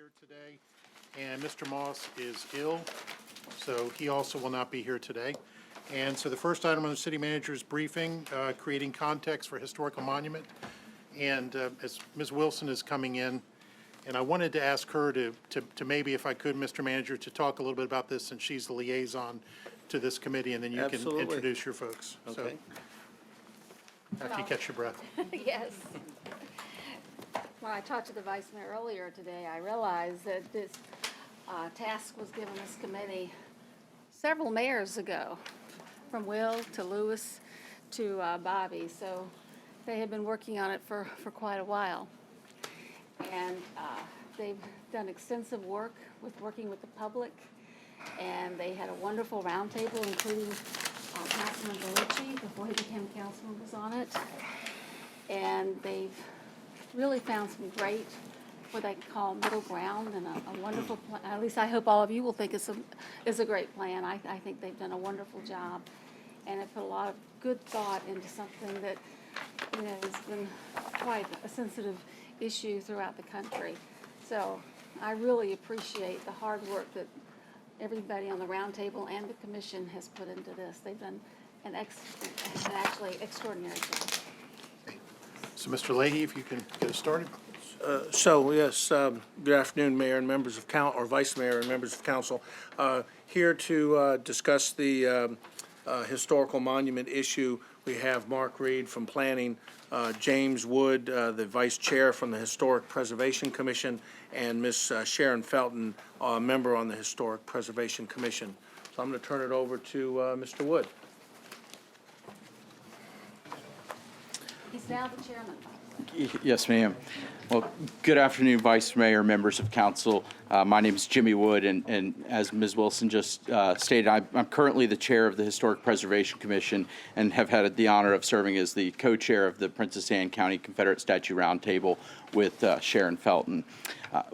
here today, and Mr. Moss is ill, so he also will not be here today. And so the first item on the city manager's briefing, creating context for historical monument. And as Ms. Wilson is coming in, and I wanted to ask her to maybe, if I could, Mr. Manager, to talk a little bit about this, since she's the liaison to this committee, and then you can introduce your folks. Okay. So, after you catch your breath. Yes. When I talked to the Vice Mayor earlier today, I realized that this task was given this committee several mayors ago, from Will to Lewis to Bobby. So they have been working on it for quite a while. And they've done extensive work working with the public. And they had a wonderful roundtable, including Councilman Bellucci, before he became councilman, was on it. And they've really found some great, what they call middle ground, and a wonderful plan. At least I hope all of you will think it's a great plan. I think they've done a wonderful job, and it put a lot of good thought into something that, you know, has been quite a sensitive issue throughout the country. So I really appreciate the hard work that everybody on the roundtable and the commission has put into this. They've done an actually extraordinary job. So, Mr. Leahy, if you can get us started. Good afternoon, Mayor and members of council, or Vice Mayor and members of council. Here to discuss the historical monument issue, we have Mark Reed from Planning, James Wood, the Vice Chair from the Historic Preservation Commission, and Ms. Sharon Felton, a member on the Historic Preservation Commission. So I'm going to turn it over to Mr. Wood. He's now the chairman. Yes, ma'am. Well, good afternoon, Vice Mayor, members of council. My name is Jimmy Wood, and as Ms. Wilson just stated, I'm currently the chair of the Historic Preservation Commission and have had the honor of serving as the co-chair of the Princess Anne County Confederate Statue Roundtable with Sharon Felton.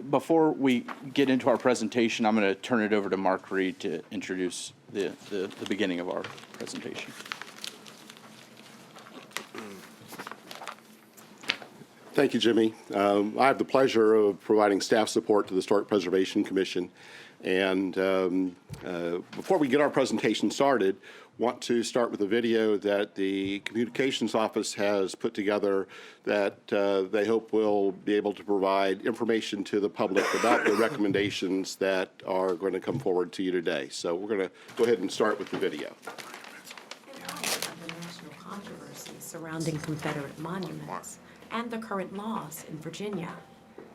Before we get into our presentation, I'm going to turn it over to Mark Reed to introduce the beginning of our presentation. Thank you, Jimmy. I have the pleasure of providing staff support to the Historic Preservation Commission. And before we get our presentation started, want to start with a video that the Communications Office has put together that they hope will be able to provide information to the public about the recommendations that are going to come forward to you today. So we're going to go ahead and start with the video. In light of the national controversy surrounding Confederate monuments and the current laws in Virginia,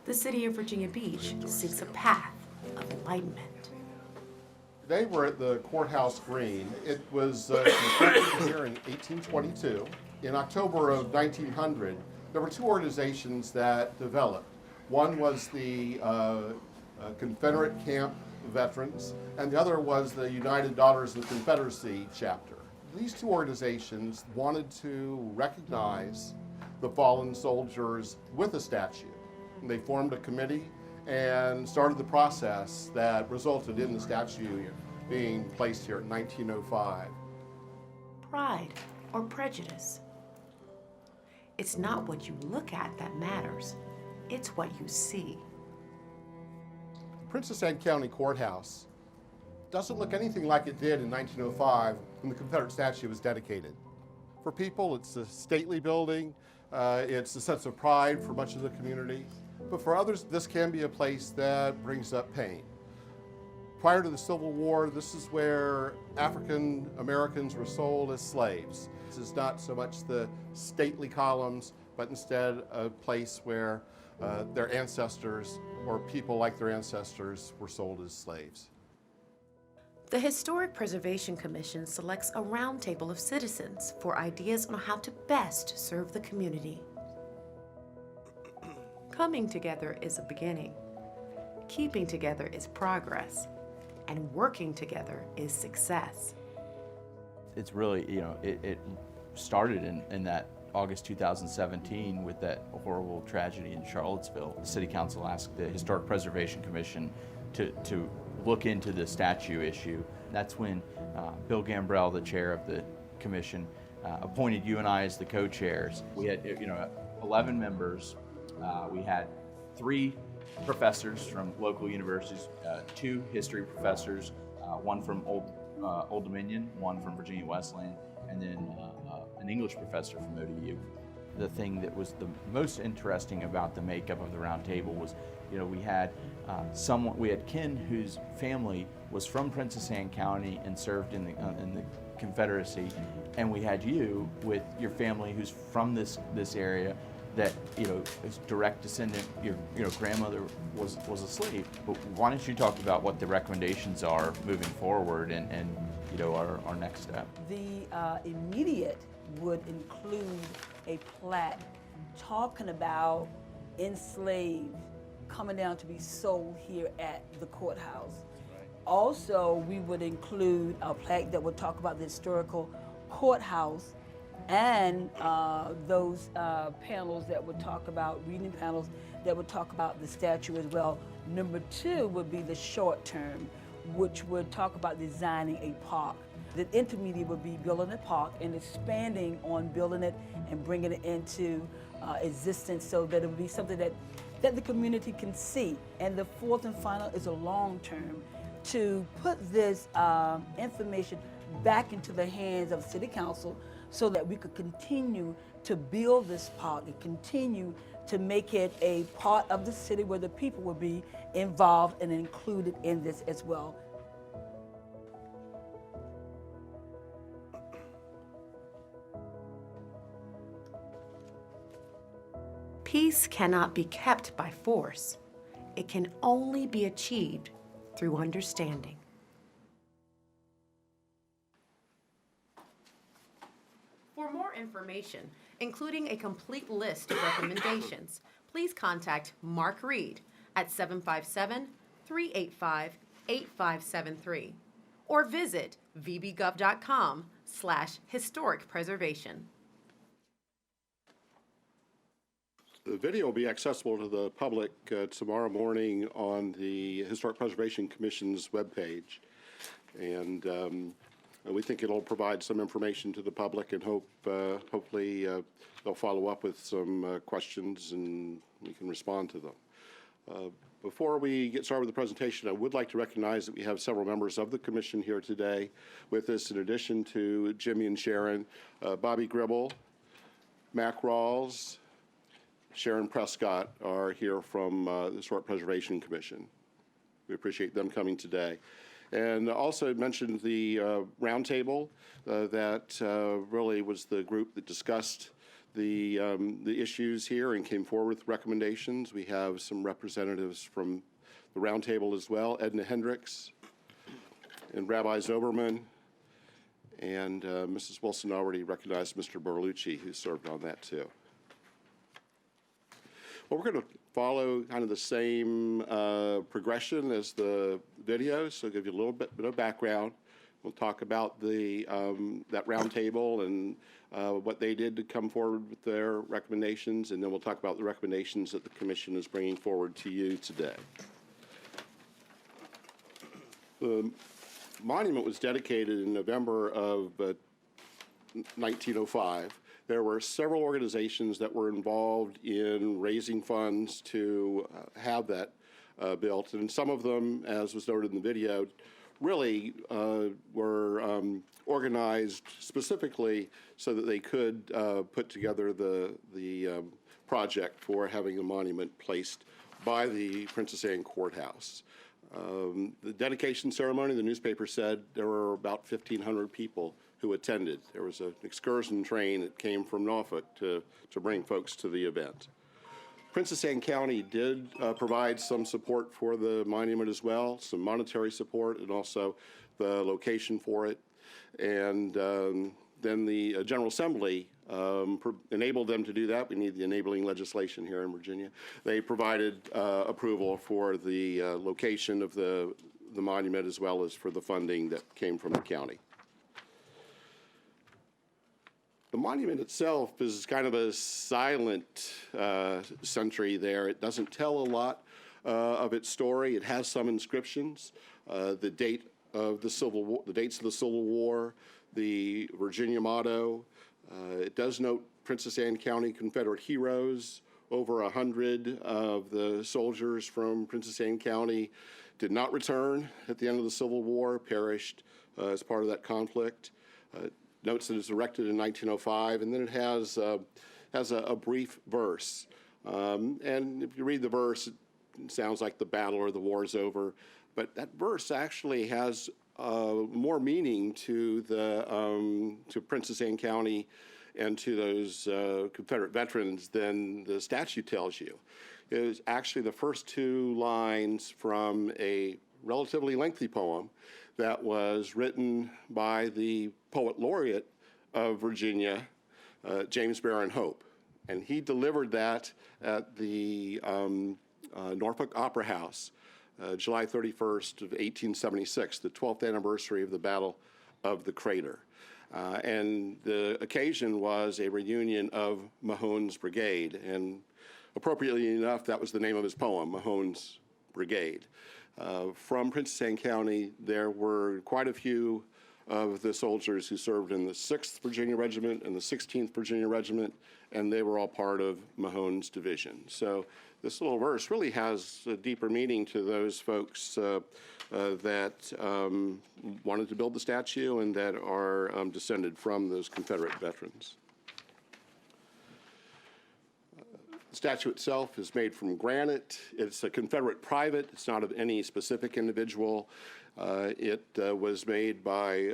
the city of Virginia Beach seeks a path of enlightenment. Today we're at the Courthouse Green. It was constructed here in 1822. In October of 1900, there were two organizations that developed. One was the Confederate Camp Veterans, and the other was the United Daughters of the Confederacy chapter. These two organizations wanted to recognize the fallen soldiers with a statue. And they formed a committee and started the process that resulted in the statue being placed here in 1905. Pride or prejudice. It's not what you look at that matters. It's what you see. The Princess Anne County Courthouse doesn't look anything like it did in 1905 when the Confederate statue was dedicated. For people, it's a stately building. It's a sense of pride for much of the community. But for others, this can be a place that brings up pain. Prior to the Civil War, this is where African Americans were sold as slaves. This is not so much the stately columns, but instead a place where their ancestors or people like their ancestors were sold as slaves. The Historic Preservation Commission selects a roundtable of citizens for ideas on how to best serve the community. Coming together is a beginning. Keeping together is progress. And working together is success. It's really, it started in that August 2017 with that horrible tragedy in Charlottesville. The City Council asked the Historic Preservation Commission to look into the statue issue. That's when Bill Gambrell, the chair of the commission, appointed you and I as the co-chairs. We had 11 members. We had 3 professors from local universities, 2 history professors, one from Old Dominion, one from Virginia Wesleyan, and then an English professor from ODU. The thing that was the most interesting about the makeup of the round table was, we had we had Ken whose family was from Princess Anne County and served in the Confederacy, and we had you with your family who's from this area that is direct descendant. Your grandmother was a slave. But why don't you talk about what the recommendations are moving forward and our next step? The immediate would include a plaque talking about enslaved coming down to be sold here at the courthouse. Also, we would include a plaque that would talk about the historical courthouse and those panels that would talk about, reading panels that would talk about the statue as well. Number 2 would be the short term, which would talk about designing a park. The intermediate would be building a park and expanding on building it and bringing it into existence so that it would be something that the community can see. And the 4th and final is a long term, to put this information back into the hands of City Council so that we could continue to build this park and continue to make it a part of the city where the people will be involved and included in this as well. Peace cannot be kept by force. It can only be achieved through understanding. For more information, including a complete list of recommendations, please contact Mark Reed at 757-385-8573 or visit vbgov.com/historic preservation. The video will be accessible to the public tomorrow morning on the Historic Preservation Commission's webpage. And we think it'll provide some information to the public, and hopefully they'll follow up with some questions and we can respond to them. Before we get started with the presentation, I would like to recognize that we have several members of the commission here today with us, in addition to Jimmy and Sharon. Bobby Gribble, Mac Rawls, Sharon Prescott are here from the Historic Preservation Commission. We appreciate them coming today. And also mentioned the roundtable that really was the group that discussed the issues here and came forward with recommendations. We have some representatives from the roundtable as well, Edna Hendricks and Rabbi Zoberman. And Mrs. Wilson already recognized Mr. Berlucci, who served on that too. Well, we're going to follow kind of the same progression as the video, so I'll give you a little bit of background. We'll talk about the that roundtable and what they did to come forward with their recommendations, and then we'll talk about the recommendations that the Commission is bringing forward to you today. The monument was dedicated in November of 1905. There were several organizations that were involved in raising funds to have that built, and some of them, as was noted in the video, really were organized specifically so that they could put together the project for having a monument placed by the Princess Anne Courthouse. The dedication ceremony, the newspaper said there were about 1,500 people who attended. There was an excursion train that came from Norfolk to bring folks to the event. Princess Anne County did provide some support for the monument as well, some monetary support, and also the location for it. And then the General Assembly enabled them to do that. We need the enabling legislation here in Virginia. They provided approval for the location of the monument, as well as for the funding that came from the county. The monument itself is kind of a silent century there. It doesn't tell a lot of its story. It has some inscriptions, the dates of the Civil War, the Virginia motto. It does note Princess Anne County Confederate heroes, over 100 of the soldiers from Princess Anne County did not return at the end of the Civil War, perished as part of that conflict. Notes that it was erected in 1905, and then it has a brief verse. And if you read the verse, it sounds like the battle or the war is over, but that verse actually has more meaning to to Princess Anne County and to those Confederate veterans than the statute tells you. It was actually the first two lines from a relatively lengthy poem that was written by the poet laureate of Virginia, James Barron Hope. And he delivered that at the Norfolk Opera House, July 31st of 1876, the 12th anniversary of the Battle of the Crater. And the occasion was a reunion of Mahones Brigade. And appropriately enough, that was the name of his poem, Mahones Brigade. From Princess Anne County, there were quite a few of the soldiers who served in the 6th Virginia Regiment and the 16th Virginia Regiment, and they were all part of Mahones' division. So this little verse really has a deeper meaning to those folks that wanted to build the statue and that are descended from those Confederate veterans. The statue itself is made from granite. It's a Confederate private. It's not of any specific individual. It was made by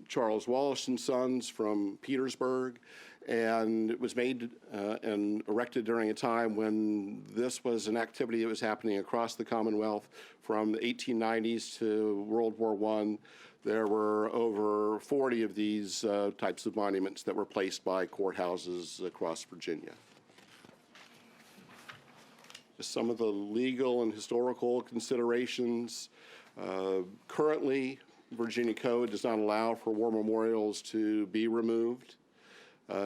Charles Wallace and Sons from Petersburg, and it was made and erected during a time when this was an activity that was happening across the Commonwealth from the 1890s to World War I. There were over 40 of these types of monuments that were placed by courthouses across Virginia. Some of the legal and historical considerations. Currently, Virginia Code does not allow for war memorials to be removed.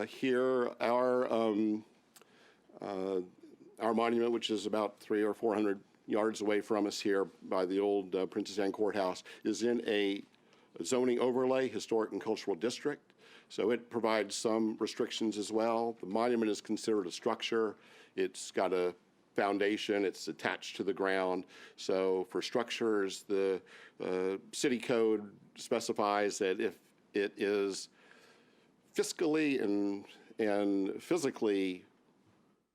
Here, our monument, which is about 300 or 400 yards away from us here by the old Princess Anne Courthouse, is in a zoning overlay, historic and cultural district. So it provides some restrictions as well. The monument is considered a structure. It's got a foundation, it's attached to the ground. So for structures, the city code specifies that if it is fiscally and physically,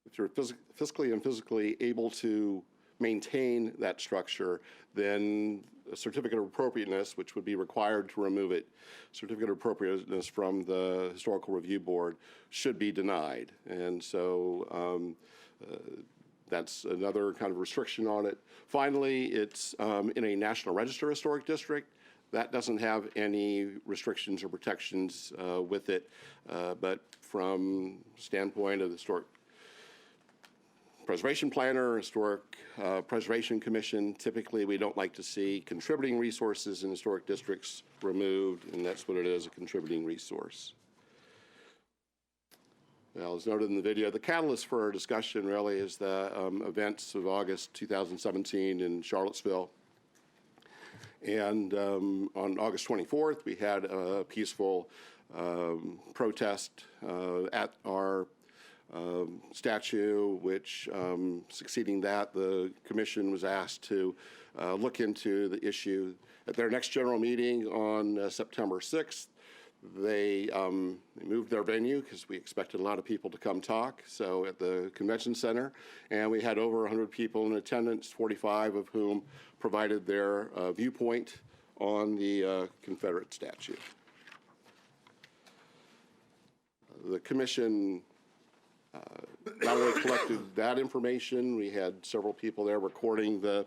if you're fiscally and physically able to maintain that structure, then a certificate of appropriateness, which would be required to remove it, certificate of appropriateness from the Historical Review Board, should be denied. And so that's another kind of restriction on it. Finally, it's in a National Register Historic District. That doesn't have any restrictions or protections with it, but from the standpoint of the Historic Preservation Planner, Historic Preservation Commission, typically we don't like to see contributing resources in historic districts removed, and that's what it is, a contributing resource. Well, as noted in the video, the catalyst for our discussion really is the events of August 2017 in Charlottesville. And on August 24th, we had a peaceful protest at our statue, which succeeding that, the commission was asked to look into the issue. At their next general meeting on September 6th, they moved their venue because we expected a lot of people to come talk, so at the convention center, and we had over 100 people in attendance, 45 of whom provided their viewpoint on the Confederate statue. The commission not only collected that information, we had several people there recording the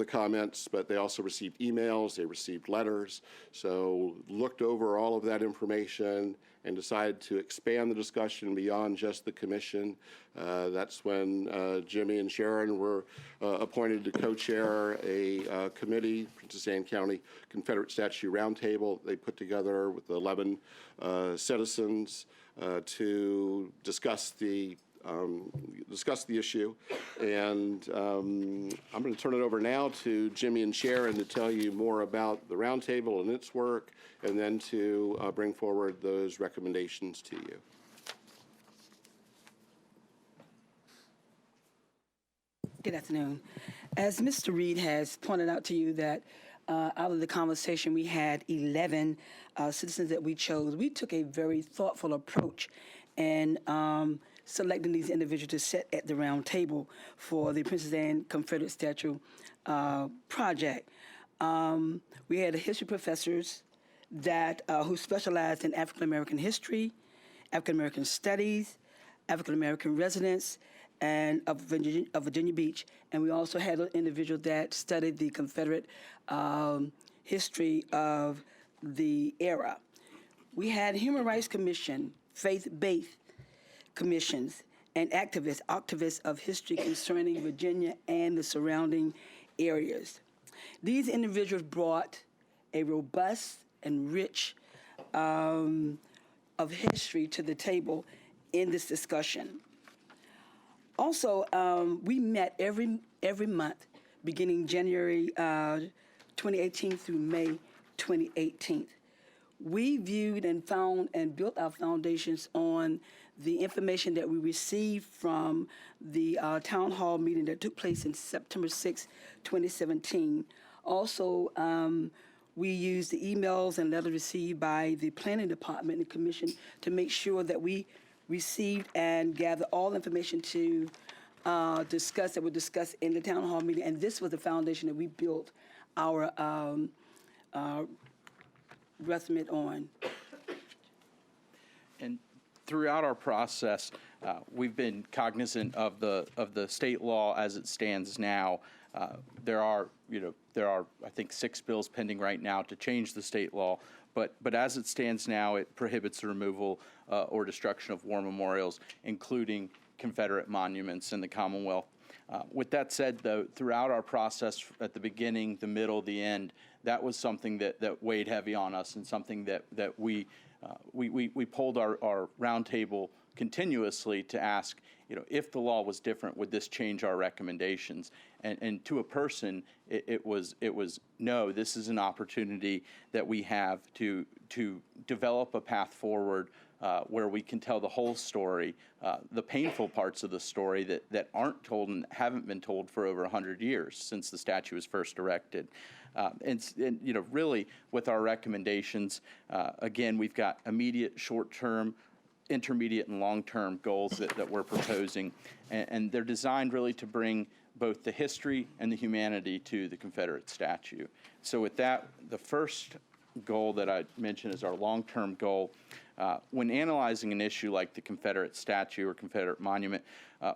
comments, but they also received emails, they received letters, so looked over all of that information and decided to expand the discussion beyond just the commission. That's when Jimmy and Sharon were appointed to co-chair a committee, Princess Anne County Confederate Statue Roundtable. They put together with 11 citizens to discuss the issue, and I'm going to turn it over now to Jimmy and Sharon to tell you more about the roundtable and its work, and then to bring forward those recommendations to you. Good afternoon. As Mr. Reed has pointed out to you that out of the conversation we had 11 citizens that we chose, we took a very thoughtful approach in selecting these individuals to sit at the round table for the Princess Anne Confederate Statue project. We had history professors that who specialized in African American history, African American studies, African American residents, and of Virginia Beach, and we also had an individual that studied the Confederate history of the era. We had Human Rights Commission, faith-based commissions, and activists of history concerning Virginia and the surrounding areas. These individuals brought a robust and rich of history to the table in this discussion. Also, we met every month beginning January 2018 through May 2018. We viewed and found and built our foundations on the information that we received from the town hall meeting that took place in September 6, 2017. Also, we used the emails and letters received by the planning department and commission to make sure that we received and gathered all information to discuss that were discussed in the town hall meeting. And this was the foundation that we built our resume on. And throughout our process, we've been cognizant of the state law as it stands now. There are I think 6 bills pending right now to change the state law. But as it stands now, it prohibits the removal or destruction of war memorials, including Confederate monuments in the Commonwealth. With that said, though, throughout our process, at the beginning, the middle, the end, that was something that weighed heavy on us, and something that we polled our roundtable continuously to ask, if the law was different, would this change our recommendations? And to a person, it was no. This is an opportunity that we have to develop a path forward where we can tell the whole story, the painful parts of the story that aren't told and haven't been told for over 100 years since the statue was first erected. And really, with our recommendations, again, we've got immediate, short-term, intermediate, and long-term goals that we're proposing, and they're designed really to bring both the history and the humanity to the Confederate statue. So with that, the first goal that I mentioned is our long-term goal. When analyzing an issue like the Confederate statue or Confederate monument,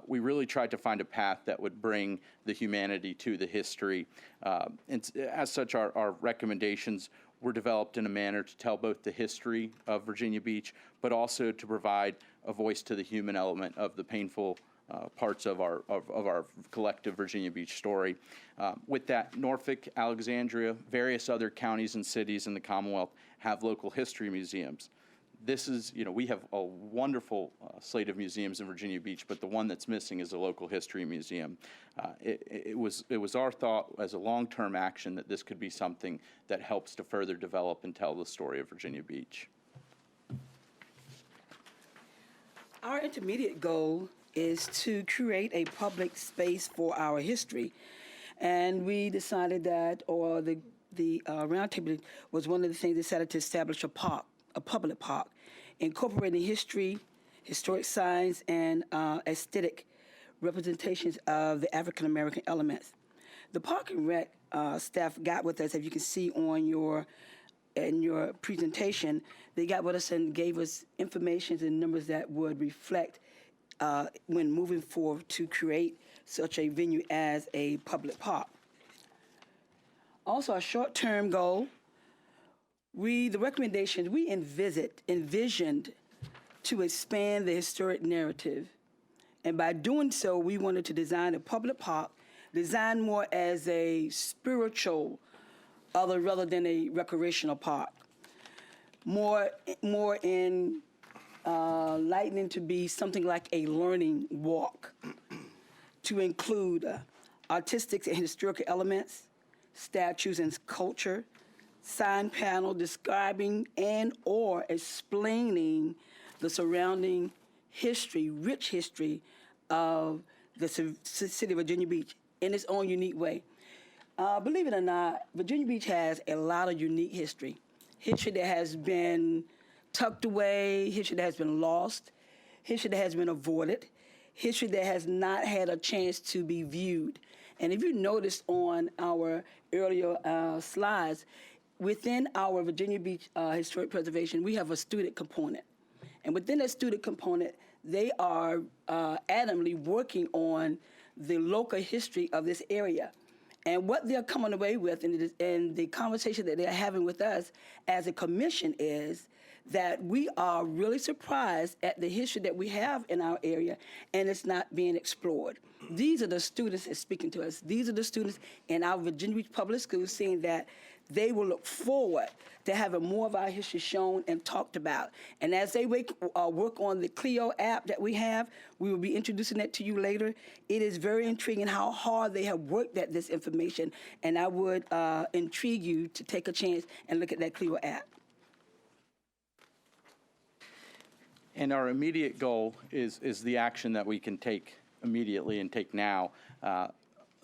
we really tried to find a path that would bring the humanity to the history. And as such, our recommendations were developed in a manner to tell both the history of Virginia Beach, but also to provide a voice to the human element of the painful parts of our collective Virginia Beach story. With that, Norfolk, Alexandria, various other counties and cities in the Commonwealth have local history museums. This is, we have a wonderful slate of museums in Virginia Beach, but the one that's missing is a local history museum. It was our thought as a long-term action that this could be something that helps to further develop and tell the story of Virginia Beach. Our intermediate goal is to create a public space for our history. And we decided that, or the roundtable was one of the things, decided to establish a park, a public park, incorporating history, historic signs, and aesthetic representations of the African American elements. The Park and Rec staff got with us, as you can see on in your presentation, they got with us and gave us information and numbers that would reflect when moving forward to create such a venue as a public park. Also, a short-term goal, the recommendations, we envisioned to expand the historic narrative. And by doing so, we wanted to design a public park, designed more as a spiritual rather than a recreational park. More in lightning to be something like a learning walk, to include artistic and historical elements, statues and sculpture, sign panel describing and or explaining the surrounding history, rich history of the city of Virginia Beach in its own unique way. Believe it or not, Virginia Beach has a lot of unique history. History that has been tucked away, history that has been lost, history that has been avoided, history that has not had a chance to be viewed. And if you noticed on our earlier slides, within our Virginia Beach Historic Preservation, we have a student component. And within that student component, they are adamantly working on the local history of this area. And what they're coming away with in the conversation that they're having with us as a commission is that we are really surprised at the history that we have in our area, and it's not being explored. These are the students that's speaking to us. These are the students in our Virginia Beach Public Schools saying that they will look forward to having more of our history shown and talked about. And as they work on the Clio app that we have, we will be introducing that to you later. It is very intriguing how hard they have worked at this information, and I would intrigue you to take a chance and look at that Clio app. And our immediate goal is the action that we can take immediately and take now.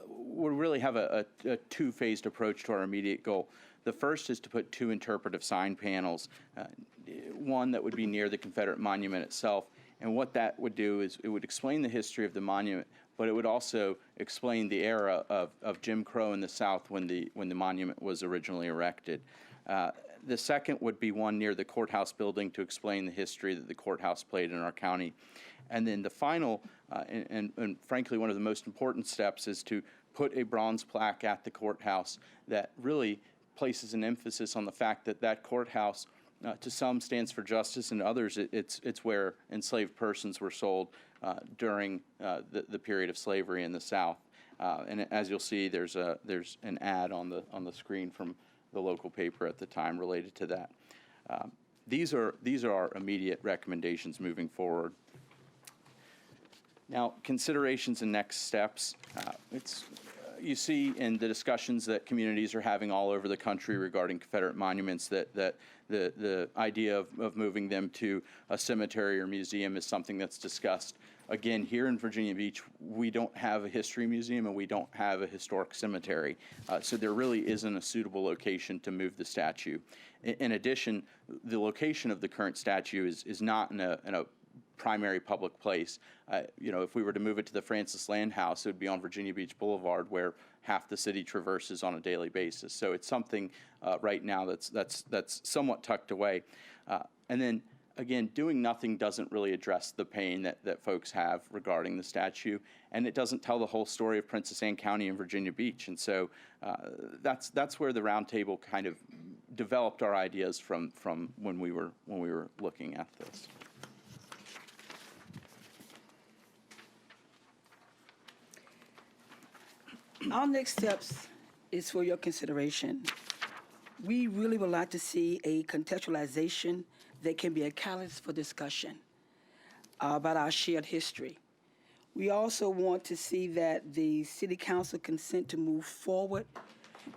We really have a two-phased approach to our immediate goal. The first is to put 2 interpretive sign panels, one that would be near the Confederate monument itself. And what that would do is it would explain the history of the monument, but it would also explain the era of Jim Crow in the South when the monument was originally erected. The second would be one near the courthouse building to explain the history that the courthouse played in our county. And then the final, and frankly one of the most important steps, is to put a bronze plaque at the courthouse that really places an emphasis on the fact that that courthouse to some stands for justice, and others it's where enslaved persons were sold during the period of slavery in the South. And as you'll see, there's an ad on the screen from the local paper at the time related to that. These are our immediate recommendations moving forward. Now, considerations and next steps. You see in the discussions that communities are having all over the country regarding Confederate monuments that the idea of moving them to a cemetery or museum is something that's discussed. Again, here in Virginia Beach, we don't have a history museum and we don't have a historic cemetery. So there really isn't a suitable location to move the statue. In addition, the location of the current statue is not in a primary public place. If we were to move it to the Francis Land House, it would be on Virginia Beach Boulevard, where half the city traverses on a daily basis. So it's something right now that's somewhat tucked away. And then again, doing nothing doesn't really address the pain that folks have regarding the statue, and it doesn't tell the whole story of Princess Anne County and Virginia Beach. And so that's where the roundtable kind of developed our ideas from when we were looking at this. Our next steps is for your consideration. We really would like to see a contextualization that can be a catalyst for discussion about our shared history. We also want to see that the City Council consent to move forward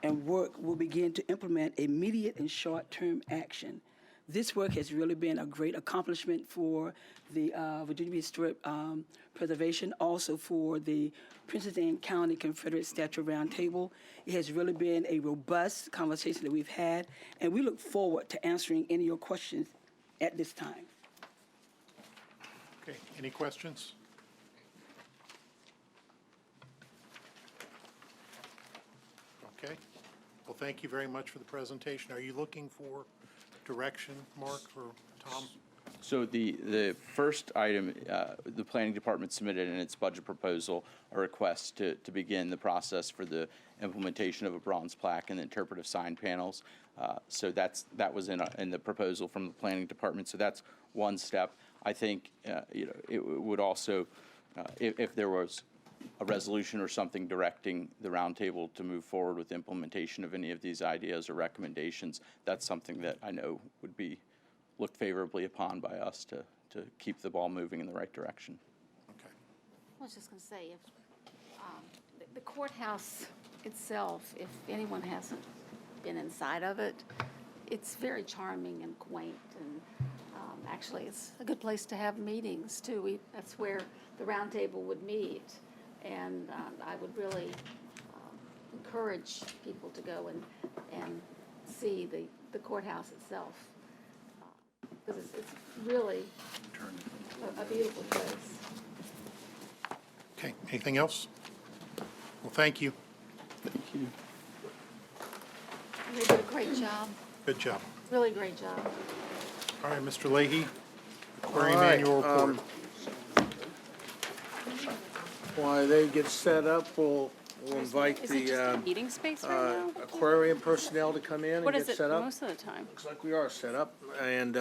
and work will begin to implement immediate and short-term action. This work has really been a great accomplishment for the Virginia Beach Historic Preservation, also for the Princess Anne County Confederate Statue Roundtable. It has really been a robust conversation that we've had, and we look forward to answering any of your questions at this time. Okay, any questions? Okay. Well, thank you very much for the presentation. Are you looking for direction, Mark or Tom? So the first item, the planning department submitted in its budget proposal a request to begin the process for the implementation of a bronze plaque and interpretive sign panels. So that was in the proposal from the planning department. So that's one step. I think it would also, if there was a resolution or something directing the roundtable to move forward with implementation of any of these ideas or recommendations, that's something that I know would be looked favorably upon by us to keep the ball moving in the right direction. Okay. I was just going to say, if the courthouse itself, if anyone hasn't been inside of it, it's very charming and quaint, and actually it's a good place to have meetings too. That's where the roundtable would meet. And I would really encourage people to go and see the courthouse itself. Because it's really a beautiful place. Okay, anything else? Well, thank you. Thank you. They did a great job, Good job. really great job. All right, Mr. Leahy, Aquarium All right, Annual Report. While they get set up, we'll invite Is it just a the meeting space right now? aquarium personnel to come in and What get is it set up. most of the time? Looks like we are set up, and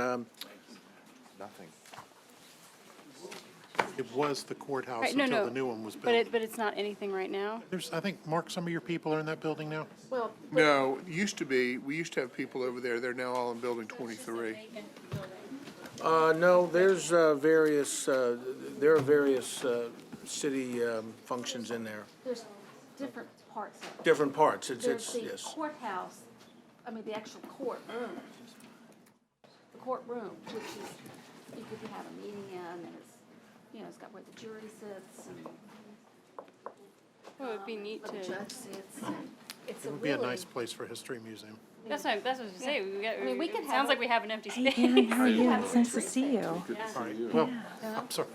It was the courthouse Right, no, until no. the new one was But built. but it's not anything right now? There's, I think, Mark, some of your people are in that building now? Well, No, it used to be, we used to have people over there, they're now all in building 23. no, there's various, there are various city functions in there, there's different parts of it. different parts, There's the yes. courthouse, I mean, the actual courtroom. The courtroom, which is, you could have a meeting in, and it's, you know, it's got where the jury sits, and Well, it'd be neat where the to, judge sits, and it's a It would be a really. nice place for a history museum. that's what I was gonna say, we got, I mean, we could it have sounds a- like we have an empty space. How are you? It's nice to see you. All right, well, I'm sorry.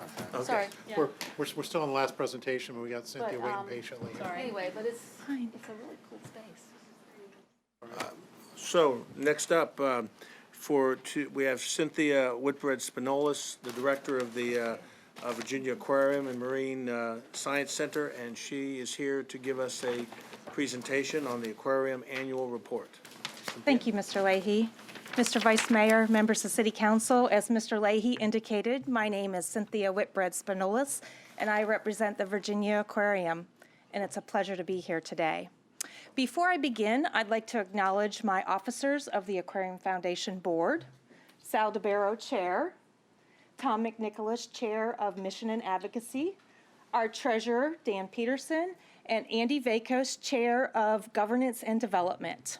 Sorry, yeah. We're still on the last presentation, but we got Cynthia But, waiting patiently. Sorry. Anyway, but it's a Fine. really cool space. So, next up, we have Cynthia Whitbread-Spinolis, the director of the Virginia Aquarium and Marine Science Center, and she is here to give us a presentation on the Aquarium Annual Report. Thank you, Mr. Leahy. Mr. Vice Mayor, members of City Council, as Mr. Leahy indicated, my name is Cynthia Whitbread-Spinolis, and I represent the Virginia Aquarium, and it's a pleasure to be here today. Before I begin, I'd like to acknowledge my officers of the Aquarium Foundation Board, Sal DeBarro, Chair, Tom McNicholas, Chair of Mission and Advocacy, our Treasurer, Dan Peterson, and Andy Vakos, Chair of Governance and Development.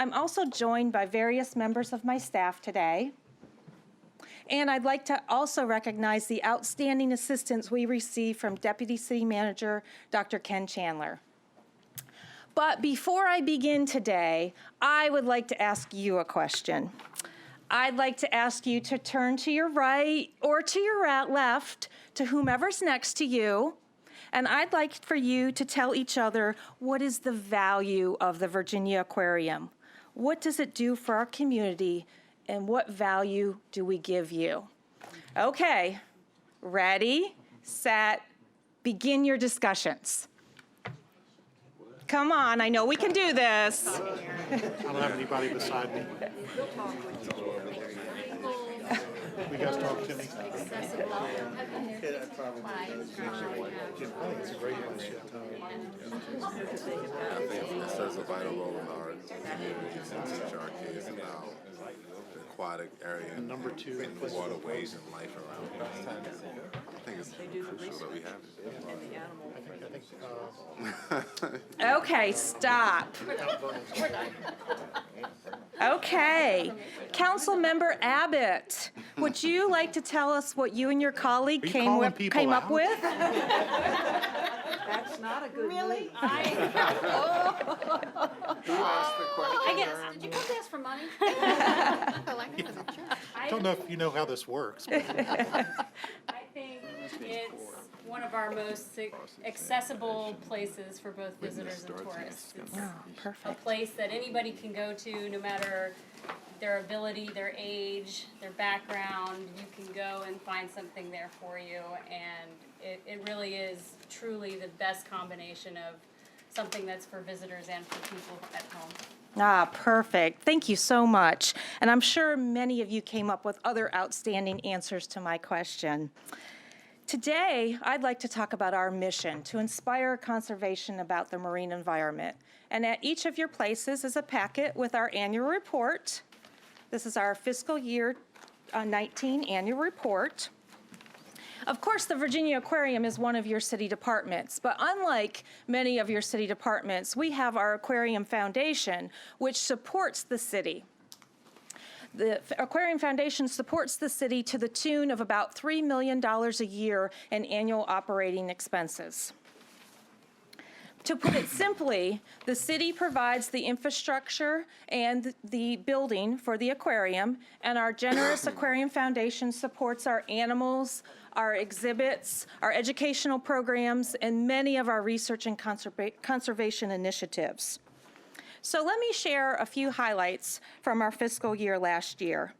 I'm also joined by various members of my staff today, and I'd like to also recognize the outstanding assistance we received from Deputy City Manager, Dr. Ken Chandler. But before I begin today, I would like to ask you a question. I'd like to ask you to turn to your right or to your left, to whomever's next to you, and I'd like for you to tell each other what is the value of the Virginia Aquarium. What does it do for our community, and what value do we give you? Okay, ready, set, begin your discussions. Come on, I know we can do this. I don't have anybody beside me. We guys talk to me. Accessible. I think it's a great place, yeah. It serves a vital role in our communities and teach our kids about the aquatic area and Number two, and the waterways and life around it. I think it's crucial that we have it. Okay, stop. Okay. Councilmember Abbott, would you like to tell us what you and your colleague Are you calling people came up out? with? That's not a good move. I guess, did you come to ask for money? I don't know if you know how this works. but- I think it's one of our most accessible places for both visitors and tourists. It's Oh, a perfect. place that anybody can go to, no matter their ability, their age, their background. You can go and find something there for you, and it really is truly the best combination of something that's for visitors and for people at home. Ah, perfect. Thank you so much. And I'm sure many of you came up with other outstanding answers to my question. Today, I'd like to talk about our mission to inspire conservation about the marine environment. And at each of your places is a packet with our annual report. This is our fiscal year 19 annual report. Of course, the Virginia Aquarium is one of your city departments, but unlike many of your city departments, we have our Aquarium Foundation, which supports the city. The Aquarium Foundation supports the city to the tune of about $3 million a year in annual operating expenses. To put it simply, the city provides the infrastructure and the building for the aquarium, and our generous Aquarium Foundation supports our animals, our exhibits, our educational programs, and many of our research and conservation initiatives. So let me share a few highlights from our fiscal year last year.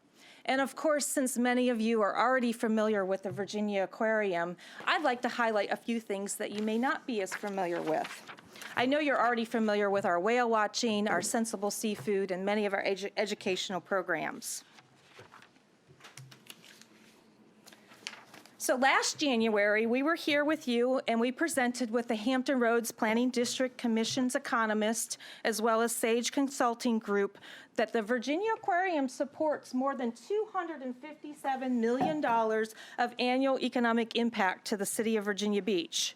And of course, since many of you are already familiar with the Virginia Aquarium, I'd like to highlight a few things that you may not be as familiar with. I know you're already familiar with our whale watching, our sensible seafood, and many of our educational programs. So last January, we were here with you and we presented with the Hampton Roads Planning District Commission's economist, as well as Sage Consulting Group, that the Virginia Aquarium supports more than $257 million of annual economic impact to the city of Virginia Beach.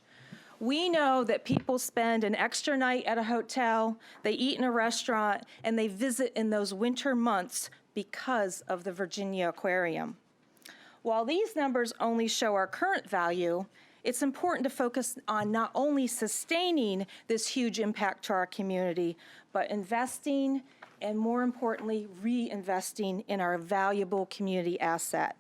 We know that people spend an extra night at a hotel, they eat in a restaurant, and they visit in those winter months because of the Virginia Aquarium. While these numbers only show our current value, it's important to focus on not only sustaining this huge impact to our community, but investing and, more importantly, reinvesting in our valuable community asset.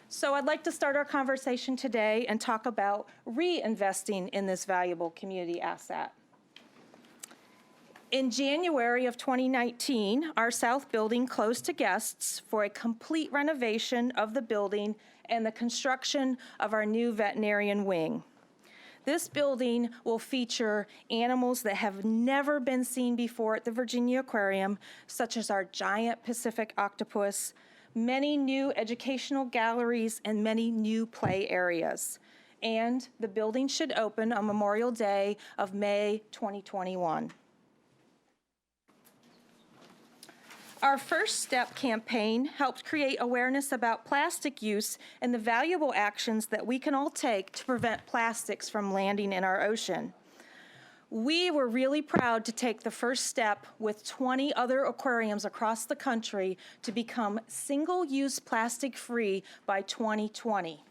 So I'd like to start our conversation today and talk about reinvesting in this valuable community asset. In January of 2019, our South Building closed to guests for a complete renovation of the building and the construction of our new veterinarian wing. This building will feature animals that have never been seen before at the Virginia Aquarium, such as our giant Pacific octopus, many new educational galleries, and many new play areas. And the building should open on Memorial Day of May 2021. Our First Step campaign helped create awareness about plastic use and the valuable actions that we can all take to prevent plastics from landing in our ocean. We were really proud to take the first step with 20 other aquariums across the country to become single-use plastic-free by 2020.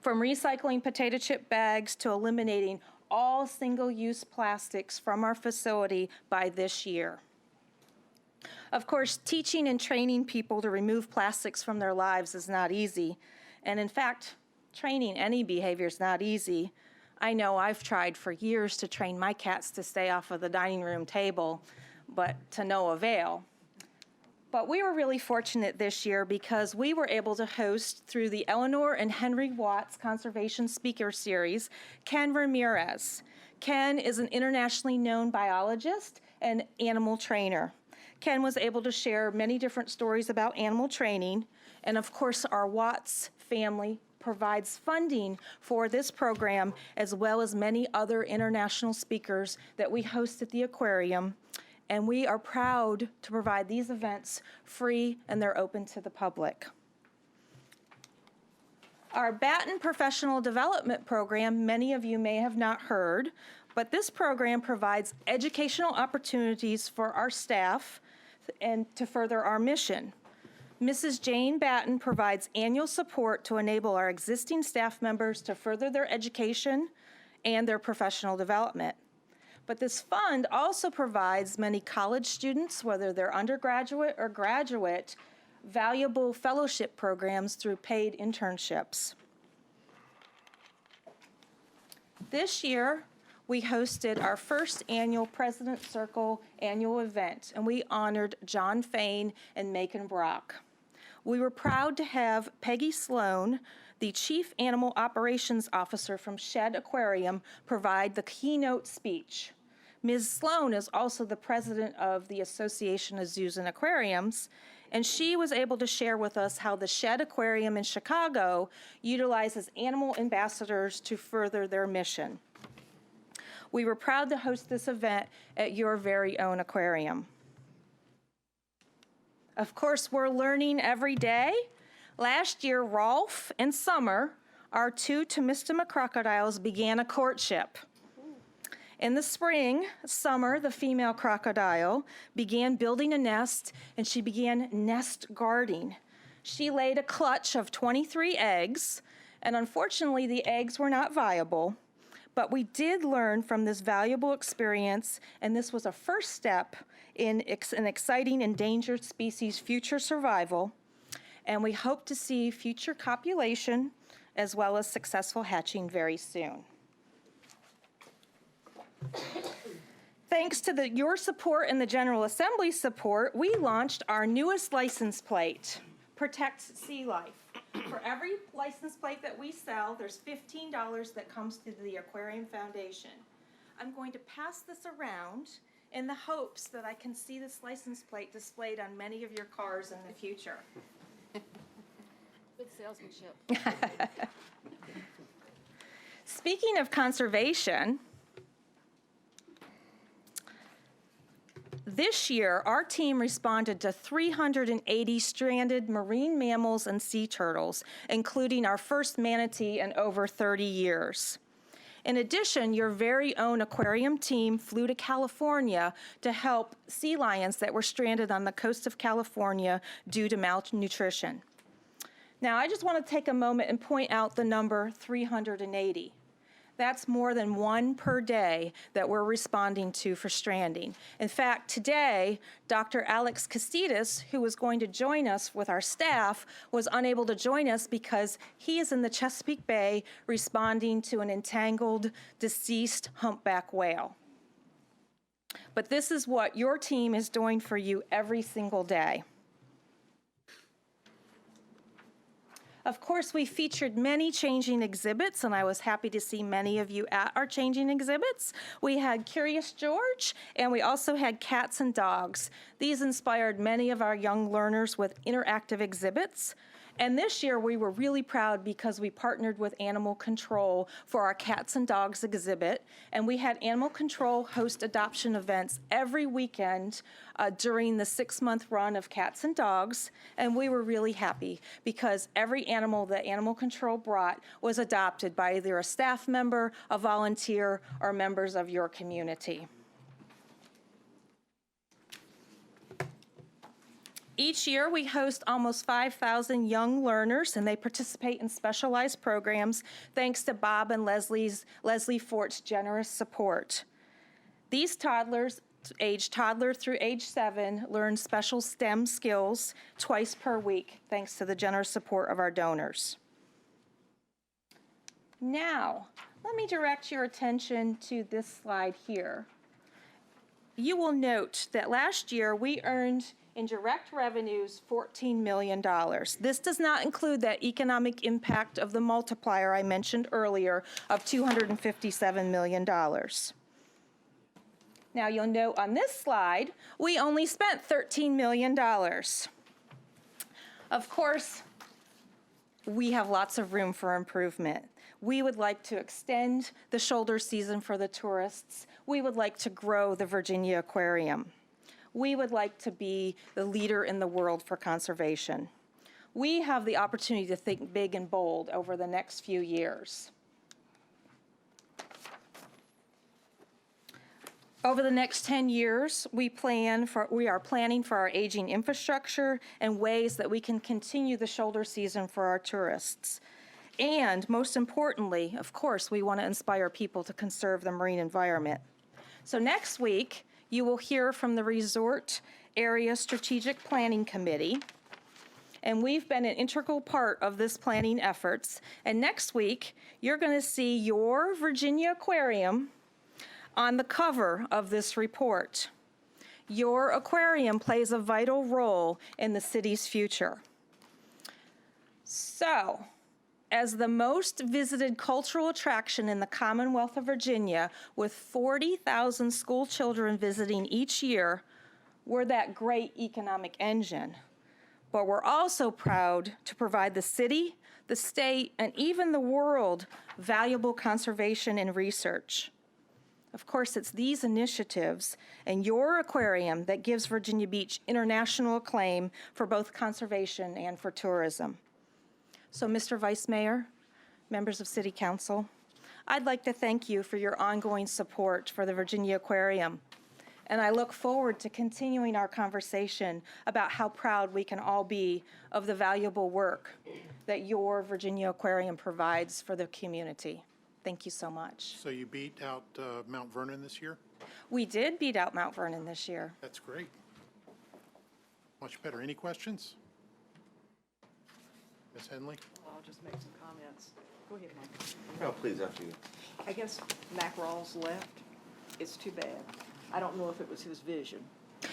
From recycling potato chip bags to eliminating all single-use plastics from our facility by this year. Of course, teaching and training people to remove plastics from their lives is not easy. And in fact, training any behavior is not easy. I know I've tried for years to train my cats to stay off of the dining room table, but to no avail. But we were really fortunate this year because we were able to host, through the Eleanor and Henry Watts Conservation Speaker Series, Ken Ramirez. Ken is an internationally known biologist and animal trainer. Ken was able to share many different stories about animal training, and of course our Watts family provides funding for this program, as well as many other international speakers that we host at the aquarium, and we are proud to provide these events free and they're open to the public. Our Batten Professional Development Program, many of you may have not heard, but this program provides educational opportunities for our staff and to further our mission. Mrs. Jane Batten provides annual support to enable our existing staff members to further their education and their professional development. But this fund also provides many college students, whether they're undergraduate or graduate, valuable fellowship programs through paid internships. This year, we hosted our first annual President's Circle annual event, and we honored John Fain and Macon Brock. We were proud to have Peggy Sloan, the Chief Animal Operations Officer from Shedd Aquarium, provide the keynote speech. Ms. Sloan is also the president of the Association of Zoos and Aquariums, and she was able to share with us how the Shedd Aquarium in Chicago utilizes animal ambassadors to further their mission. We were proud to host this event at your very own aquarium. Of course, we're learning every day. Last year, Rolf and Summer, our two Temistoma crocodiles, began a courtship. In the spring, Summer, the female crocodile, began building a nest, and she began nest guarding. She laid a clutch of 23 eggs, and unfortunately, the eggs were not viable. But we did learn from this valuable experience, and this was a first step in an exciting endangered species future survival. And we hope to see future copulation as well as successful hatching very soon. Thanks to your support and the General Assembly's support, we launched our newest license plate, Protect Sea Life. For every license plate that we sell, there's $15 that comes to the Aquarium Foundation. I'm going to pass this around in the hopes that I can see this license plate displayed on many of your cars in the future. Good salesmanship. Speaking of conservation, this year, our team responded to 380 stranded marine mammals and sea turtles, including our first manatee in over 30 years. In addition, your very own aquarium team flew to California to help sea lions that were stranded on the coast of California due to malnutrition. Now, I just want to take a moment and point out the number 380. That's more than one per day that we're responding to for stranding. In fact, today, Dr. Alex Castidas, who was going to join us with our staff, was unable to join us because he is in the Chesapeake Bay responding to an entangled, deceased humpback whale. But this is what your team is doing for you every single day. Of course, we featured many changing exhibits, and I was happy to see many of you at our changing exhibits. We had Curious George, and we also had Cats and Dogs. These inspired many of our young learners with interactive exhibits. And this year, we were really proud because we partnered with Animal Control for our Cats and Dogs exhibit, and we had Animal Control host adoption events every weekend during the 6-month run of Cats and Dogs, and we were really happy because every animal that Animal Control brought was adopted by either a staff member, a volunteer, or members of your community. Each year, we host almost 5,000 young learners, and they participate in specialized programs thanks to Bob and Leslie Fort's generous support. These toddlers, aged toddler through age 7, learn special STEM skills twice per week thanks to the generous support of our donors. Now, let me direct your attention to this slide here. You will note that last year we earned in direct revenues, $14 million. This does not include that economic impact of the multiplier I mentioned earlier of $257 million. Now you'll note on this slide, we only spent $13 million. Of course, we have lots of room for improvement. We would like to extend the shoulder season for the tourists. We would like to grow the Virginia Aquarium. We would like to be the leader in the world for conservation. We have the opportunity to think big and bold over the next few years. Over the next 10 years, we are planning for our aging infrastructure and ways that we can continue the shoulder season for our tourists. And most importantly, of course, we want to inspire people to conserve the marine environment. So next week, you will hear from the Resort Area Strategic Planning Committee, and we've been an integral part of this planning efforts. And next week, you're going to see your Virginia Aquarium on the cover of this report. Your aquarium plays a vital role in the city's future. So, as the most visited cultural attraction in the Commonwealth of Virginia, with 40,000 school children visiting each year, we're that great economic engine. But we're also proud to provide the city, the state, and even the world valuable conservation and research. Of course, it's these initiatives and your aquarium that gives Virginia Beach international acclaim for both conservation and for tourism. So, Mr. Vice Mayor, members of City Council, I'd like to thank you for your ongoing support for the Virginia Aquarium. And I look forward to continuing our conversation about how proud we can all be of the valuable work that your Virginia Aquarium provides for the community. Thank you so much. So you beat out Mount Vernon this year? We did beat out Mount Vernon this year. That's great. Much better. Any questions? Ms. Henley? I'll just make some comments. Go ahead, Mike. No, please, after you. I guess Mac Rawls left. It's too bad. I don't know if it was his vision,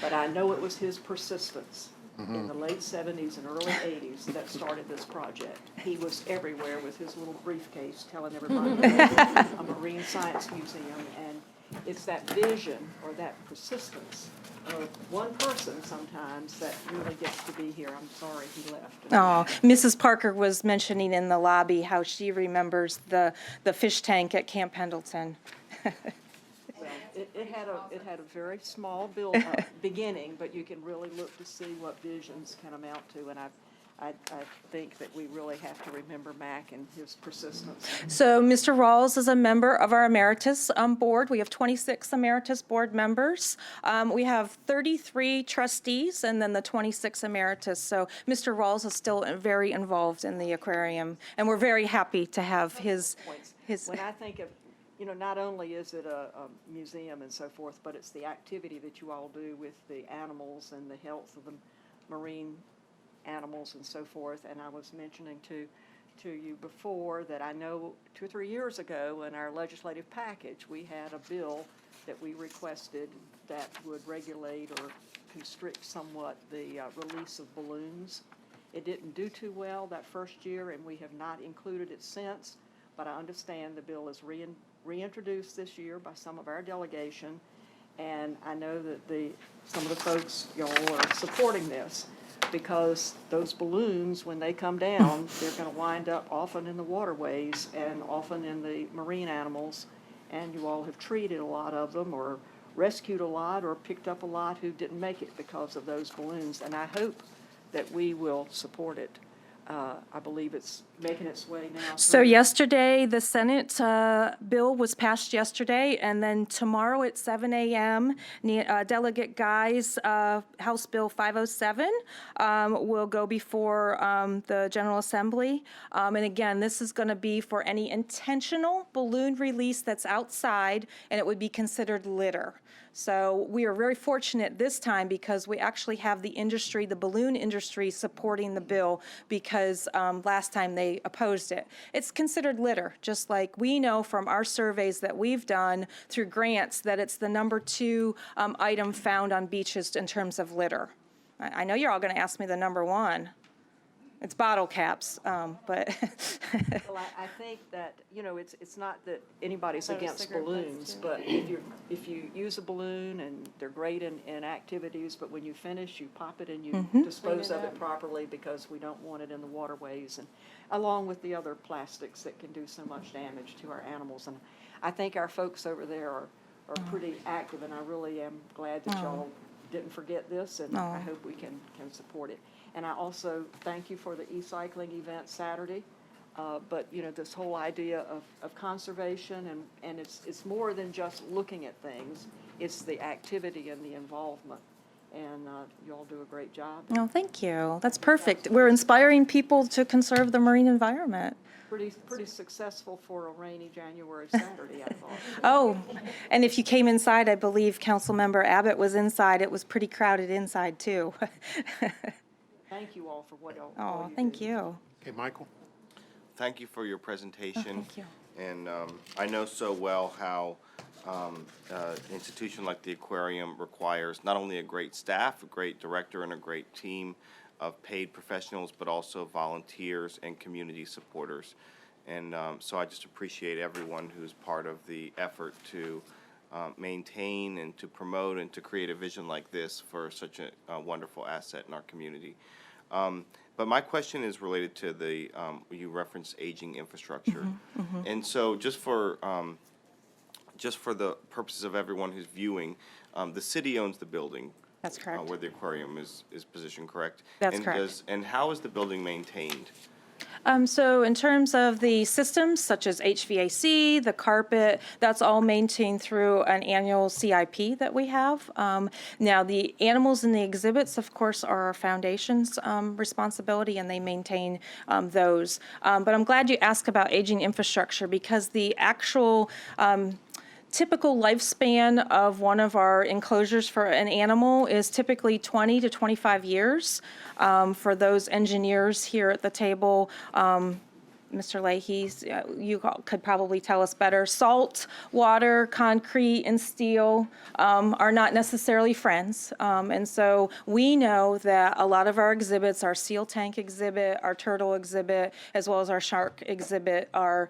but I know it was his persistence in the late 70s and early 80s that started this project. He was everywhere with his little briefcase telling everybody about a marine science museum, and it's that vision or that persistence of one person sometimes that really gets to be here. I'm sorry he left. Oh, Mrs. Parker was mentioning in the lobby how she remembers the fish tank at Camp Pendleton. Well, it had a very small beginning, but you can really look to see what visions can amount to, and I think that we really have to remember Mac and his persistence. So Mr. Rawls is a member of our emeritus board. We have 26 emeritus board members. We have 33 trustees and then the 26 emeritus. So Mr. Rawls is still very involved in the aquarium, and we're very happy to have his. When I think of, not only is it a museum and so forth, but it's the activity that you all do with the animals and the health of the marine animals and so forth. And I was mentioning to you before that I know 2 or 3 years ago in our legislative package, we had a bill that we requested that would regulate or constrict somewhat the release of balloons. It didn't do too well that first year, and we have not included it since, but I understand the bill is reintroduced this year by some of our delegation, and I know that some of the folks, y'all, are supporting this, because those balloons, when they come down, they're going to wind up often in the waterways and often in the marine animals, and you all have treated a lot of them or rescued a lot or picked up a lot who didn't make it because of those balloons, and I hope that we will support it. I believe it's making its way now. So yesterday, the Senate bill was passed yesterday, and then tomorrow at 7 a.m., Delegate Guy's House Bill 507 will go before the General Assembly. And again, this is going to be for any intentional balloon release that's outside, and it would be considered litter. So we are very fortunate this time because we actually have the industry, the balloon industry, supporting the bill, because last time they opposed it. It's considered litter, just like we know from our surveys that we've done through grants that it's the #2 item found on beaches in terms of litter. I know you're all going to ask me the #1. It's bottle caps, but. Well, I think that, it's not that anybody's against balloons, but if you use a balloon, and they're great in activities, but when you finish, you pop it and you dispose of it properly, because we don't want it in the waterways, and along with the other plastics that can do so much damage to our animals. And I think our folks over there are pretty active, and I really am glad that y'all didn't forget this, and I hope we can support it. And I also thank you for the e-cycling event Saturday. But, this whole idea of conservation, and it's more than just looking at things. It's the activity and the involvement. And you all do a great job. Oh, thank you. That's perfect. We're inspiring people to conserve the marine environment. Pretty successful for a rainy January Saturday, I thought. Oh, and if you came inside, I believe Councilmember Abbott was inside. It was pretty crowded inside, too. Thank you all for what all you thank do. you. Okay, Michael? Thank you for your presentation. Thank you. And I know so well how an institution like the Aquarium requires not only a great staff, a great director, and a great team of paid professionals, but also volunteers and community supporters. And so I just appreciate everyone who's part of the effort to maintain and to promote and to create a vision like this for such a wonderful asset in our community. But my question is related to the, you referenced aging infrastructure. And so just for the purposes of everyone who's viewing, the city owns the building. That's correct. Where the aquarium is positioned, correct? That's correct. And how is the building maintained? So in terms of the systems such as HVAC, the carpet, that's all maintained through an annual CIP that we have. Now, the animals in the exhibits, of course, are our foundation's responsibility, and they maintain those. But I'm glad you asked about aging infrastructure, because the actual typical lifespan of one of our enclosures for an animal is typically 20 to 25 years. For those engineers here at the table, Mr. Leahy, you could probably tell us better. Salt, water, concrete, and steel are not necessarily friends. And so we know that a lot of our exhibits, our seal tank exhibit, our turtle exhibit, as well as our shark exhibit, are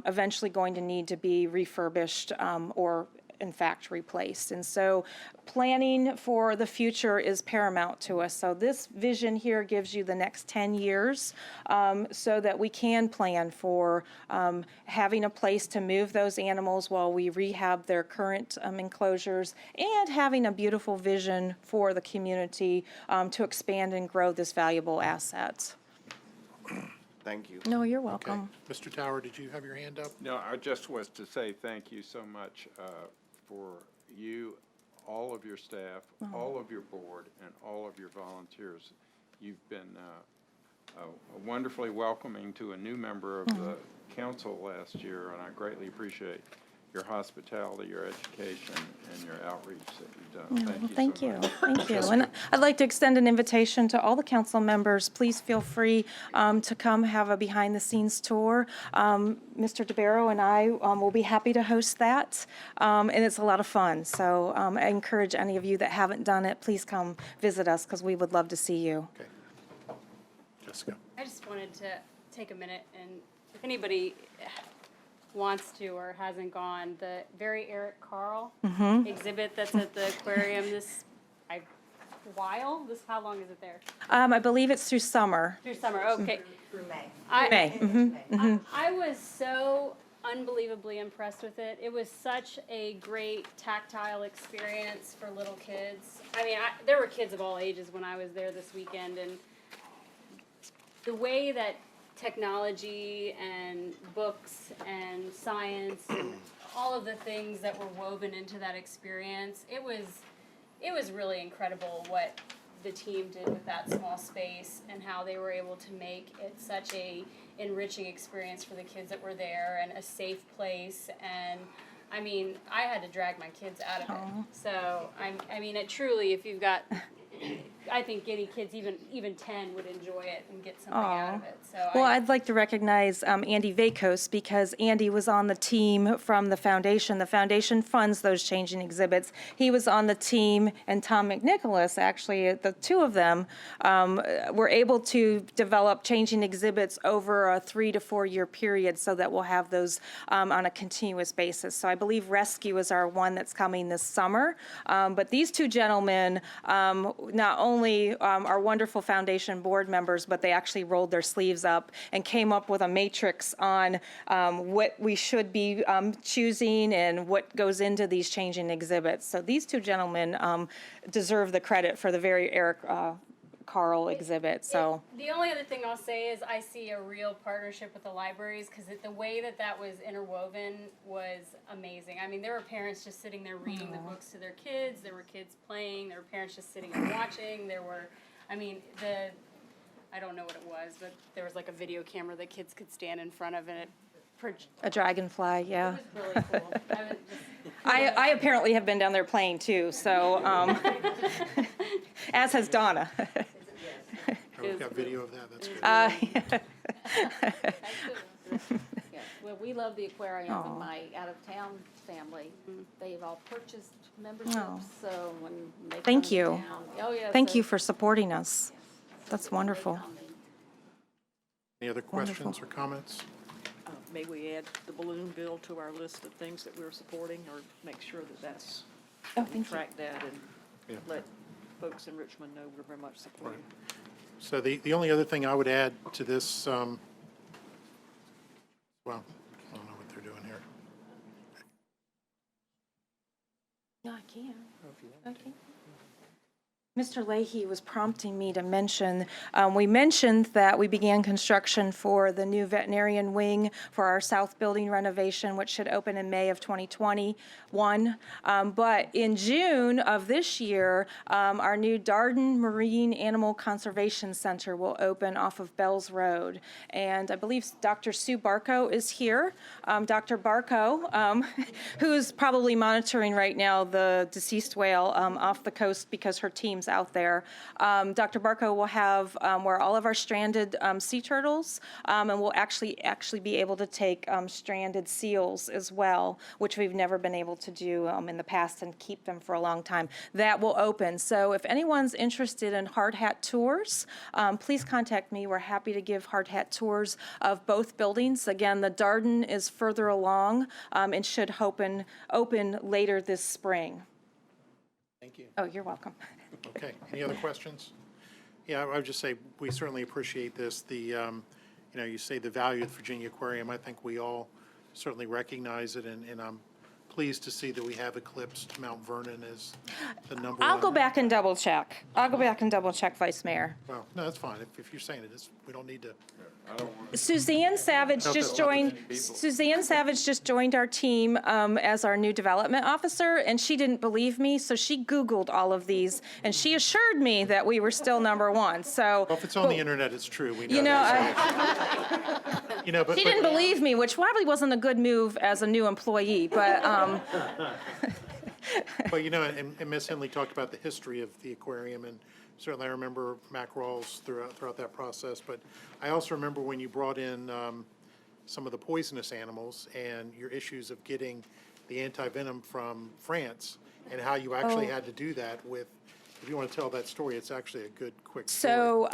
eventually going to need to be refurbished or in fact replaced. And so planning for the future is paramount to us. So this vision here gives you the next 10 years so that we can plan for having a place to move those animals while we rehab their current enclosures, and having a beautiful vision for the community to expand and grow this valuable asset. Thank you. No, you're Okay. welcome. Mr. Tower, did you have your hand up? No, I just was to say thank you so much for you, all of your staff, all of your board, and all of your volunteers. You've been wonderfully welcoming to a new member of the council last year, and I greatly appreciate your hospitality, your education, and your outreach that you've done. Thank you so much. Thank you. And I'd like to extend an invitation to all the council members. Please feel free to come have a behind-the-scenes tour. Mr. DeBarrow and I will be happy to host that, and it's a lot of fun. So I encourage any of you that haven't done it, please come visit us, because we would love to see you. Okay. Jessica. I just wanted to take a minute, and if anybody wants to or hasn't gone, the very Eric Carl exhibit that's at the aquarium how long is it there? I believe it's through summer. Through summer, okay. Through May. May. I was so unbelievably impressed with it. It was such a great tactile experience for little kids. I mean, there were kids of all ages when I was there this weekend, and the way that technology and books and science and all of the things that were woven into that experience, it was really incredible what the team did with that small space, and how they were able to make it such a enriching experience for the kids that were there, and a safe place. And I mean, I had to drag my kids out of it. So I mean, it truly, if you've got, I think any kids, even 10, would enjoy it and get something out of it. So Well, I'd like to recognize Andy Vakos, because Andy was on the team from the foundation. The foundation funds those changing exhibits. He was on the team, and Tom McNicholas, actually, the two of them were able to develop changing exhibits over a 3 to 4 year period, so that we'll have those on a continuous basis. So I believe Rescue is our one that's coming this summer. But these two gentlemen not only are wonderful foundation board members, but they actually rolled their sleeves up and came up with a matrix on what we should be choosing and what goes into these changing exhibits. So these two gentlemen deserve the credit for the very Eric Carl exhibit. So the only other thing I'll say is I see a real partnership with the libraries, because the way that was interwoven was amazing. I mean, there were parents just sitting there reading the books to their kids. There were kids playing. There were parents just sitting and watching. There were, I mean, I don't know what it was, but there was like a video camera that kids could stand in front of, and a dragonfly, yeah. it was really cool. I apparently have been down there playing too, so as has Donna. We've got video of that, that's good. Well, we love the aquarium, and my out-of-town family, they've all purchased memberships, so when they come Thank to you. town- Oh, yeah. Thank so- you for supporting us. That's wonderful. Any other questions or comments? May we add the balloon bill to our list of things that we're supporting, or make sure that that's, track that and let folks in Richmond know we're very much supporting. So the only other thing I would add to this, well, I don't know what they're doing here. No, I can't. Okay. Mr. Leahy was prompting me to mention, we mentioned that we began construction for the new veterinarian wing for our south building renovation, which should open in May of 2021. But in June of this year, our new Darden Marine Animal Conservation Center will open off of Bells Road. And I believe Dr. Sue Barco is here. Dr. Barco, who's probably monitoring right now the deceased whale off the coast because her team's out there. Dr. Barco will have where all of our stranded sea turtles, and we'll actually be able to take stranded seals as well, which we've never been able to do in the past and keep them for a long time. That will open. So if anyone's interested in hard hat tours, please contact me. We're happy to give hard hat tours of both buildings. Again, the Darden is further along and should open later this spring. Thank you. Oh, you're welcome. Okay, any other questions? Yeah, I would just say we certainly appreciate this. You say the value of the Virginia Aquarium. I think we all certainly recognize it, and I'm pleased to see that we have eclipsed Mount Vernon as the number one. I'll go back and double check. Vice Mayor. Well, no, that's fine. If you're saying it, we don't need to. Suzanne Savage just joined. Suzanne Savage just joined our team as our new development officer, and she didn't believe me, so she Googled all of these, and she assured me that we were still number one. So, Well, if it's on the internet, it's true. We know. you know, But she didn't believe me, which probably wasn't a good move as a new employee, but. But and Ms. Henley talked about the history of the aquarium, and certainly I remember mackerels throughout that process. But I also remember when you brought in some of the poisonous animals and your issues of getting the anti-venom from France, and how you actually had to do that with. If you want to tell that story, it's actually a good, quick story. So,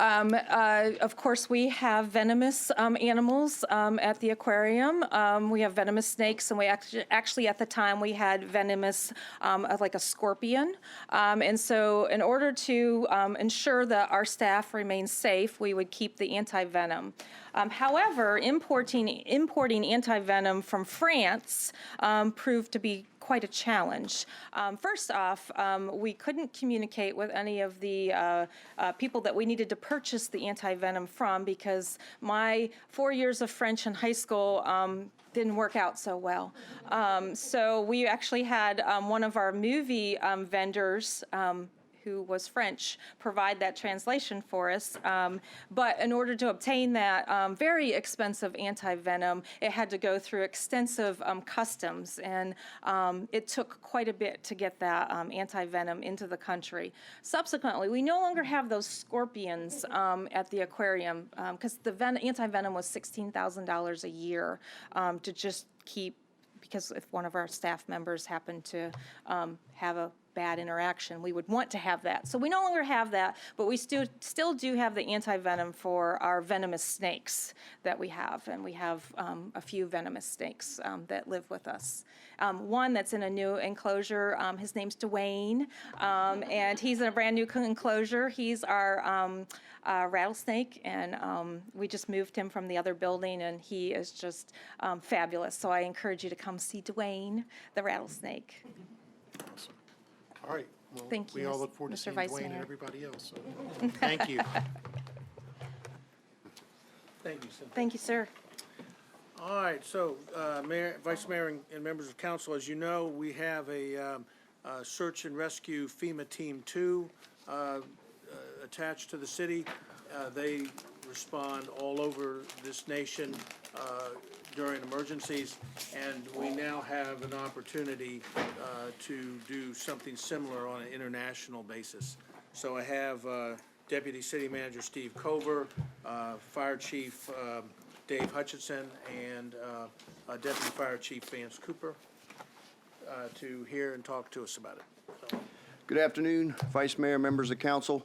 of course, we have venomous animals at the aquarium. We have venomous snakes, and we actually at the time we had venomous, like a scorpion. And so, in order to ensure that our staff remains safe, we would keep the anti-venom. However, importing anti-venom from France proved to be quite a challenge. First off, we couldn't communicate with any of the people that we needed to purchase the anti-venom from because my 4 years of French in high school didn't work out so well. So we actually had one of our movie vendors who was French, provide that translation for us. But in order to obtain that very expensive anti-venom, it had to go through extensive customs, and it took quite a bit to get that anti-venom into the country. Subsequently, we no longer have those scorpions at the aquarium because the anti-venom was $16,000 a year to just keep, because if one of our staff members happened to have a bad interaction, we would want to have that. So we no longer have that, but we still do have the anti-venom for our venomous snakes that we have, and we have a few venomous snakes that live with us. One that's in a new enclosure, his name's Dwayne, and he's in a brand new enclosure. He's our rattlesnake, and we just moved him from the other building, and he is just fabulous. So I encourage you to come see Dwayne, the rattlesnake. Awesome. All right. Well, Thank you, we all look forward to Mr. seeing Vice Dwayne and Mayor. everybody else. So. Thank you. Thank you, Cynthia. Thank you, sir. All right, so Mayor, Vice Mayor, and members of council, as you know, we have a search and rescue FEMA Team 2 attached to the city. They respond all over this nation during emergencies, and we now have an opportunity to do something similar on an international basis. So I have Deputy City Manager Steve Cover, Fire Chief Dave Hutchinson, and Deputy Fire Chief Vance Cooper to hear and talk to us about it. So. Good afternoon, Vice Mayor, members of council.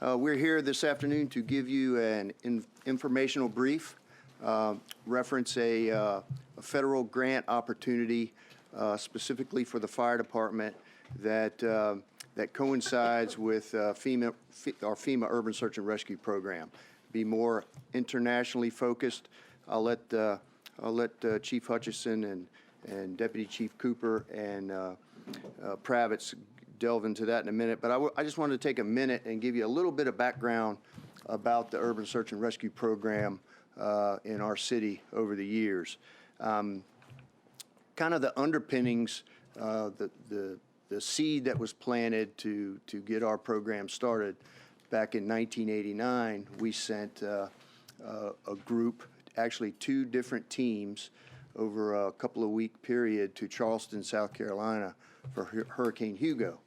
We're here this afternoon to give you an informational brief, reference a federal grant opportunity specifically for the fire department that coincides with our FEMA Urban Search and Rescue Program. Be more internationally focused. I'll let Chief Hutchison and Deputy Chief Cooper and Pravitz delve into that in a minute, but I just wanted to take a minute and give you a little bit of background about the Urban Search and Rescue Program in our city over the years. Kind of the underpinnings, the seed that was planted to get our program started back in 1989, we sent a group, actually 2 different teams, over a couple of week period to Charleston, South Carolina for Hurricane Hugo.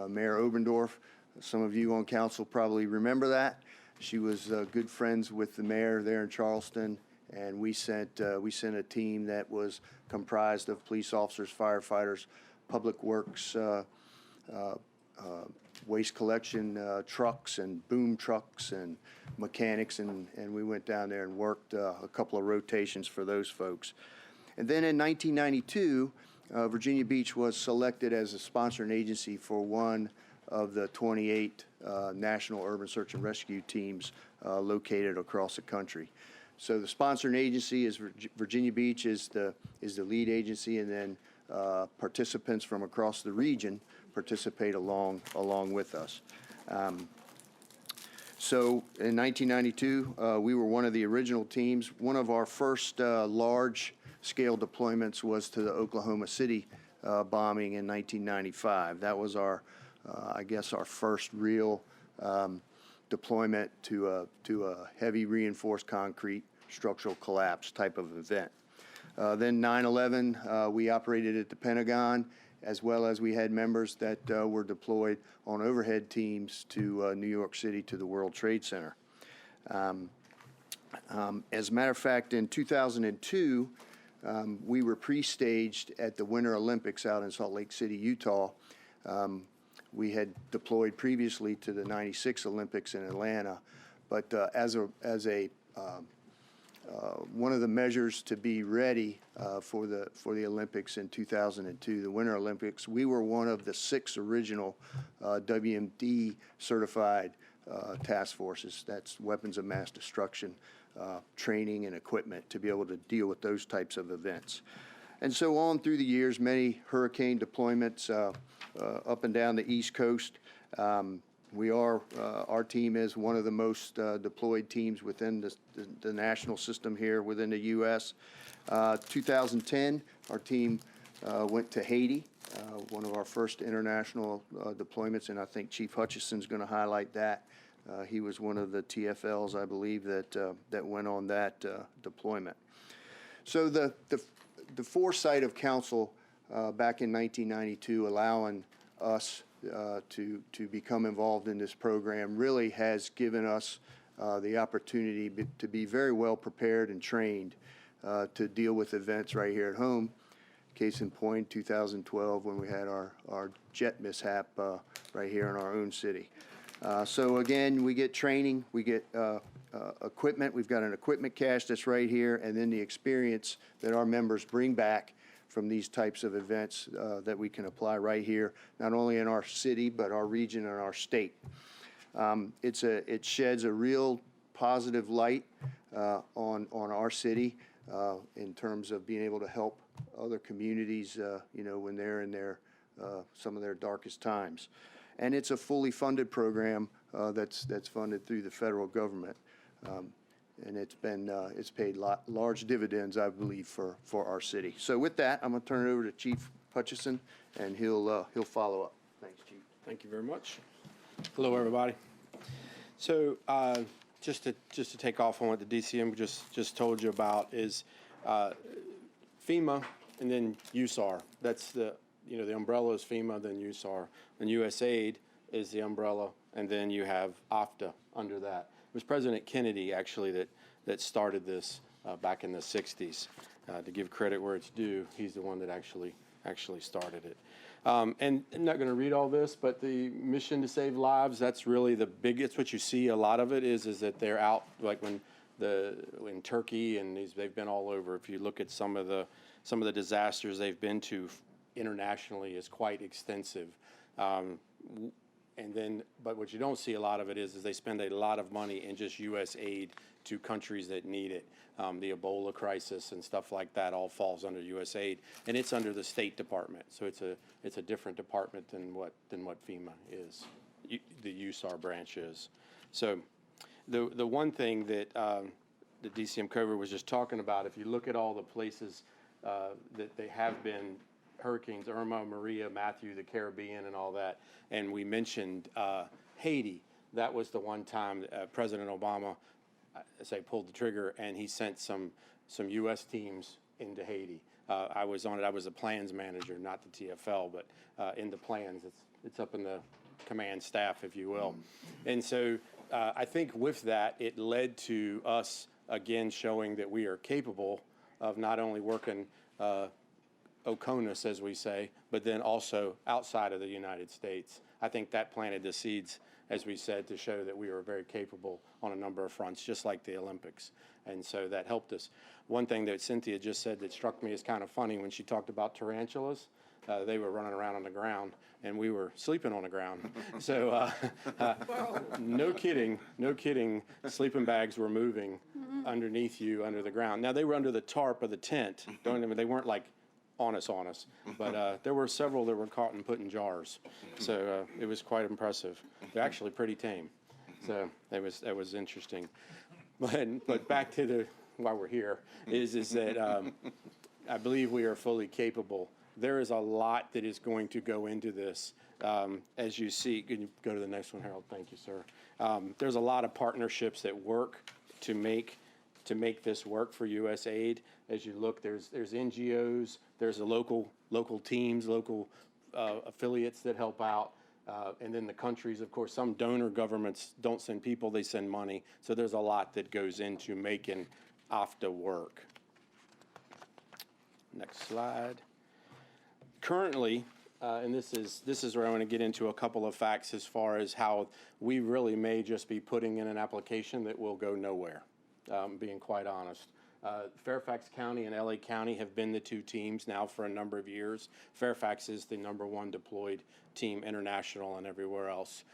Mayor Obendorf, some of you on council probably remember that. She was good friends with the mayor there in Charleston, and we sent a team that was comprised of police officers, firefighters, public works, waste collection trucks and boom trucks and mechanics, and we went down there and worked a couple of rotations for those folks. And then in 1992, Virginia Beach was selected as a sponsoring agency for one of the 28 national urban search and rescue teams located across the country. So the sponsoring agency is Virginia Beach is the lead agency, and then participants from across the region participate along with us. So in 1992, we were one of the original teams. One of our first large-scale deployments was to the Oklahoma City bombing in 1995. That was our, I guess, our first real deployment to a heavy reinforced concrete structural collapse type of event. Then 9/11, we operated at the Pentagon, as well as we had members that were deployed on overhead teams to New York City to the World Trade Center. As a matter of fact, in 2002, we were pre-staged at the Winter Olympics out in Salt Lake City, Utah. We had deployed previously to the '96 Olympics in Atlanta, but as one of the measures to be ready for the Olympics in 2002, the Winter Olympics, we were one of the 6 original WMD certified task forces. That's weapons of mass destruction, training and equipment to be able to deal with those types of events. And so on through the years, many hurricane deployments up and down the East Coast. Our team is one of the most deployed teams within the national system here within the U.S. 2010, our team went to Haiti, one of our first international deployments, and I think Chief Hutchison's going to highlight that. He was one of the TFLs, I believe, that went on that deployment. So the foresight of council back in 1992, allowing us to become involved in this program, really has given us the opportunity to be very well prepared and trained to deal with events right here at home. Case in point, 2012, when we had our jet mishap right here in our own city. So again, we get training, we get equipment. We've got an equipment cache that's right here, and then the experience that our members bring back from these types of events that we can apply right here, not only in our city, but our region and our state. It sheds a real positive light on our city in terms of being able to help other communities, when they're in some of their darkest times. And it's a fully funded program that's funded through the federal government. And it's paid large dividends, I believe, for our city. So with that, I'm going to turn it over to Chief Hutchison, and he'll follow up. Thanks, Chief. Thank you very much. Hello, everybody. So just to take off on what the DCM just told you about is FEMA and then USAR. That's the umbrella is FEMA, then USAR, and USAID is the umbrella, and then you have OFTA under that. It was President Kennedy, actually, that started this back in the 60s. To give credit where it's due, he's the one that actually started it. And I'm not going to read all this, but the mission to save lives, that's really the biggest, what you see a lot of it is that they're out, like in Turkey, and they've been all over. If you look at some of the disasters they've been to internationally is quite extensive. But what you don't see a lot of it is they spend a lot of money in just U.S. aid to countries that need it. The Ebola crisis and stuff like that all falls under USAID, and it's under the State Department. So it's a different department than what FEMA is, the USAR branch is. So the one thing that the DCM Cover was just talking about, if you look at all the places that they have been hurricanes, Irma, Maria, Matthew, the Caribbean, and all that, and we mentioned Haiti. That was the one time President Obama, pulled the trigger, and he sent some U.S. teams into Haiti. I was on it. I was a plans manager, not the TFL, but in the plans. It's up in the command staff, if you will. And so I think with that, it led to us, again, showing that we are capable of not only working OCONUS, as we say, but then also outside of the United States. I think that planted the seeds, as we said, to show that we were very capable on a number of fronts, just like the Olympics. And so that helped us. One thing that Cynthia just said that struck me as kind of funny when she talked about tarantulas. They were running around on the ground, and we were sleeping on the ground. So no kidding, sleeping bags were moving underneath you, under the ground. Now, they were under the tarp of the tent. They weren't like on us, but there were several that were caught and put in jars. So it was quite impressive. They're actually pretty tame. So that was interesting. But back to why we're here is that I believe we are fully capable. There is a lot that is going to go into this. As you see, can you go to the next one, Harold? Thank you, sir. There's a lot of partnerships that work to make this work for USAID. As you look, there's NGOs, there's the local teams, local affiliates that help out, and then the countries. Of course, some donor governments don't send people; they send money. So there's a lot that goes into making AFTA work. Next slide. Currently, and this is where I want to get into a couple of facts as far as how we really may just be putting in an application that will go nowhere. Being quite honest. Fairfax County and LA County have been the two teams now for a number of years. Fairfax is the #1 deployed team, international and everywhere else,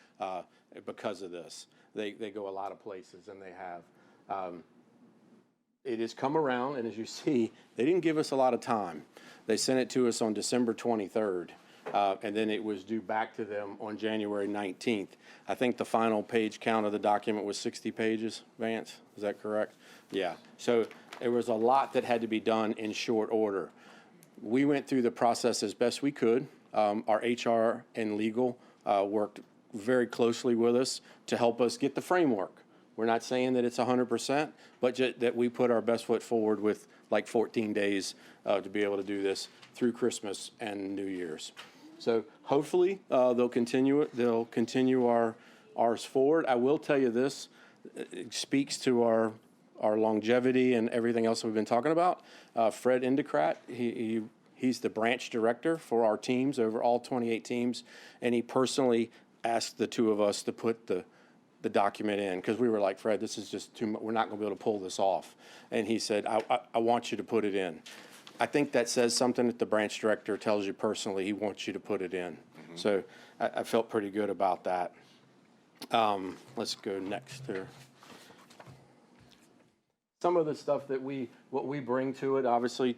because of this. They go a lot of places, and they have. It has come around, and as you see, they didn't give us a lot of time. They sent it to us on December 23rd, and then it was due back to them on January 19th. I think the final page count of the document was 60 pages, Vance, is that correct? Yeah, so there was a lot that had to be done in short order. We went through the process as best we could. Our HR and legal worked very closely with us to help us get the framework. We're not saying that it's 100%, but that we put our best foot forward with like 14 days to be able to do this through Christmas and New Year's. So hopefully they'll continue it. They'll continue ours forward. I will tell you this, it speaks to our longevity and everything else we've been talking about. Fred Indicrat, he's the branch director for our teams, over all 28 teams, and he personally asked the two of us to put the document in, because we were like, Fred, this is just too much. We're not going to be able to pull this off. And he said, I want you to put it in. I think that says something that the branch director tells you personally. He wants you to put it in. Mm-hmm. So I felt pretty good about that. Let's go next here. Some of the stuff that what we bring to it, obviously,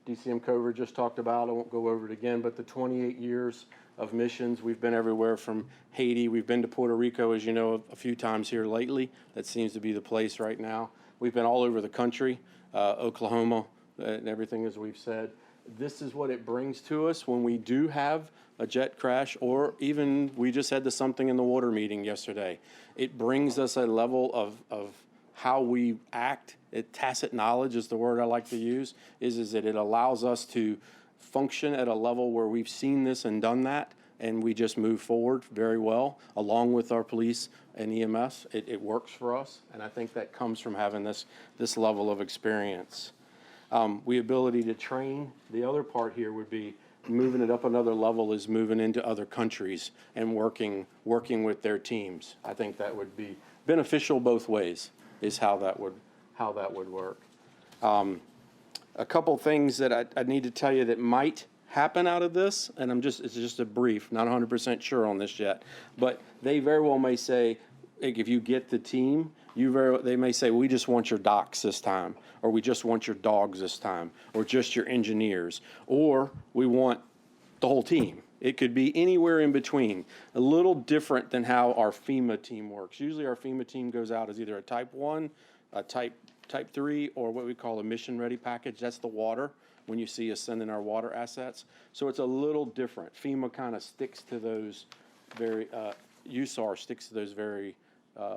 DCM Cover just talked about. I won't go over it again, but the 28 years of missions. We've been everywhere from Haiti. We've been to Puerto Rico, as you know, a few times here lately. That seems to be the place right now. We've been all over the country, Oklahoma, and everything, as we've said. This is what it brings to us when we do have a jet crash, or even we just had the something in the water meeting yesterday. It brings us a level of how we act. Tacit knowledge is the word I like to use, is that it allows us to function at a level where we've seen this and done that, and we just move forward very well, along with our police and EMS. It works for us, and I think that comes from having this level of experience. The ability to train. The other part here would be moving it up another level is moving into other countries and working with their teams. I think that would be beneficial both ways, is how that would work. A couple things that I need to tell you that might happen out of this, and it's just a brief, not 100% sure on this yet, but they very well may say, like, if you get the team, they may say, we just want your docs this time, or we just want your dogs this time, or just your engineers, or we want the whole team. It could be anywhere in between. A little different than how our FEMA team works. Usually our FEMA team goes out as either a type 1, a type 3, or what we call a mission-ready package. That's the water, when you see us sending our water assets. So it's a little different. FEMA kind of sticks to those very, USAR sticks to those very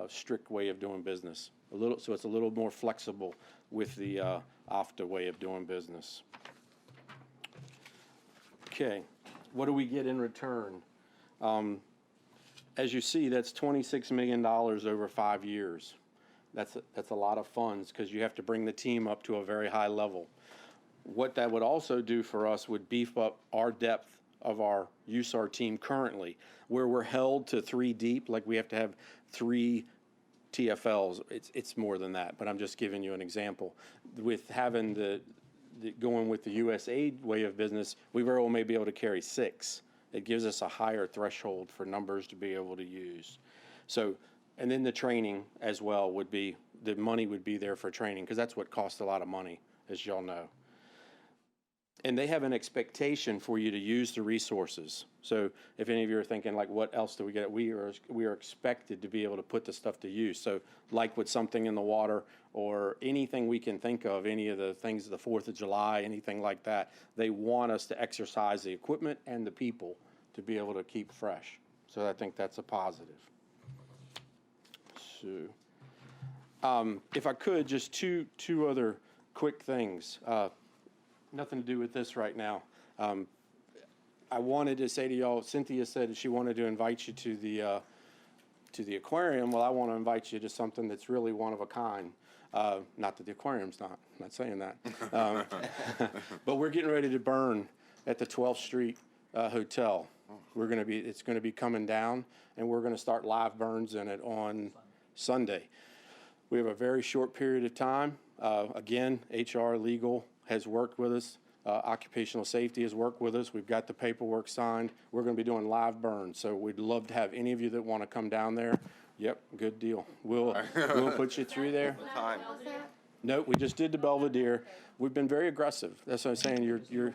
strict way of doing business. So it's a little more flexible with the OFTA way of doing business. Okay. What do we get in return? As you see, that's $26 million over 5 years. That's a lot of funds because you have to bring the team up to a very high level. What that would also do for us would beef up our depth of our USAR team currently, where we're held to 3 deep, like we have to have 3 TFLs. It's more than that, but I'm just giving you an example. With having going with the USAID way of business, we very well may be able to carry 6. It gives us a higher threshold for numbers to be able to use. So, and then the training as well would be, the money would be there for training, because that's what costs a lot of money, as y'all know. And they have an expectation for you to use the resources. So if any of you are thinking, like, what else do we get? We are expected to be able to put the stuff to use. So like with something in the water or anything we can think of, any of the things, the 4th of July, anything like that, they want us to exercise the equipment and the people to be able to keep fresh. So I think that's a positive. So if I could, just two other quick things. Nothing to do with this right now. I wanted to say to y'all, Cynthia said she wanted to invite you to the aquarium. Well, I want to invite you to something that's really one of a kind. Not that the aquarium's not. I'm not saying that. But we're getting ready to burn at the 12th Street Hotel. It's going to be coming down, and we're going to start live burns in it on Sunday. We have a very short period of time. Again, HR, legal has worked with us. Occupational safety has worked with us. We've got the paperwork signed. We're going to be doing live burns. So we'd love to have any of you that want to come down there. Yep, good deal. We'll put you through there. Time. No, we just did the Belvedere. We've been very aggressive. That's what I'm saying. Have you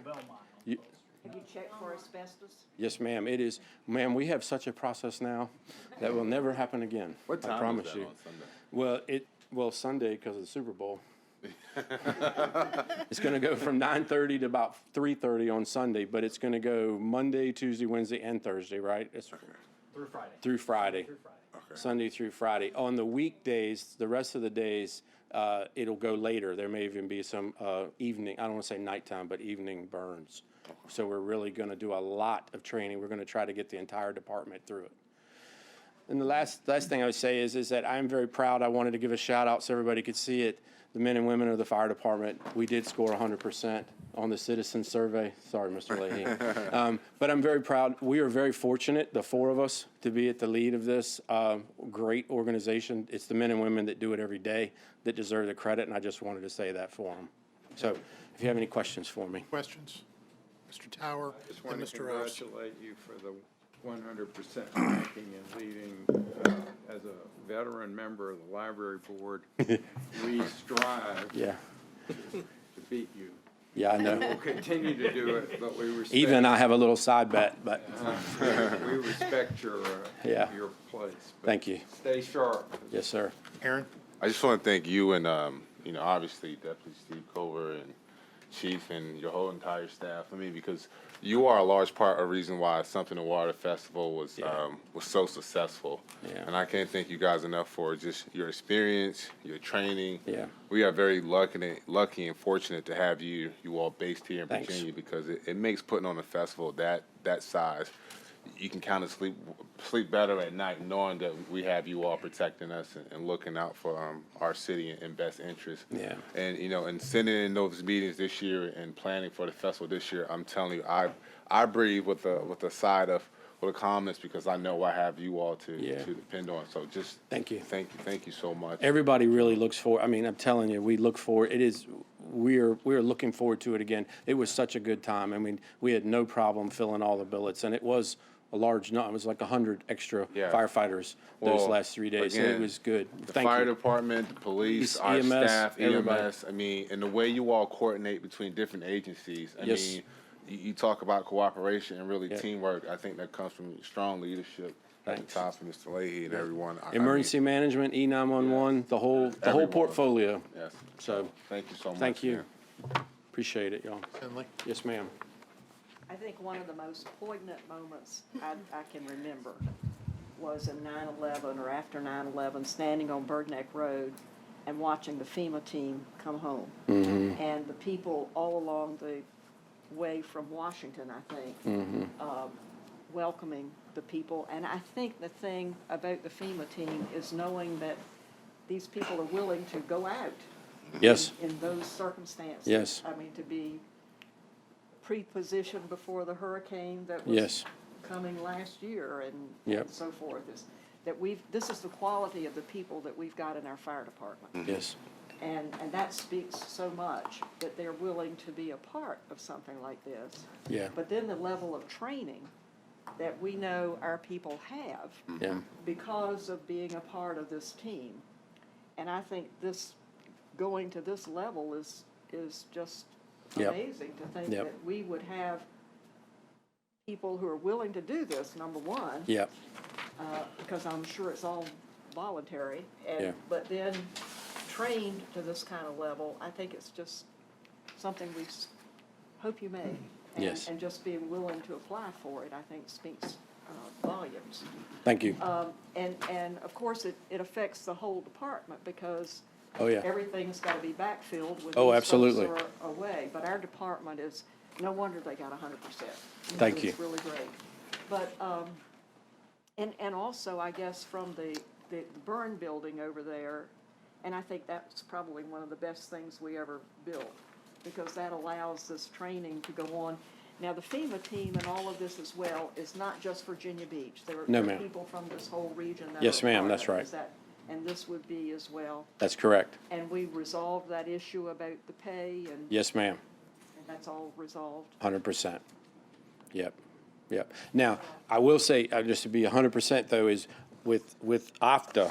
checked for asbestos? Yes, ma'am. It is, ma'am. We have such a process now that will never happen again. What time I promise is that you. on Sunday? Well, Sunday because of the Super Bowl. It's going to go from 9:30 to about 3:30 on Sunday, but it's going to go Monday, Tuesday, Wednesday, and Thursday, right? It's Through Friday. Through Friday. Okay. Sunday through Friday. On the weekdays, the rest of the days, it'll go later. There may even be some evening, I don't want to say nighttime, but evening burns. So we're really going to do a lot of training. We're going to try to get the entire department through it. And the last thing I would say is that I'm very proud. I wanted to give a shout out so everybody could see it. The men and women of the fire department, we did score 100% on the citizen survey. Sorry, Mr. Leahy. But I'm very proud. We are very fortunate, the 4 of us, to be at the lead of this great organization. It's the men and women that do it every day that deserve the credit, and I just wanted to say that for them. So if you have any questions for me. Questions? Mr. Tower Just and want to Mr. Rose. congratulate you for the 100% ranking and leading. As a veteran member of the library board, we strive Yeah. to beat you. Yeah, I know. We'll continue to do it, but we respect. Even I have a little side bet, but We respect your place. But thank you. Stay sharp. Yes, sir. Aaron? I just want to thank you and, obviously Deputy Steve Cover and Chief and your whole entire staff. I mean, because you are a large part of the reason why Something in Water Festival was so successful. Yeah. And I can't thank you guys enough for just your experience, your training. Yeah. We are very lucky and fortunate to have you all based here in Thanks. Virginia, because it makes putting on a festival that size. You can kind of sleep better at night knowing that we have you all protecting us and looking out for our city in best interest. Yeah. And and sending in those meetings this year and planning for the festival this year, I'm telling you, I breathe with a side of comments, because I know I have you all to depend on. So just thank you so much. Everybody really looks forward. I mean, I'm telling you, we look forward. We're looking forward to it again. It was such a good time. I mean, we had no problem filling all the billets, and it was a large number. It was like 100 extra Yeah. firefighters those Well, last 3 days. So it again, was good. The Thank fire you. department, the police, our EMS, staff, everybody. EMS. I mean, and the way you all coordinate between different agencies. I Yes. mean, you talk about cooperation and really Yeah. teamwork. I think that comes from strong leadership at the top of Mr. Leahy and everyone. I mean, Emergency management, E911, the whole everyone. portfolio. Yes. So, Thank you so much. thank you. man. Appreciate it, y'all. Finley? Yes, ma'am. I think one of the most poignant moments I can remember was in 9/11 or after 9/11, standing on Birdneck Road and watching the FEMA team come home. And the people all along the way from Washington, I think, welcoming the people. And I think the thing about the FEMA team is knowing that these people are willing to go out Yes. in those circumstances. Yes. I mean, to be pre-positioned before the hurricane that Yes. was coming last year and Yep. and so forth, is that this is the quality of the people that we've got in our fire department. Yes. And that speaks so much, that they're willing to be a part of something like this. Yeah. But then the level of training that we know our people have Yeah. because of being a part of this team. And I think this, going to this level is just Yep. amazing to think Yep. that we would have people who are willing to do this, number one. Yep. Because I'm sure it's all voluntary. Yeah. But then trained to this kind of level, I think it's just something we hope you make. And, Yes. and just being willing to apply for it, I think speaks volumes. Thank you. And of course, it affects the whole department because Oh, yeah. everything's got to be backfilled when Oh, these absolutely. folks are away. But our department is, no wonder they got 100%. Thank you. It's really great. But, and also, I guess, from the burn building over there, and I think that's probably one of the best things we ever built, because that allows this training to go on. Now, the FEMA team and all of this as well is not just Virginia Beach. There No, are ma'am. people from this whole region that Yes, are ma'am, part that's of it. right. Is that- and this would be as well. That's correct. And we resolved that issue about the pay, and Yes, ma'am. that's all resolved. 100%. Yep. Yep. Now, I will say, just to be 100% though, is with OFTA,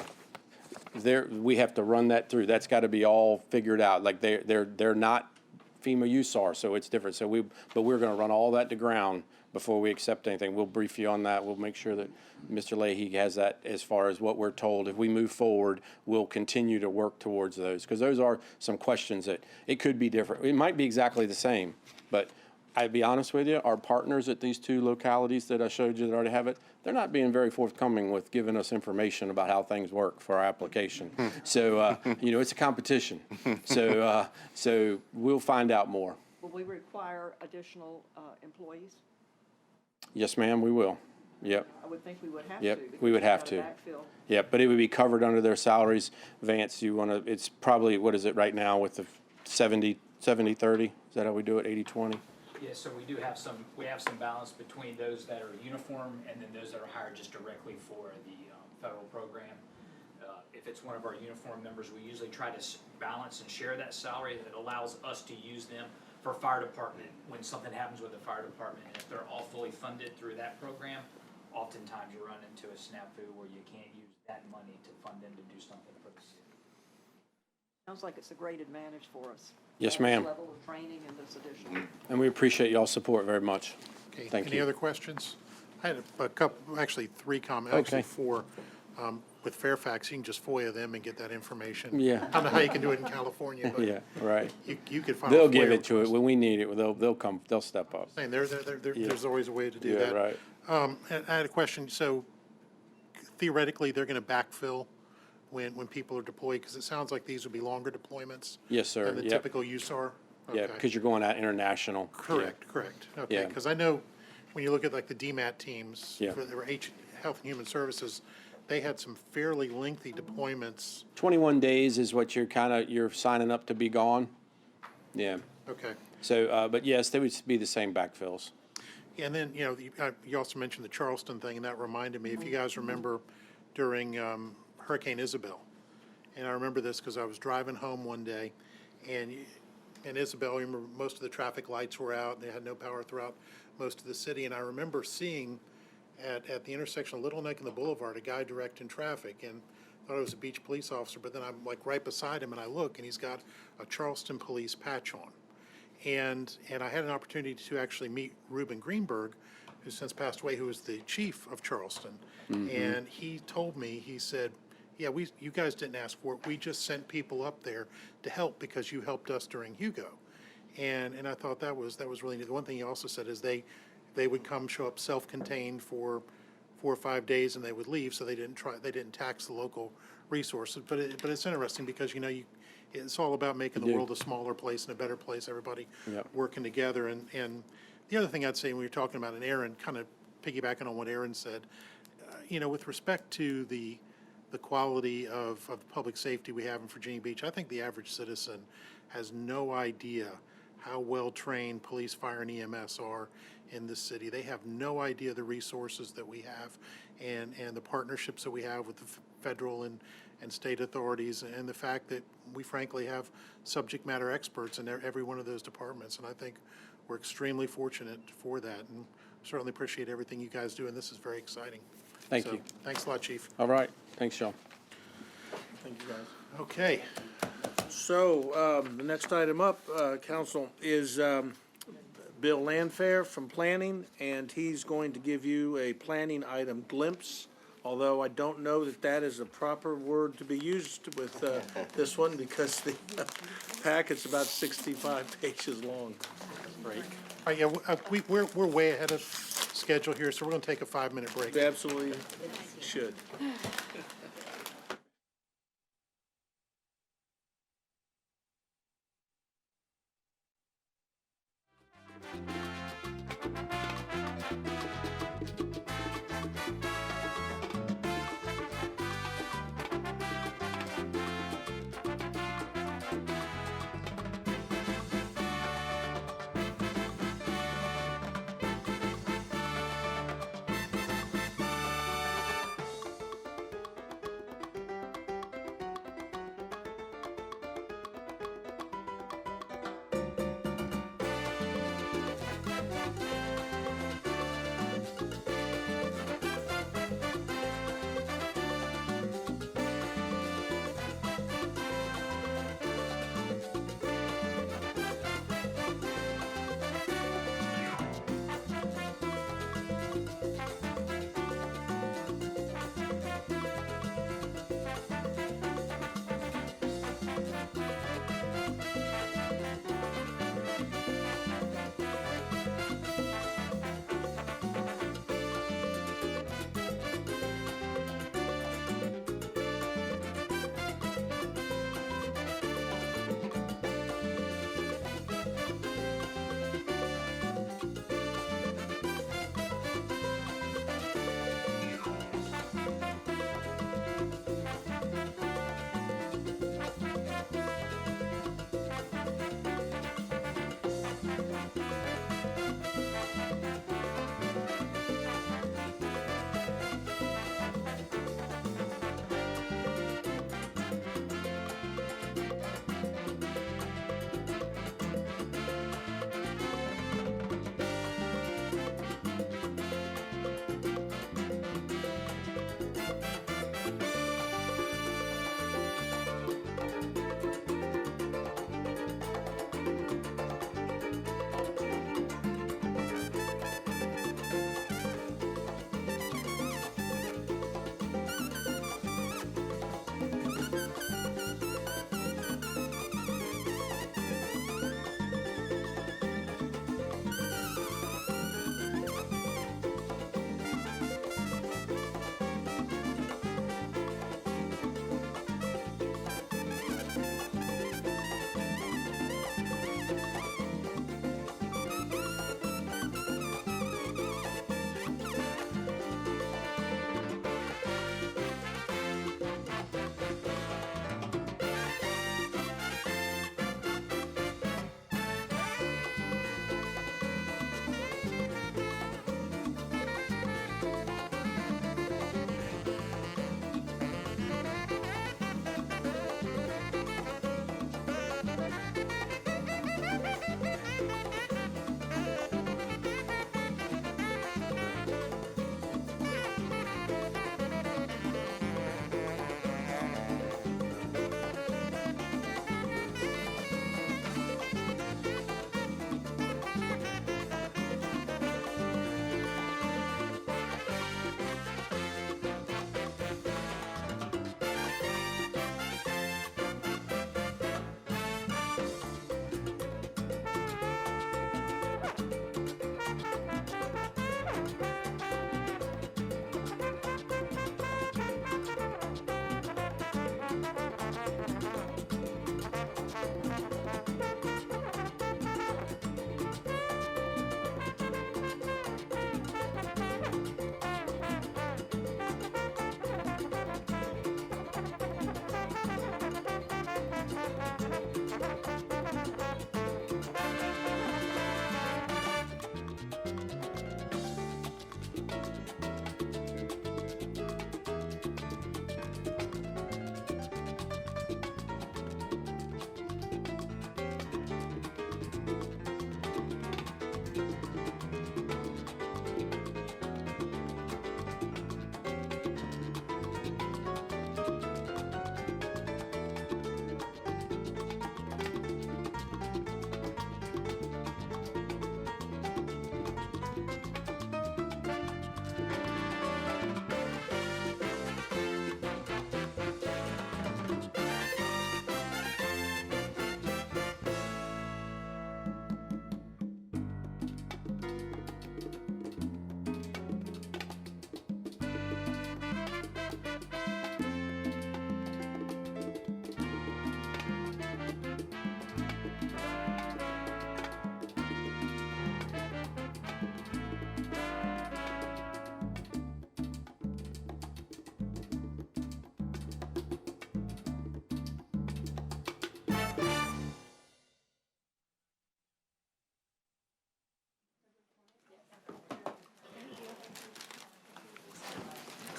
we have to run that through. That's got to be all figured out. Like they're not FEMA USAR, so it's different. But we're going to run all that to ground before we accept anything. We'll brief you on that. We'll make sure that Mr. Leahy has that as far as what we're told. If we move forward, we'll continue to work towards those, because those are some questions that it could be different. It might be exactly the same, but I'd be honest with you, our partners at these two localities that I showed you that already have it, they're not being very forthcoming with giving us information about how things work for our application. So, it's a competition. So we'll find out more. Will we require additional employees? Yes, ma'am, we will. Yep. I would think we would have to. Yep, because we would we've have got to. backfill. Yep, but it would be covered under their salaries. Vance, it's probably, what is it right now with the 70-30? Is that how we do it, 80-20? Yeah, so we have some balance between those that are uniform and then those that are hired just directly for the federal program. If it's one of our uniform members, we usually try to balance and share that salary. That allows us to use them for fire department when something happens with the fire department. And if they're all fully funded through that program, oftentimes you run into a snafu where you can't use that money to fund them to do something for the city. Sounds like it's a great advantage for us. Yes, This ma'am. level of training and this additional. And we appreciate y'all's support very much. Okay, Thank any you. other questions? I had a couple, actually three comments, Okay. actually four. With Fairfax, you can just FOIA them and get that information. Yeah. I don't know how you can do it in California, but Yeah, right. you could file a They'll FOIA give it to it. request. When we need it, they'll step up. Saying there's always a way to do Yeah, that. right. And I had a question. So theoretically, they're going to backfill when people are deployed, because it sounds like these would be longer deployments. Yes, sir. Than the Yep. typical USAR. Yeah, Okay. because you're going out international. Correct. Okay, Yeah. because I know when you look at like the DMAT teams, Yeah. for the Health and Human Services, they had some fairly lengthy deployments. 21 days is what you're signing up to be gone. Yeah. Okay. So, but yes, they would be the same backfills. And then, you also mentioned the Charleston thing, and that reminded me, if you guys remember during Hurricane Isabel, and I remember this because I was driving home one day, and Isabel, you remember, most of the traffic lights were out, and they had no power throughout most of the city, and I remember seeing at the intersection of Little Neck and the Boulevard, a guy directing traffic, and thought it was a beach police officer, but then I'm like right beside him and I look and he's got a Charleston police patch on. And I had an opportunity to actually meet Reuben Greenberg, who's since passed away, who was the chief of Charleston. And he told me, he said, yeah, you guys didn't ask for it. We just sent people up there to help because you helped us during Hugo. And I thought that was really neat. The one thing he also said is they would come show up self-contained for 4 or 5 days and they would leave, so they didn't tax the local resources. But it's interesting because it's all about making the world a smaller place and a better place. Everybody working together. And the other thing I'd say when we were talking about, and Aaron, kind of piggybacking on what Aaron said, with respect to the quality of public safety we have in Virginia Beach, I think the average citizen has no idea how well-trained police, fire, and EMS are in this city. They have no idea the resources that we have and the partnerships that we have with the federal and state authorities, and the fact that we frankly have subject matter experts in every one of those departments. And I think we're extremely fortunate for that, and certainly appreciate everything you guys do, and this is very exciting. Thank you. Thanks a lot, Chief. All right. Thanks, Sean. Thank you, guys. Okay. So, the next item up, Council, is Bill Landfair from Planning, and he's going to give you a planning item glimpse, although I don't know that is a proper word to be used with this one because the packet's about 65 pages long. Break. We're way ahead of schedule here, so we're going to take a 5-minute break. We absolutely should.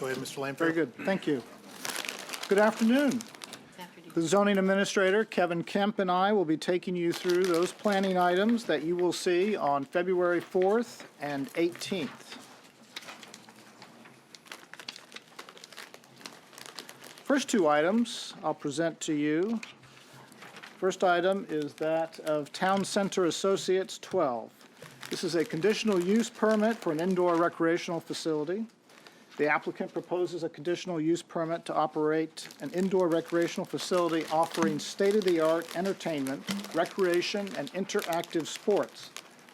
Go ahead, Mr. Lampier. Very good, thank you. Good afternoon. The zoning administrator, Kevin Kemp, and I will be taking you through those planning items that you will see on February 4th and 18th. First two items I'll present to you. First item is that of Town Center Associates 12. This is a conditional use permit for an indoor recreational facility. The applicant proposes a conditional use permit to operate an indoor recreational facility offering state-of-the-art entertainment, recreation, and interactive sports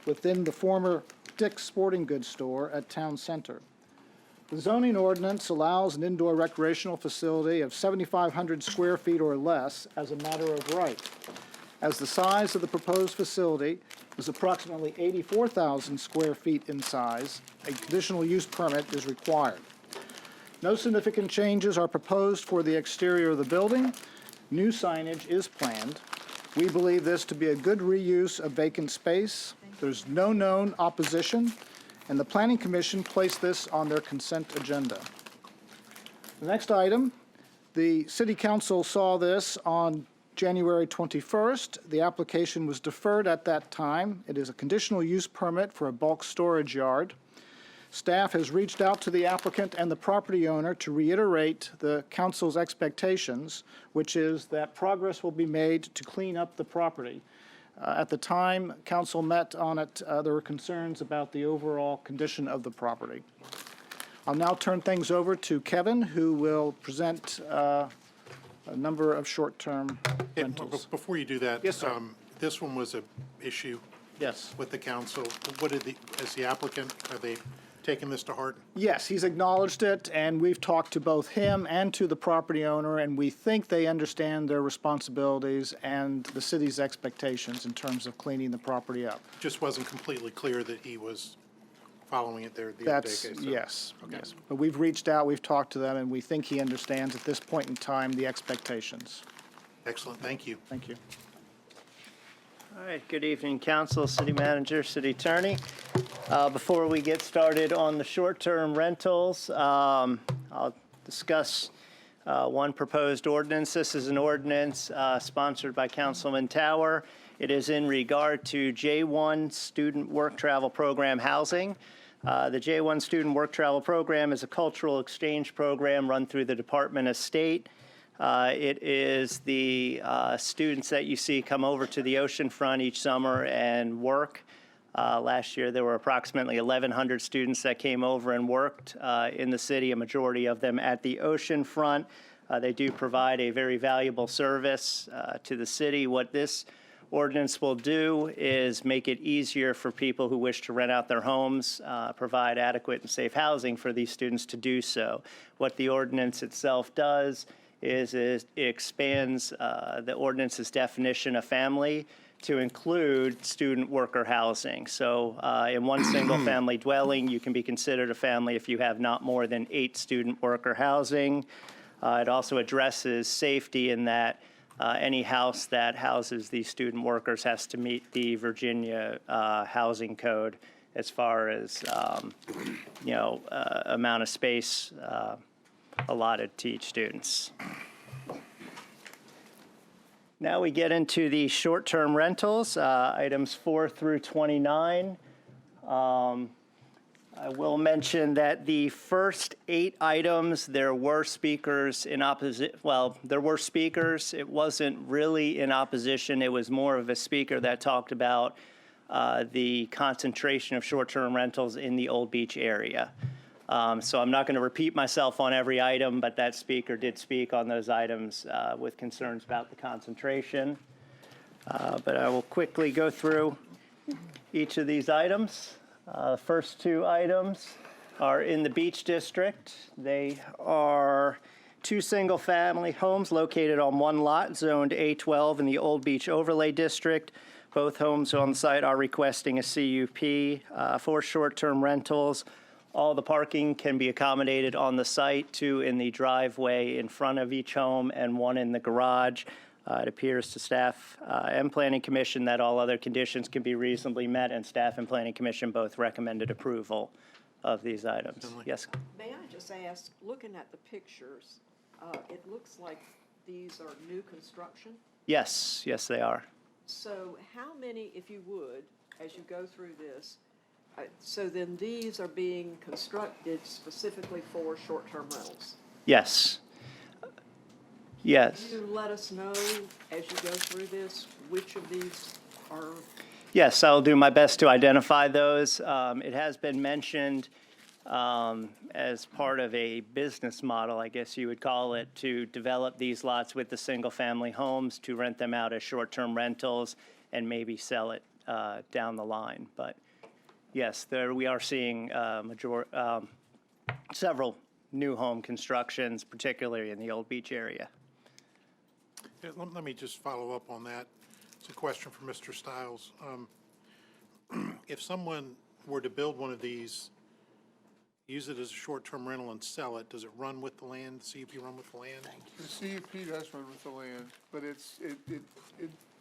within the former Dick's Sporting Goods store at Town Center. The zoning ordinance allows an indoor recreational facility of 7,500 square feet or less as a matter of right. As the size of the proposed facility is approximately 84,000 square feet in size, a conditional use permit is required. No significant changes are proposed for the exterior of the building. New signage is planned. We believe this to be a good reuse of vacant space. There's no known opposition, and the Planning Commission placed this on their consent agenda. The next item, the City Council saw this on January 21st. The application was deferred at that time. It is a conditional use permit for a bulk storage yard. Staff has reached out to the applicant and the property owner to reiterate the council's expectations, which is that progress will be made to clean up the property. At the time council met on it, there were concerns about the overall condition of the property. I'll now turn things over to Kevin, who will present a number of short-term rentals. Before you do that. Yes, sir. This one was an issue. Yes. With the council. What did as the applicant, are they taking this to heart? Yes, he's acknowledged it, and we've talked to both him and to the property owner, and we think they understand their responsibilities and the city's expectations in terms of cleaning the property up. Just wasn't completely clear that he was following it there the other day. That's, yes, yes. But we've reached out, we've talked to them, and we think he understands at this point in time the expectations. Excellent, thank you. Thank you. All right, good evening, council, city manager, city attorney. Before we get started on the short-term rentals, I'll discuss one proposed ordinance. This is an ordinance sponsored by Councilman Tower. It is in regard to J1 Student Work Travel Program housing. The J1 Student Work Travel Program is a cultural exchange program run through the Department of State. It is the students that you see come over to the oceanfront each summer and work. Last year, there were approximately 1,100 students that came over and worked in the city, a majority of them at the oceanfront. They do provide a very valuable service to the city. What this ordinance will do is make it easier for people who wish to rent out their homes, provide adequate and safe housing for these students to do so. What the ordinance itself does is it expands the ordinance's definition of family to include student worker housing. So in one single family dwelling, you can be considered a family if you have not more than 8 student worker housing. It also addresses safety in that any house that houses these student workers has to meet the Virginia housing code as far as amount of space allotted to each students. Now we get into the short-term rentals, items 4 through 29. I will mention that the first 8 items, there were speakers in opposition. Well, there were speakers. It wasn't really in opposition. It was more of a speaker that talked about the concentration of short-term rentals in the Old Beach area. So I'm not going to repeat myself on every item, but that speaker did speak on those items with concerns about the concentration. But I will quickly go through each of these items. The first 2 items are in the Beach District. They are 2 single-family homes located on one lot, zoned A12 in the Old Beach Overlay District. Both homes on the site are requesting a CUP for short-term rentals. All the parking can be accommodated on the site, 2 in the driveway in front of each home and 1 in the garage. It appears to staff and Planning Commission that all other conditions can be reasonably met, and staff and Planning Commission both recommended approval of these items. Yes? May I just ask, looking at the pictures, it looks like these are new construction. Yes, yes, they are. So how many, if you would, as you go through this, so then these are being constructed specifically for short-term rentals? Yes. Yes. Can you let us know, as you go through this, which of these are? Yes, I'll do my best to identify those. It has been mentioned as part of a business model, I guess you would call it, to develop these lots with the single-family homes, to rent them out as short-term rentals, and maybe sell it down the line. But yes, there we are seeing several new home constructions, particularly in the Old Beach area. Yeah, let me just follow up on that. It's a question for Mr. Stiles. If someone were to build one of these, use it as a short-term rental and sell it, does it run with the land, the CUP run with the land? The CUP does run with the land, but it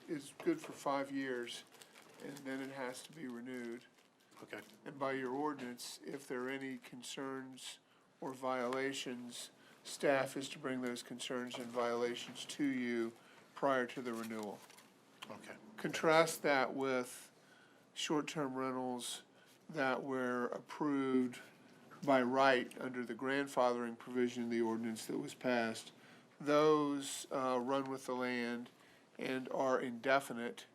is good for 5 years, and then it has to be renewed. Okay. And by your ordinance, if there are any concerns or violations, staff is to bring those concerns and violations to you prior to the renewal. Okay. Contrast that with short-term rentals that were approved by right under the grandfathering provision of the ordinance that was passed. Those run with the land and are indefinite,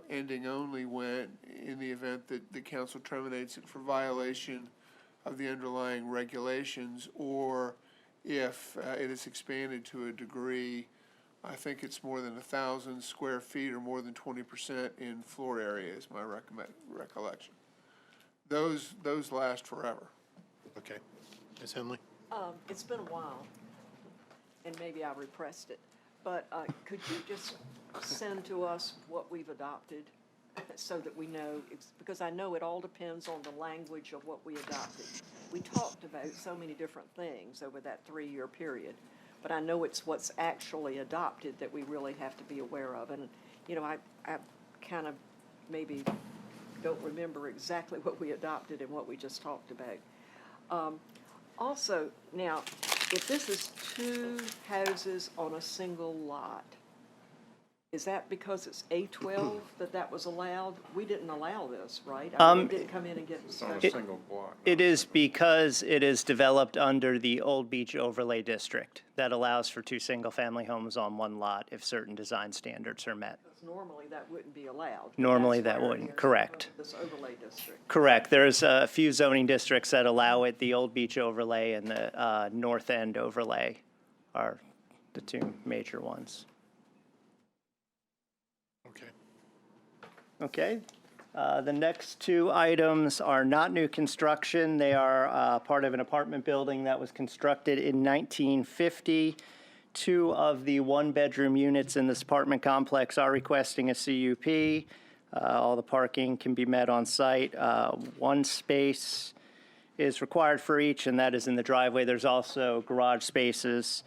ending only when, in the event that the council terminates it for violation of the underlying regulations, or if it is expanded to a degree, I think it's more than 1,000 square feet or more than 20% in floor area is my recollection. Those last forever. Okay. Ms. Henley? It's been a while, and maybe I repressed it, but could you just send to us what we've adopted so that we know, because I know it all depends on the language of what we adopted. We talked about so many different things over that 3-year period, but I know it's what's actually adopted that we really have to be aware of. And, you know, I kind of maybe don't remember exactly what we adopted and what we just talked about. Also, now, if this is 2 houses on a single lot, is that because it's A12 that was allowed? We didn't allow this, right? I mean, it didn't come in and get It's on a discussion. single block. It is because it is developed under the Old Beach Overlay District that allows for 2 single-family homes on 1 lot if certain design standards are met. Because normally that wouldn't be allowed. Normally That's that where wouldn't, it is correct. This overlay district. Correct. There's a few zoning districts that allow it. The Old Beach Overlay and the North End Overlay are the 2 major ones. Okay. Okay. The next 2 items are not new construction. They are part of an apartment building that was constructed in 1950. 2 of the 1-bedroom units in this apartment complex are requesting a CUP. All the parking can be met on site. 1 space is required for each, and that is in the driveway. There's also garage spaces.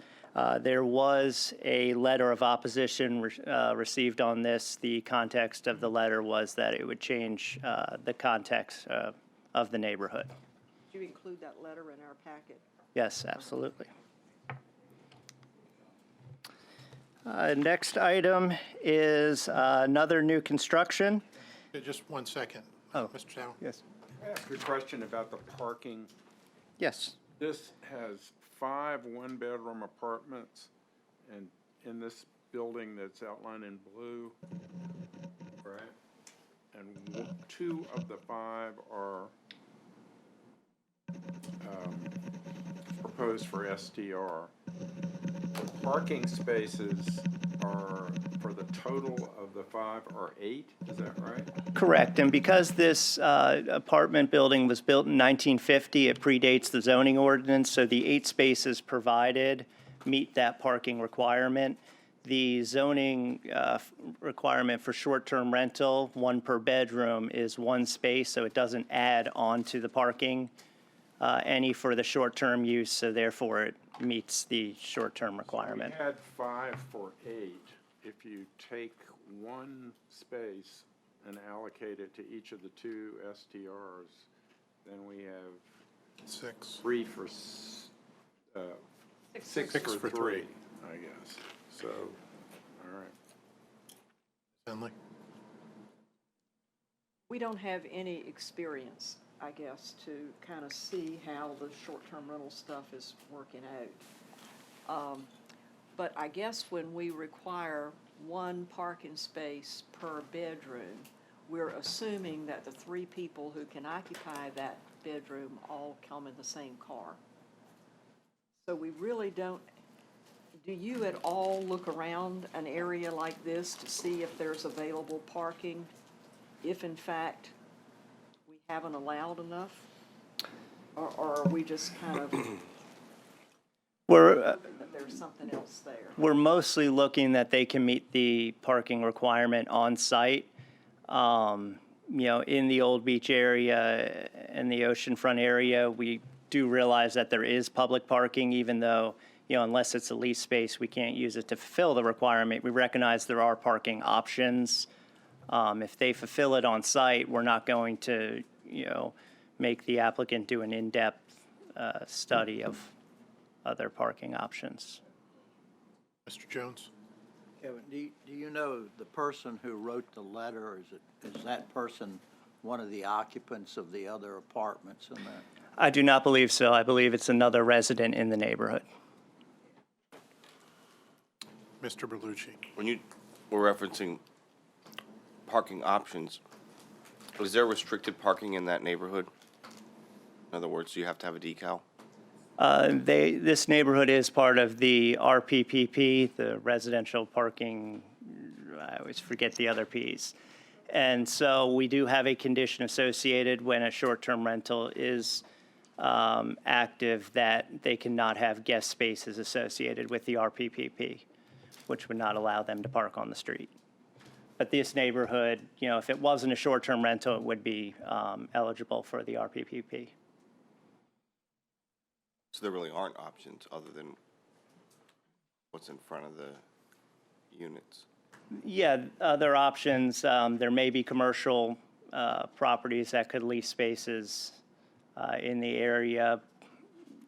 There was a letter of opposition received on this. The context of the letter was that it would change the context of the neighborhood. Did you include that letter in our packet? Yes, absolutely. Next item is another new construction. Just 1 second. Oh. Mr. Chow? Yes. Can I ask a question about the parking? Yes. This has 5 1-bedroom apartments, and in this building that's outlined in blue, right? And 2 of the 5 are proposed for STR. The parking spaces are, for the total of the 5, are 8, is that right? Correct, and because this apartment building was built in 1950, it predates the zoning ordinance, so the 8 spaces provided meet that parking requirement. The zoning requirement for short-term rental, 1 per bedroom, is 1 space, so it doesn't add on to the parking any for the short-term use, so therefore it meets the short-term requirement. So we had 5 for 8. If you take 1 space and allocate it to each of the 2 STRs, then we have 6. 3 for, 6 for 3, I guess. So, all right. Finley? We don't have any experience, I guess, to kind of see how the short-term rental stuff is working out. But I guess when we require one parking space per bedroom, we're assuming that the 3 people who can occupy that bedroom all come in the same car. So we really don't, do you at all look around an area like this to see if there's available parking, if in fact we haven't allowed enough? Or are we just kind of We're, hoping that there's something else there? we're mostly looking that they can meet the parking requirement on site. In the Old Beach area and the oceanfront area, we do realize that there is public parking, even though, unless it's a lease space, we can't use it to fulfill the requirement. We recognize there are parking options. If they fulfill it on site, we're not going to, make the applicant do an in-depth study of other parking options. Mr. Jones? Kevin, do you know the person who wrote the letter? Is that person one of the occupants of the other apartments in there? I do not believe so. I believe it's another resident in the neighborhood. Mr. Berlucci? When you were referencing parking options, is there restricted parking in that neighborhood? In other words, do you have to have a decal? This neighborhood is part of the RPPP, the residential parking, I always forget the other Ps. And so we do have a condition associated when a short-term rental is active that they cannot have guest spaces associated with the RPPP, which would not allow them to park on the street. But this neighborhood, if it wasn't a short-term rental, it would be eligible for the RPPP. So there really aren't options other than what's in front of the units? Yeah, other options, there may be commercial properties that could lease spaces in the area.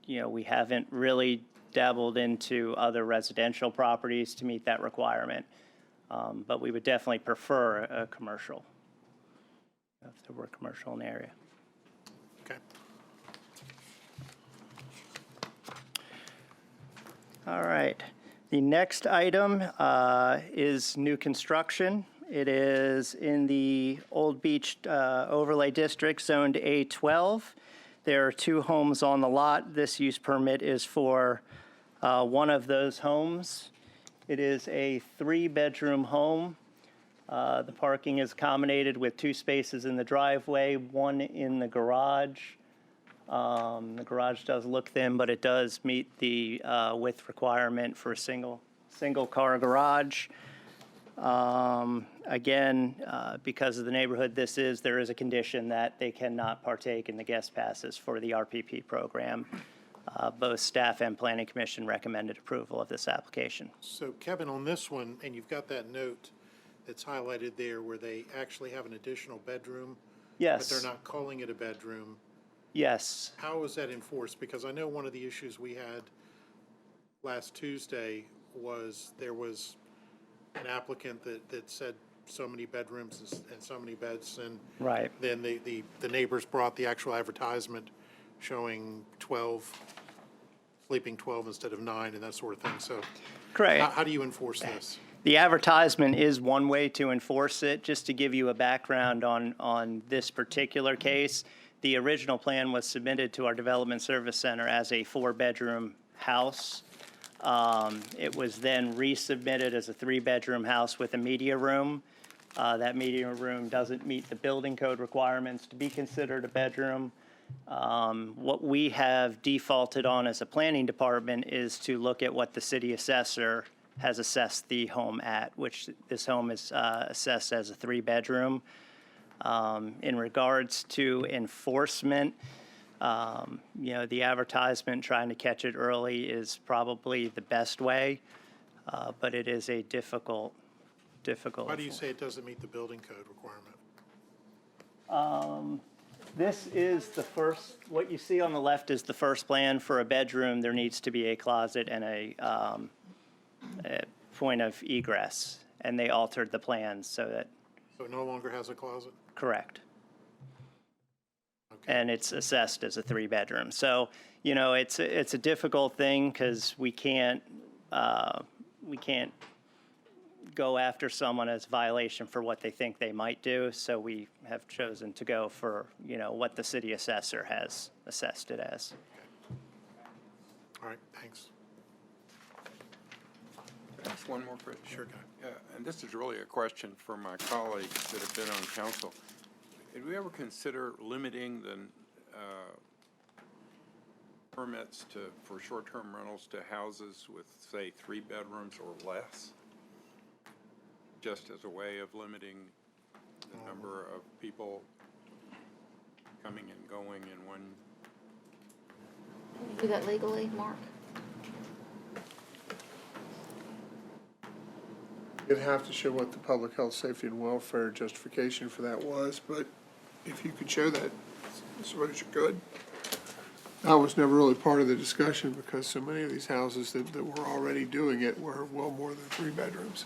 We haven't really dabbled into other residential properties to meet that requirement, but we would definitely prefer a commercial, if there were commercial in the area. Okay. All right. The next item is new construction. It is in the Old Beach Overlay District, zoned A12. There are 2 homes on the lot. This use permit is for one of those homes. It is a 3-bedroom home. The parking is accommodated with 2 spaces in the driveway, 1 in the garage. The garage does look thin, but it does meet the width requirement for a single car garage. Again, because of the neighborhood there is a condition that they cannot partake in the guest passes for the RPP program. Both staff and Planning Commission recommended approval of this application. So Kevin, on this one, and you've got that note that's highlighted there where they actually have an additional bedroom. Yes. But they're not calling it a bedroom. Yes. How is that enforced? Because I know one of the issues we had last Tuesday was there was an applicant that said so many bedrooms and so many beds, and right. Then the neighbors brought the actual advertisement showing 12, sleeping 12 instead of 9 and that sort of thing. So correct. How do you enforce this? The advertisement is one way to enforce it. Just to give you a background on this particular case, the original plan was submitted to our Development Service Center as a 4-bedroom house. It was then resubmitted as a 3-bedroom house with a media room. That media room doesn't meet the building code requirements to be considered a bedroom. What we have defaulted on as a planning department is to look at what the city assessor has assessed the home at, which this home is assessed as a 3-bedroom. In regards to enforcement, the advertisement, trying to catch it early is probably the best way, but it is a difficult. Why do you say it doesn't meet the building code requirement? This is the first, what you see on the left is the first plan for a bedroom. There needs to be a closet and a point of egress, and they altered the plans so that, So it no longer has a closet? correct. And it's assessed as a 3-bedroom. So, you know, it's a difficult thing because we can't go after someone as violation for what they think they might do. So we have chosen to go for, you know, what the city assessor has assessed it as. All right, thanks. Just one more question. Sure, guy. And this is really a question for my colleagues that have been on council. Did we ever consider limiting the permits for short-term rentals to houses with, say, 3 bedrooms or less? Just as a way of limiting the number of people coming and going in one. Can you do that legally, Mark? You'd have to show what the public health, safety, and welfare justification for that was, but if you could show that, I suppose you could. That was never really part of the discussion because so many of these houses that were already doing it were well more than 3 bedrooms.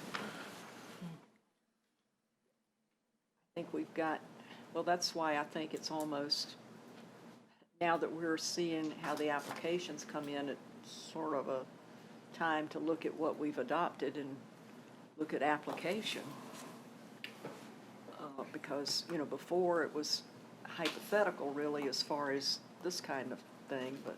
I think we've got, well, that's why I think it's almost, now that we're seeing how the applications come in, it's sort of a time to look at what we've adopted and look at application. Because, you know, before it was hypothetical really as far as this kind of thing, but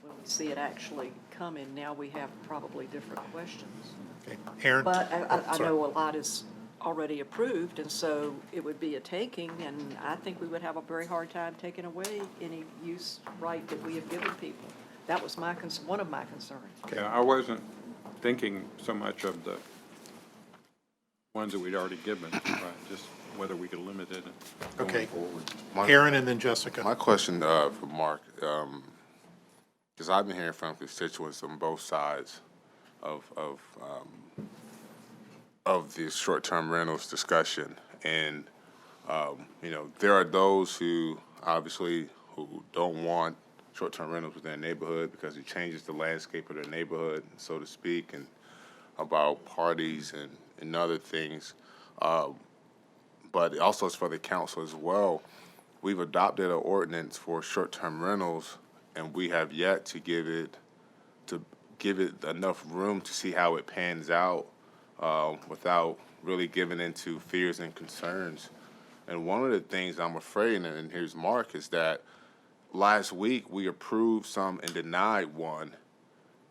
when we see it actually coming, now we have probably different questions. Okay, Aaron? But I Sorry. know a lot is already approved, and so it would be a taking, and I think we would have a very hard time taking away any use right that we have given people. That was my one of my concerns. Yeah, I wasn't thinking so much of the ones that we'd already given, just whether we could limit it going Okay. forward. Aaron and then Jessica. My question for Mark, because I've been hearing from constituents on both sides of the short-term rentals discussion, and you know, there are those who obviously who don't want short-term rentals within their neighborhood because it changes the landscape of their neighborhood, so to speak, and about parties and other things. But also it's for the council as well. We've adopted an ordinance for short-term rentals, and we have yet to give it enough room to see how it pans out without really giving into fears and concerns. And one of the things I'm afraid, and here's Mark, is that last week we approved some and denied one.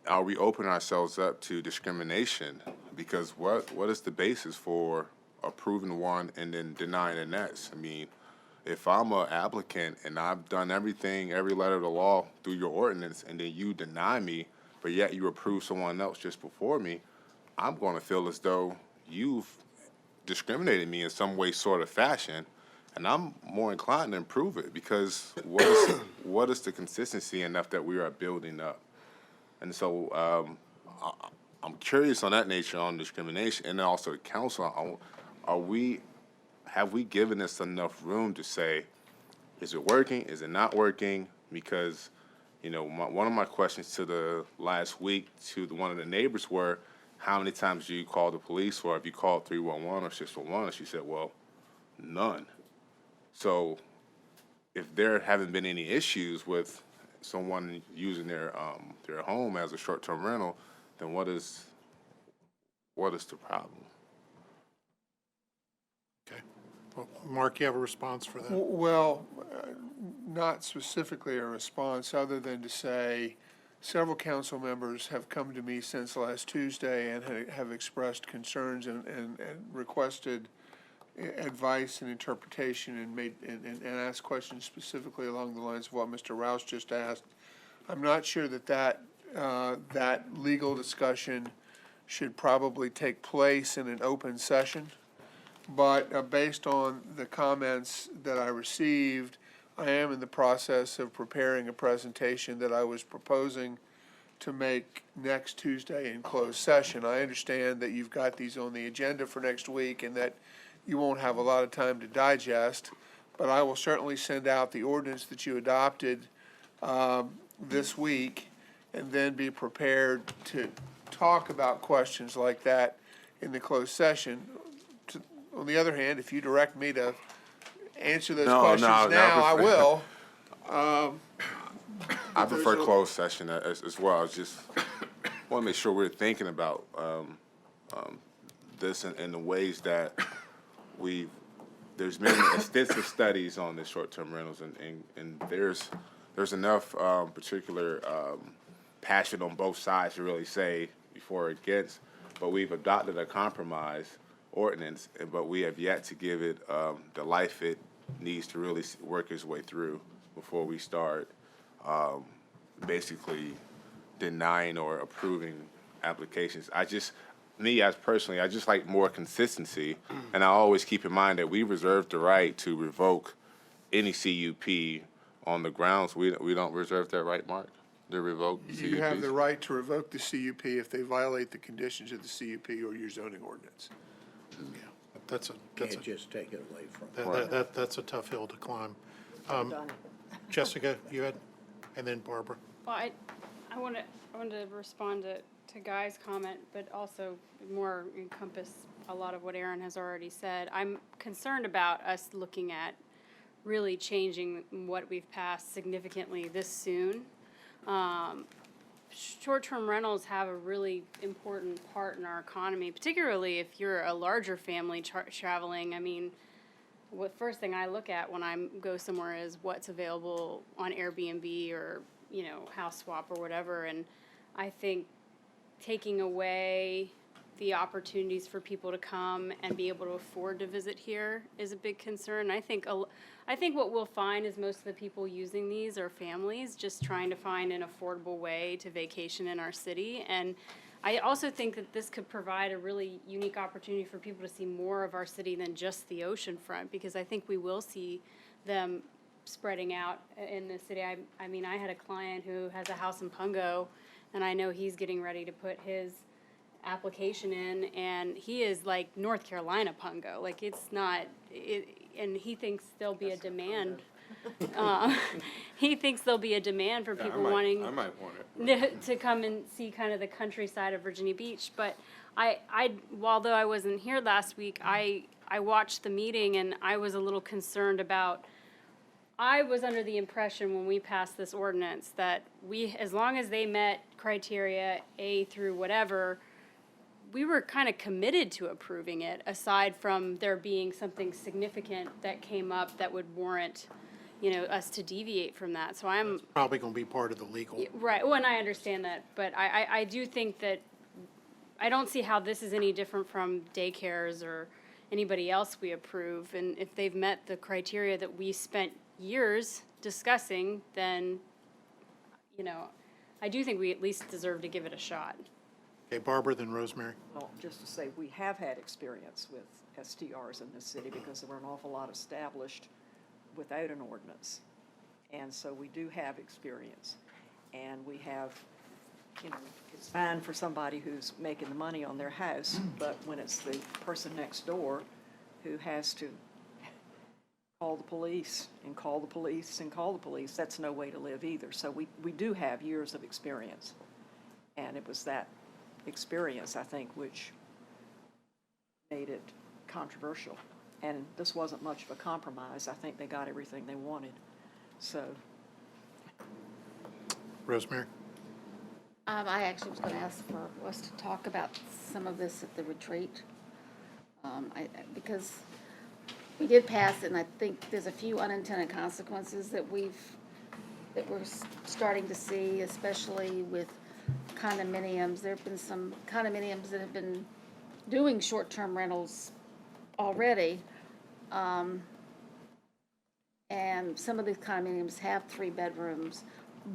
Are we opening ourselves up to discrimination? Because what is the basis for approving one and then denying the next? I mean, if I'm an applicant and I've done everything, every letter of the law through your ordinance, and then you deny me, but yet you approve someone else just before me, I'm going to feel as though you've discriminated me in some way, sort of fashion, and I'm more inclined to improve it because what is the consistency enough that we are building up? And so I'm curious on that nature on discrimination, and also the council. Have we given us enough room to say, is it working? Is it not working? Because, you know, one of my questions to the last week to one of the neighbors were, how many times do you call the police, or have you called 311 or 611? And she said, well, none. So if there haven't been any issues with someone using their home as a short-term rental, then what is the problem? Okay. Well, Mark, you have a response for that? Well, not specifically a response, other than to say several council members have come to me since last Tuesday and have expressed concerns and requested advice and interpretation and asked questions specifically along the lines of what Mr. Rouse just asked. I'm not sure that legal discussion should probably take place in an open session, but based on the comments that I received, I am in the process of preparing a presentation that I was proposing to make next Tuesday in closed session. I understand that you've got these on the agenda for next week and that you won't have a lot of time to digest, but I will certainly send out the ordinance that you adopted this week, and then be prepared to talk about questions like that in the closed session. On the other hand, if you direct me to answer those questions now, I will. I prefer closed session as well. I just want to make sure we're thinking about this in the ways that there's been extensive studies on the short-term rentals, and there's enough particular passion on both sides to really say for or against, but we've adopted a compromise ordinance, but we have yet to give it the life it needs to really work its way through before we start basically denying or approving applications. Me as personally, I just like more consistency, and I always keep in mind that we reserve the right to revoke any CUP on the grounds. We don't reserve that right, Mark? To revoke CUPs? You have the right to revoke the CUP if they violate the conditions of the CUP or your zoning ordinance. Can't just take it away from them. That's a tough hill to climb. Jessica, you had, and then Barbara. Well, I want to respond to Guy's comment, but also more encompass a lot of what Aaron has already said. I'm concerned about us looking at really changing what we've passed significantly this soon. Short-term rentals have a really important part in our economy, particularly if you're a larger family traveling. I mean, what first thing I look at when I go somewhere is what's available on Airbnb or, House Swap or whatever. And I think taking away the opportunities for people to come and be able to afford to visit here is a big concern. I think what we'll find is most of the people using these are families just trying to find an affordable way to vacation in our city. And I also think that this could provide a really unique opportunity for people to see more of our city than just the ocean front, because I think we will see them spreading out in the city. I mean, I had a client who has a house in Pungo, and I know he's getting ready to put his application in, and he is like North Carolina Pungo. Like, it's not, and he thinks there'll be a demand. He thinks there'll be a demand for people wanting I might want it. to come and see kind of the countryside of Virginia Beach. But although I wasn't here last week, I watched the meeting, and I was a little concerned about, I was under the impression when we passed this ordinance that as long as they met criteria A through whatever, we were kind of committed to approving it, aside from there being something significant that came up that would warrant, us to deviate from that. So I'm Probably going to be part of the legal. right. Well, and I understand that, but I do think that I don't see how this is any different from daycares or anybody else we approve. And if they've met the criteria that we spent years discussing, then, I do think we at least deserve to give it a shot. Okay, Barbara, then Rosemary. Well, just to say, we have had experience with STRs in this city because there were an awful lot established without an ordinance. And so we do have experience. And we have, it's fine for somebody who's making the money on their house, but when it's the person next door who has to call the police and call the police and call the police, that's no way to live either. So we do have years of experience. And it was that experience, I think, which made it controversial. And this wasn't much of a compromise. I think they got everything they wanted. So. Rosemary. I actually was going to ask for us to talk about some of this at the retreat, because we did pass it, and I think there's a few unintended consequences that we're starting to see, especially with condominiums. There have been some condominiums that have been doing short-term rentals already, and some of these condominiums have 3 bedrooms,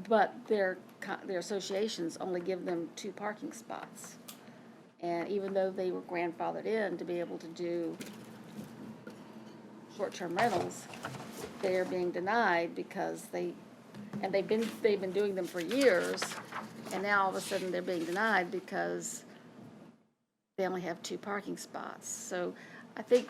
but their associations only give them 2 parking spots. And even though they were grandfathered in to be able to do short-term rentals, they are being denied because they've been doing them for years, and now all of a sudden they're being denied because they only have 2 parking spots. So I think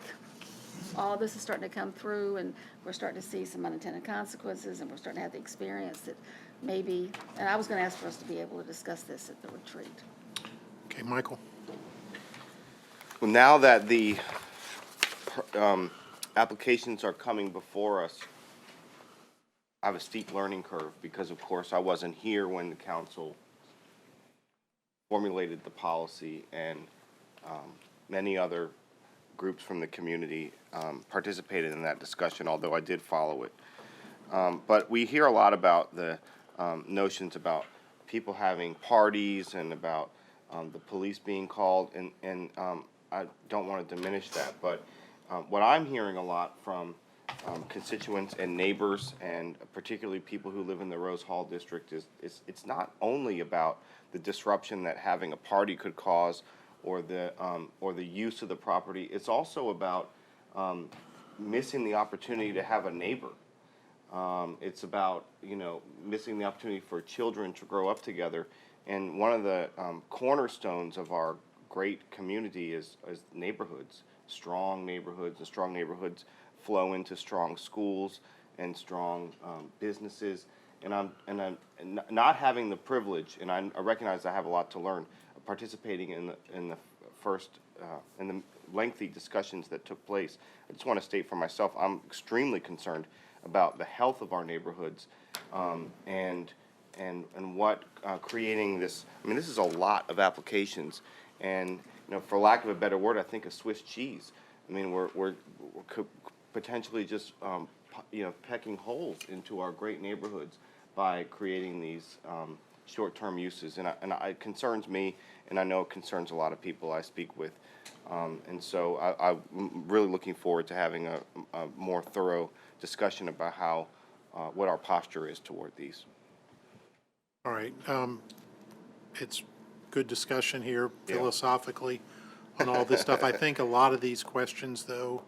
all this is starting to come through, and we're starting to see some unintended consequences, and we're starting to have the experience that maybe, and I was going to ask for us to be able to discuss this at the retreat. Okay, Michael. Well, now that the applications are coming before us, I have a steep learning curve because, of course, I wasn't here when the council formulated the policy, and many other groups from the community participated in that discussion, although I did follow it. But we hear a lot about the notions about people having parties and about the police being called, and I don't want to diminish that, but what I'm hearing a lot from constituents and neighbors, and particularly people who live in the Rose Hall district, is it's not only about the disruption that having a party could cause, or the use of the property. It's also about missing the opportunity to have a neighbor. It's about, you know, missing the opportunity for children to grow up together. And one of the cornerstones of our great community is neighborhoods. Strong neighborhoods, and strong neighborhoods flow into strong schools and strong businesses. And I'm not having the privilege, and I recognize I have a lot to learn, participating in the lengthy discussions that took place. I just want to state for myself, I'm extremely concerned about the health of our neighborhoods, and what creating this. I mean, this is a lot of applications, and you know, for lack of a better word, I think a Swiss cheese. I mean, we're potentially just you know, pecking holes into our great neighborhoods by creating these short-term uses, and it concerns me, and I know it concerns a lot of people I speak with, and so I'm really looking forward to having a more thorough discussion about how what our posture is toward these. All right. It's good discussion here philosophically on all this stuff. I think a lot of these questions, though,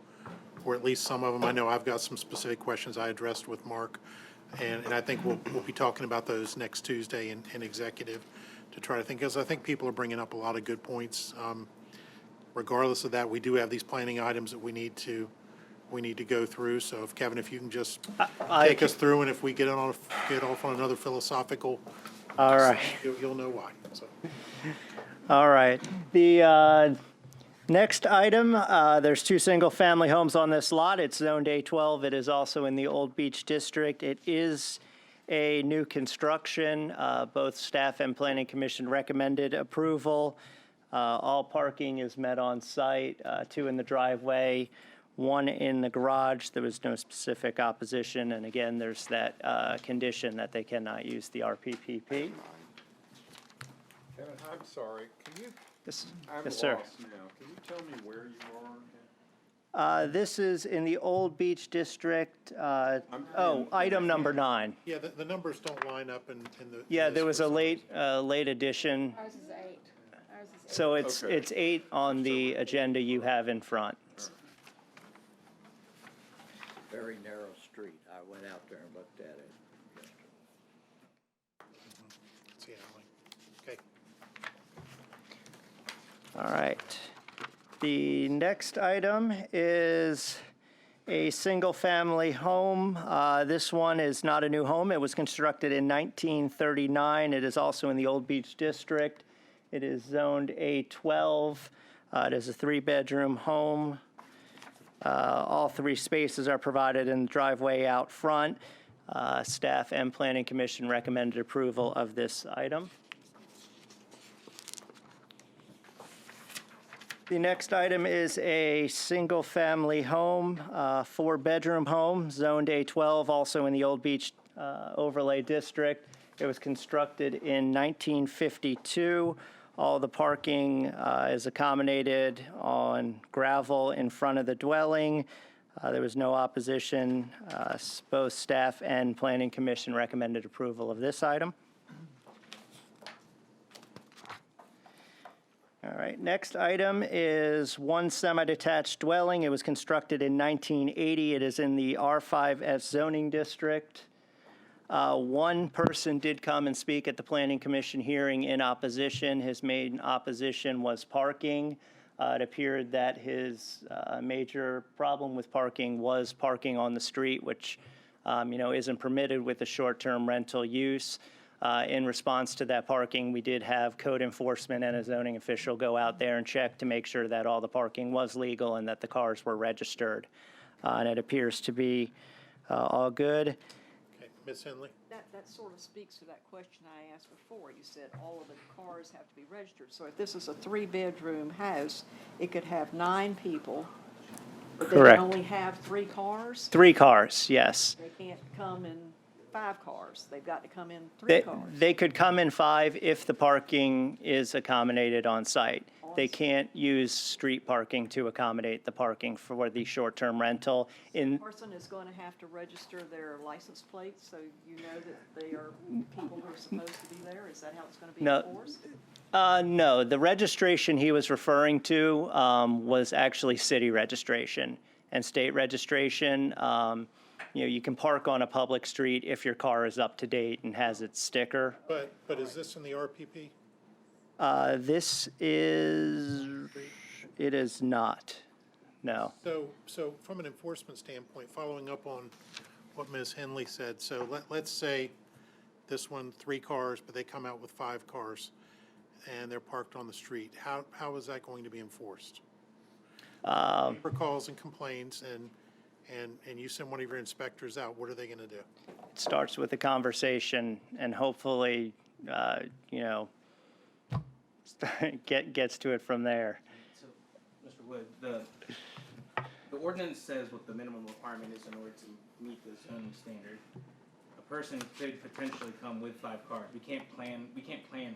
or at least some of them, I know I've got some specific questions I addressed with Mark, and I think we'll be talking about those next Tuesday in executive to try to think, because I think people are bringing up a lot of good points. Regardless of that, we do have these planning items that we need to go through. So if Kevin, if you can just take us through, and if we get off on another philosophical, all right, you'll know why. So. All right. The next item, there's 2 single-family homes on this lot. It's zoned A12. It is also in the Old Beach District. It is a new construction. Both staff and Planning Commission recommended approval. All parking is met on site, 2 in the driveway, 1 in the garage. There was no specific opposition. And again, there's that condition that they cannot use the RPPP. Kevin, I'm sorry, can you, I'm Yes, sir. lost now. Can you tell me where you are? This is in the Old Beach District. Item number 9. Yeah, the numbers don't line up in the. Yeah, there was a late addition. Ours is 8. Ours is 8. So it's 8 on the agenda you have in front. Very narrow street. I went out there and looked at it. See, okay. All right. The next item is a single-family home. This one is not a new home. It was constructed in 1939. It is also in the Old Beach District. It is zoned A12. It is a 3-bedroom home. All 3 spaces are provided in the driveway out front. Staff and Planning Commission recommended approval of this item. The next item is a single-family home, 4-bedroom home, zoned A12, also in the Old Beach Overlay District. It was constructed in 1952. All the parking is accommodated on gravel in front of the dwelling. There was no opposition. Both staff and Planning Commission recommended approval of this item. All right, next item is 1 semi-detached dwelling. It was constructed in 1980. It is in the R5S zoning district. 1 person did come and speak at the Planning Commission hearing in opposition. His main opposition was parking. It appeared that his major problem with parking was parking on the street, which isn't permitted with the short-term rental use. In response to that parking, we did have code enforcement and a zoning official go out there and check to make sure that all the parking was legal and that the cars were registered. And it appears to be all good. Okay, Ms. Henley? That sort of speaks to that question I asked before. You said all of the cars have to be registered. So if this is a 3-bedroom house, it could have 9 people, but they Correct. can only have 3 cars? 3 cars, yes. They can't come in 5 cars. They've got to come in 3 cars. They could come in 5 if the parking is accommodated on site. They can't use street parking to accommodate the parking for the short-term rental. The person is going to have to register their license plates, so you know that they are people who are supposed to be there? Is that how it's going to be enforced? No, the registration he was referring to was actually city registration and state registration. You can park on a public street if your car is up to date and has its sticker. But is this in the RPP? It is not, no. So from an enforcement standpoint, following up on what Ms. Henley said, so let's say this one, 3 cars, but they come out with 5 cars, and they're parked on the street. How is that going to be enforced? For calls and complaints, and you send one of your inspectors out, what are they going to do? It starts with a conversation and hopefully, gets to it from there. So, Mr. Wood, the ordinance says what the minimum requirement is in order to meet the zoning standard. A person could potentially come with 5 cars. We can't plan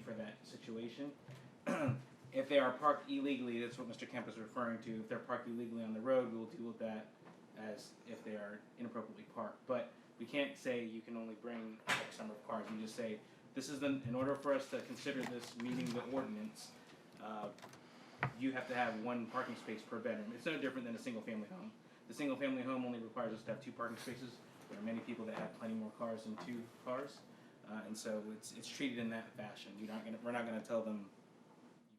for that situation. If they are parked illegally, that's what Mr. Kemp is referring to. If they're parked illegally on the road, we will deal with that as if they are inappropriately parked. But we can't say you can only bring X number of cars. We just say, in order for us to consider this meeting the ordinance, you have to have 1 parking space per bedroom. It's no different than a single-family home. The single-family home only requires us to have 2 parking spaces. There are many people that have plenty more cars than 2 cars, and so it's treated in that fashion. We're not gonna tell them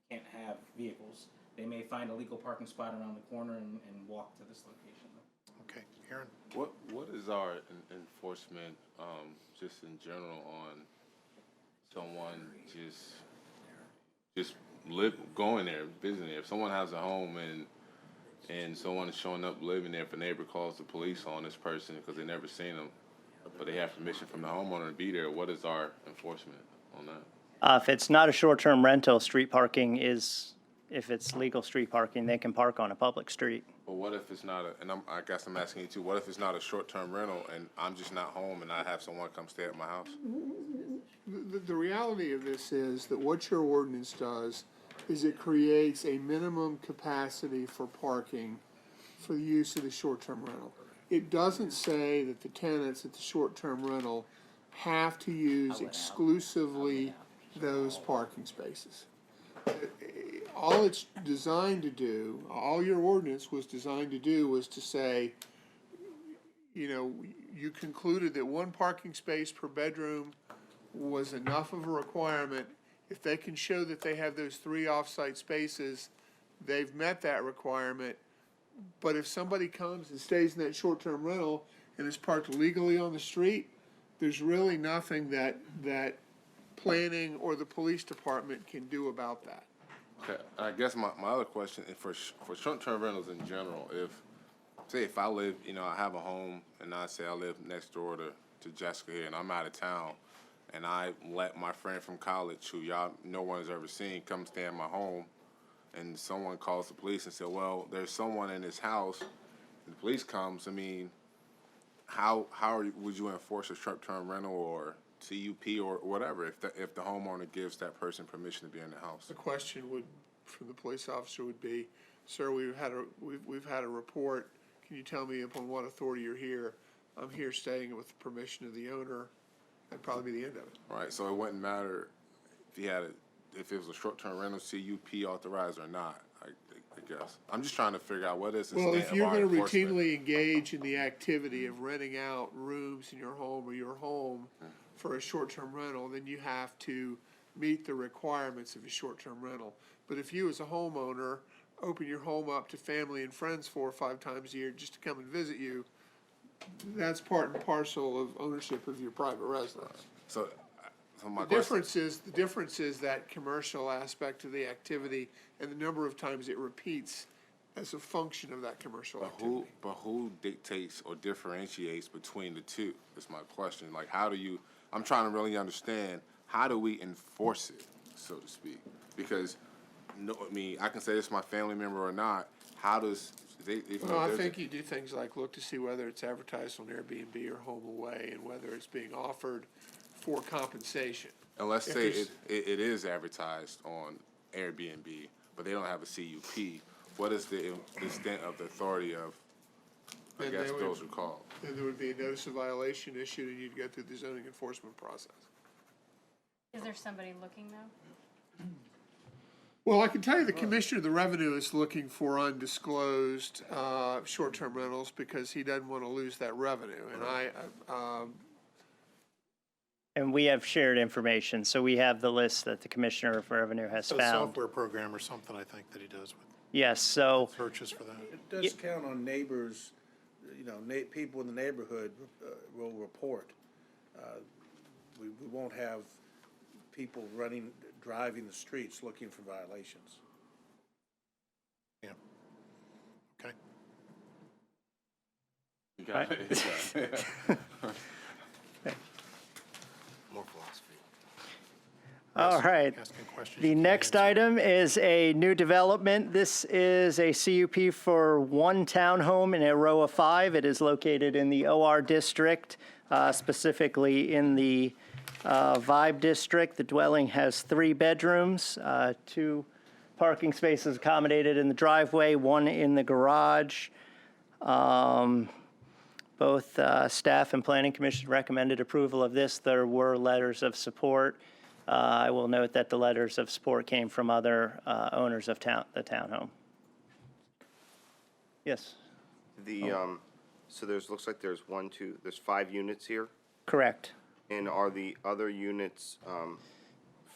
you can't have vehicles. They may find a legal parking spot around the corner and walk to this location. Okay, Aaron? What is our enforcement, just in general, on someone just going there, visiting there? If someone has a home and someone is showing up living there, if a neighbor calls the police on this person because they never seen them, but they have permission from the homeowner to be there, what is our enforcement on that? If it's not a short-term rental, street parking if it's legal street parking, they can park on a public street. But what if it's not I guess I'm asking you too, what if it's not a short-term rental and I'm just not home and I have someone come stay at my house? The reality of this is that what your ordinance does is it creates a minimum capacity for parking for the use of the short-term rental. It doesn't say that the tenants at the short-term rental have to use exclusively those parking spaces. All it's designed to do, all your ordinance was designed to do was to say, you concluded that 1 parking space per bedroom was enough of a requirement. If they can show that they have those 3 off-site spaces, they've met that requirement. But if somebody comes and stays in that short-term rental and is parked legally on the street, there's really nothing that planning or the police department can do about that. Okay, I guess my other question, for short-term rentals in general, if I live, I have a home and I say I live next door to Jessica here and I'm out of town, and I let my friend from college, who no one's ever seen, come stay in my home, and someone calls the police and says, well, there's someone in this house, and the police comes, how would you enforce a short-term rental or CUP or whatever if the homeowner gives that person permission to be in the house? The question from the police officer would be, sir, we've had a report. Can you tell me upon what authority you're here? I'm here staying with the permission of the owner. That'd probably be the end of it. Right, so it wouldn't matter if it was a short-term rental CUP authorized or not, I guess. I'm just trying to figure out what is the Well, state if of you're our going to enforcement. routinely engage in the activity of renting out rooms in your home or your home for a short-term rental, then you have to meet the requirements of a short-term rental. But if you as a homeowner open your home up to family and friends 4 or 5 times a year just to come and visit you, that's part and parcel of ownership of your private residence. So my The difference is that commercial aspect of the activity and the number of times it repeats as a function of that commercial activity. But who dictates or differentiates between the two? Is my question. Like, I'm trying to really understand, how do we enforce it, so to speak? Because, no, I mean, I can say it's my family member or not. How does, Well, I think you do things like look to see whether it's advertised on Airbnb or Home Away and whether it's being offered for compensation. And let's If say there's- it is advertised on Airbnb, but they don't have a CUP. What is the extent of the authority of, I Then guess, they would- those who call? Then there would be a notice of violation issued and you'd go through the zoning enforcement process. Is there somebody looking though? Well, I can tell you the Commissioner of the Revenue is looking for undisclosed short-term rentals because he doesn't want to lose that revenue. And And we have shared information, so we have the list that the Commissioner of Revenue has So a found. software program or something, I think, that he does with Yes, so searches for that. It does count on neighbors, people in the neighborhood will report. We won't have people driving the streets looking for violations. Yeah. Okay. You got it. More philosophy. All right. Asking questions The you can't next answer. item is a new development. This is a CUP for one townhome in a row of 5. It is located in the OR district, specifically in the Vibe district. The dwelling has 3 bedrooms, 2 parking spaces accommodated in the driveway, 1 in the garage. Both staff and Planning Commission recommended approval of this. There were letters of support. I will note that the letters of support came from other owners of the townhome. Yes, So looks like there's there's 5 units here, correct. and are the other units,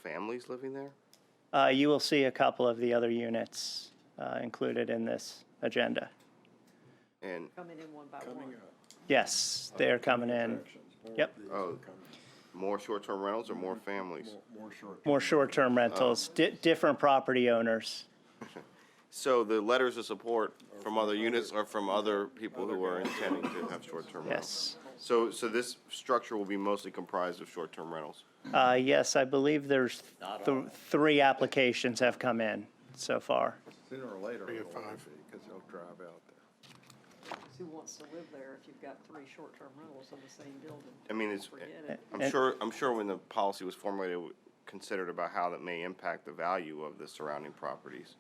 families living there? You will see a couple of the other units included in this agenda. And, Coming in one by one. Yes, they are coming in. Yep, more short-term rentals or more families? more short-term rentals, different property owners. So the letters of support from other units are from other people who are intending to have short-term rentals? Yes. So this structure will be mostly comprised of short-term rentals? Yes, I believe there's 3 applications have come in so far. Sooner or later, 3 of it'll 5. be, because they'll drive out there. Who wants to live there if you've got 3 short-term rentals in the same building? I mean, it's, Forget it. I'm sure when the policy was formulated, considered about how that may impact the value of the surrounding properties.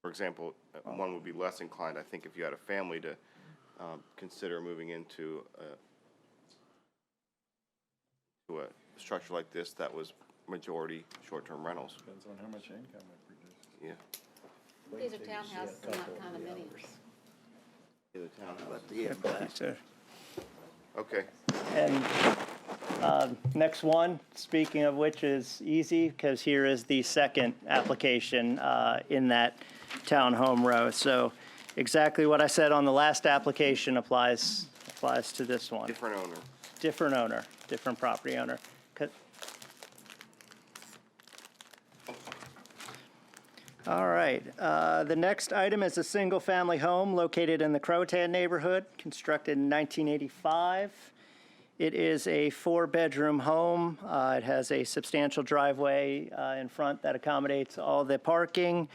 For example, one would be less inclined, I think, if you had a family to consider moving into a structure like this that was majority short-term rentals. Depends on how much income it produces. Yeah. These are townhouses, not condominiums. The townhouse. So- Okay. And next one, speaking of which, is easy, because here is the second application in that townhome row. So exactly what I said on the last application applies to this one. Different owner. Different owner, different property owner. All right, the next item is a single-family home located in the Croatan neighborhood, constructed in 1985. It is a 4-bedroom home. It has a substantial driveway in front that accommodates all the parking.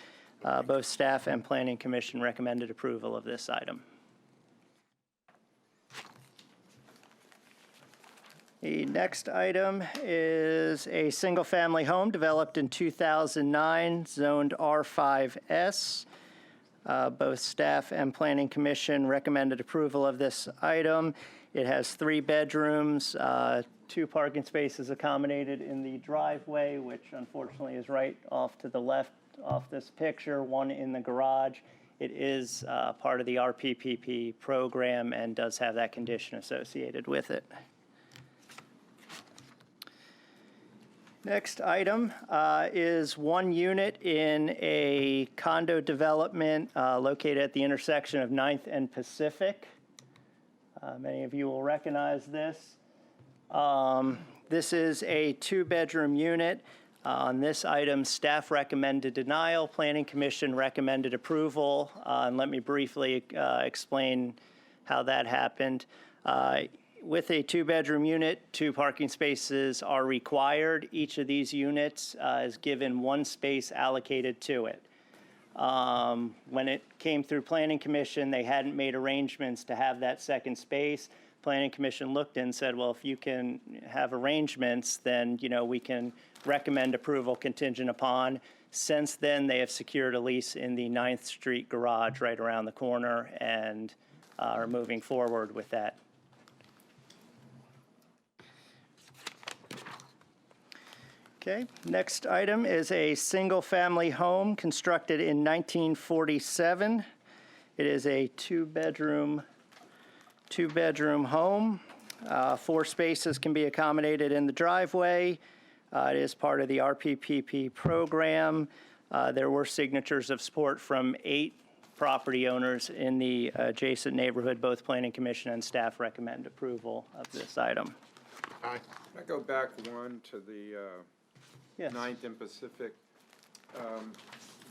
Both staff and Planning Commission recommended approval of this item. The next item is a single-family home developed in 2009, zoned R5S. Both staff and Planning Commission recommended approval of this item. It has 3 bedrooms, 2 parking spaces accommodated in the driveway, which unfortunately is right off to the left off this picture, 1 in the garage. It is part of the RPPP program and does have that condition associated with it. Next item is one unit in a condo development located at the intersection of 9th and Pacific. Many of you will recognize this. This is a two-bedroom unit. On this item, staff recommended denial, Planning Commission recommended approval. And let me briefly explain how that happened. With a two-bedroom unit, 2 parking spaces are required. Each of these units is given 1 space allocated to it. When it came through Planning Commission, they hadn't made arrangements to have that second space. Planning Commission looked and said, well, if you can have arrangements, then, you know, we can recommend approval contingent upon. Since then, they have secured a lease in the 9th Street garage right around the corner and are moving forward with that. Okay, next item is a single-family home constructed in 1947. It is a two-bedroom home. 4 spaces can be accommodated in the driveway. It is part of the RPPP program. There were signatures of support from 8 property owners in the adjacent neighborhood. Both Planning Commission and staff recommend approval of this item. Aye. Can I go back one to the Yes. 9th and Pacific?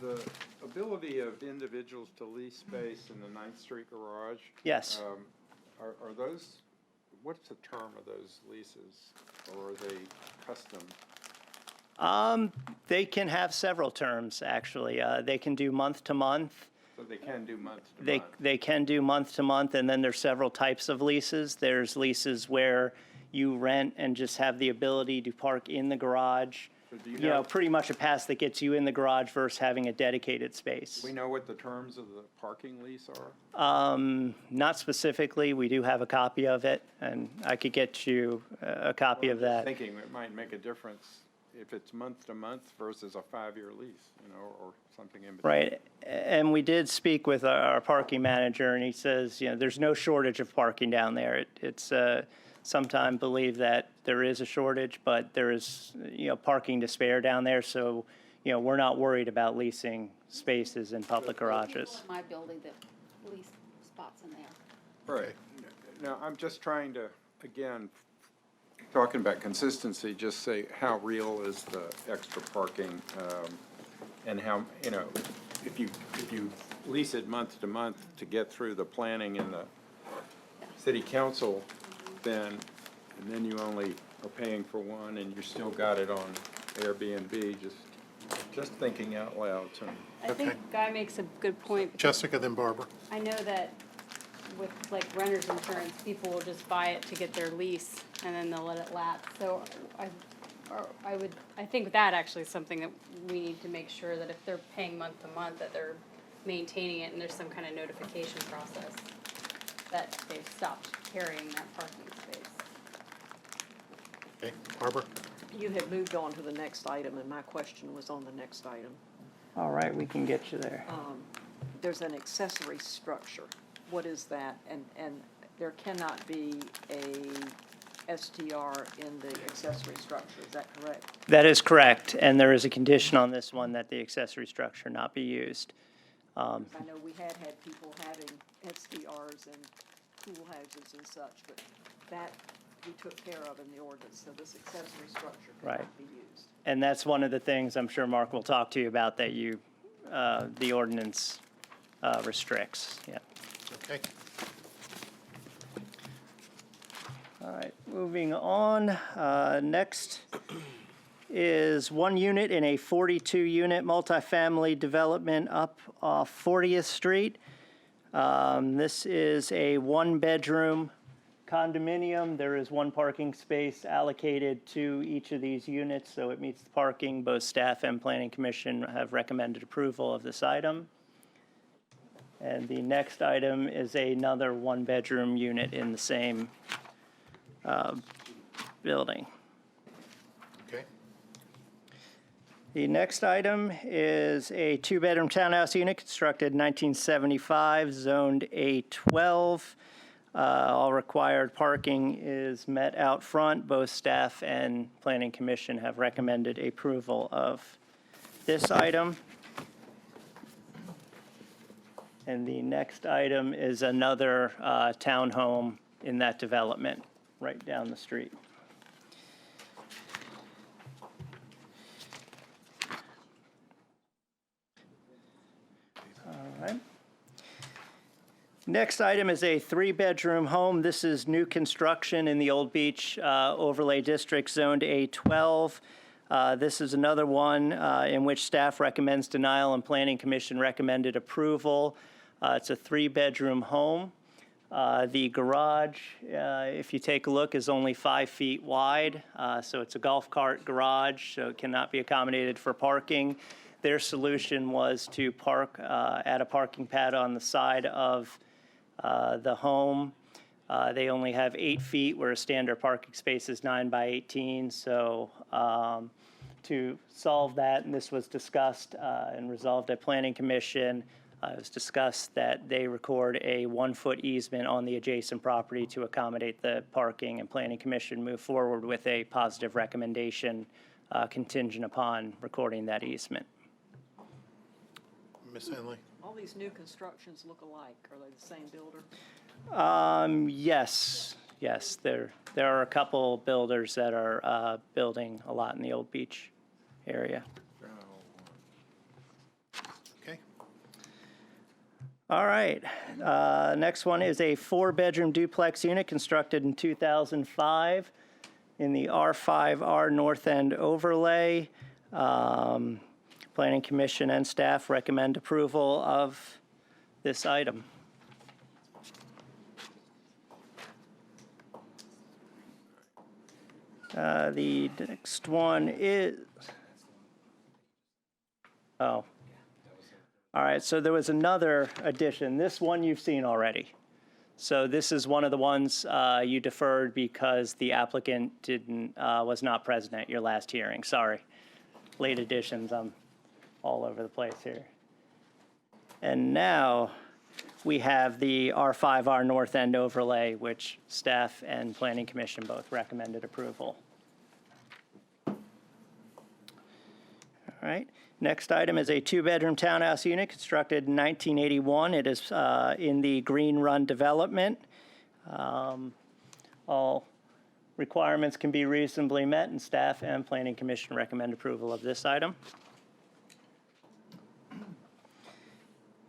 The ability of individuals to lease space in the 9th Street garage? Yes. Are those, what's the term of those leases, or are they custom? They can have several terms, actually. They can do month to month. So they can do month to month? They can do month to month, and then there's several types of leases. There's leases where you rent and just have the ability to park in the garage. So do you You know, pretty much a pass that gets you in the garage versus having a dedicated space. Do we know what the terms of the parking lease are? Not specifically. We do have a copy of it, and I could get you a copy of that. Thinking it might make a difference if it's month to month versus a 5-year lease, you know, or something in between. Right, and we did speak with our parking manager, and he says, you know, there's no shortage of parking down there. It's sometimes believe that there is a shortage, but there is, you know, parking to spare down there, so, you know, we're not worried about leasing spaces in public garages. My building that lease spots in there. Right. Now, I'm just trying to, again, talking about consistency, just say how real is the extra parking, and how, you know, if you lease it month to month to get through the planning and the city council, and then you only are paying for one and you still got it on Airbnb, just thinking out loud to me. I think Guy makes a good point. Jessica, then Barbara. I know that with like renter's insurance, people will just buy it to get their lease and then they'll let it lapse. So I think that actually is something that we need to make sure that if they're paying month to month, that they're maintaining it and there's some kind of notification process that they've stopped carrying that parking space. Okay, Barbara? You had moved on to the next item, and my question was on the next item. All right, we can get you there. There's an accessory structure. What is that? And there cannot be a STR in the accessory structure, is that correct? That is correct, and there is a condition on this one that the accessory structure not be used. I know we had people having STRs and pool houses and such, but that we took care of in the ordinance, so this accessory structure cannot be used. And that's one of the things I'm sure Mark will talk to you about that you, the ordinance restricts, yeah. Okay. All right, moving on. Next is one unit in a 42-unit multifamily development up off 40th Street. This is a one-bedroom condominium. There is 1 parking space allocated to each of these units, so it meets the parking. Both staff and Planning Commission have recommended approval of this item. And the next item is another one-bedroom unit in the same building. Okay. The next item is a 2-bedroom townhouse unit constructed in 1975, zoned A12. All required parking is met out front. Both staff and Planning Commission have recommended approval of this item. And the next item is another townhome in that development, right down the street. All right. Next item is a 3-bedroom home. This is new construction in the Old Beach Overlay District, zoned A12. This is another one in which staff recommends denial and Planning Commission recommended approval. It's a 3-bedroom home. The garage, if you take a look, is only 5 feet wide. So it's a golf cart garage, so it cannot be accommodated for parking. Their solution was to park at a parking pad on the side of the home. They only have 8 feet, where a standard parking space is 9 by 18. So to solve that, and this was discussed and resolved at Planning Commission, it was discussed that they record a 1-foot easement on the adjacent property to accommodate the parking, and Planning Commission moved forward with a positive recommendation contingent upon recording that easement. Ms. Henley? All these new constructions look alike. Are they the same builder? Yes, there are a couple builders that are building a lot in the Old Beach area. Okay. All right, next one is a 4-bedroom duplex unit constructed in 2005 in the R5R North End overlay. Planning Commission and staff recommend approval of this item. The next one is, oh. All right, so there was another addition. This one you've seen already. So this is one of the ones you deferred because the applicant was not present at your last hearing. Sorry. Late additions, I'm all over the place here. And now we have the R5R North End overlay, which staff and Planning Commission both recommended approval. All right. Next item is a 2-bedroom townhouse unit constructed in 1981. It is in the Green Run development. All requirements can be reasonably met, and staff and Planning Commission recommend approval of this item.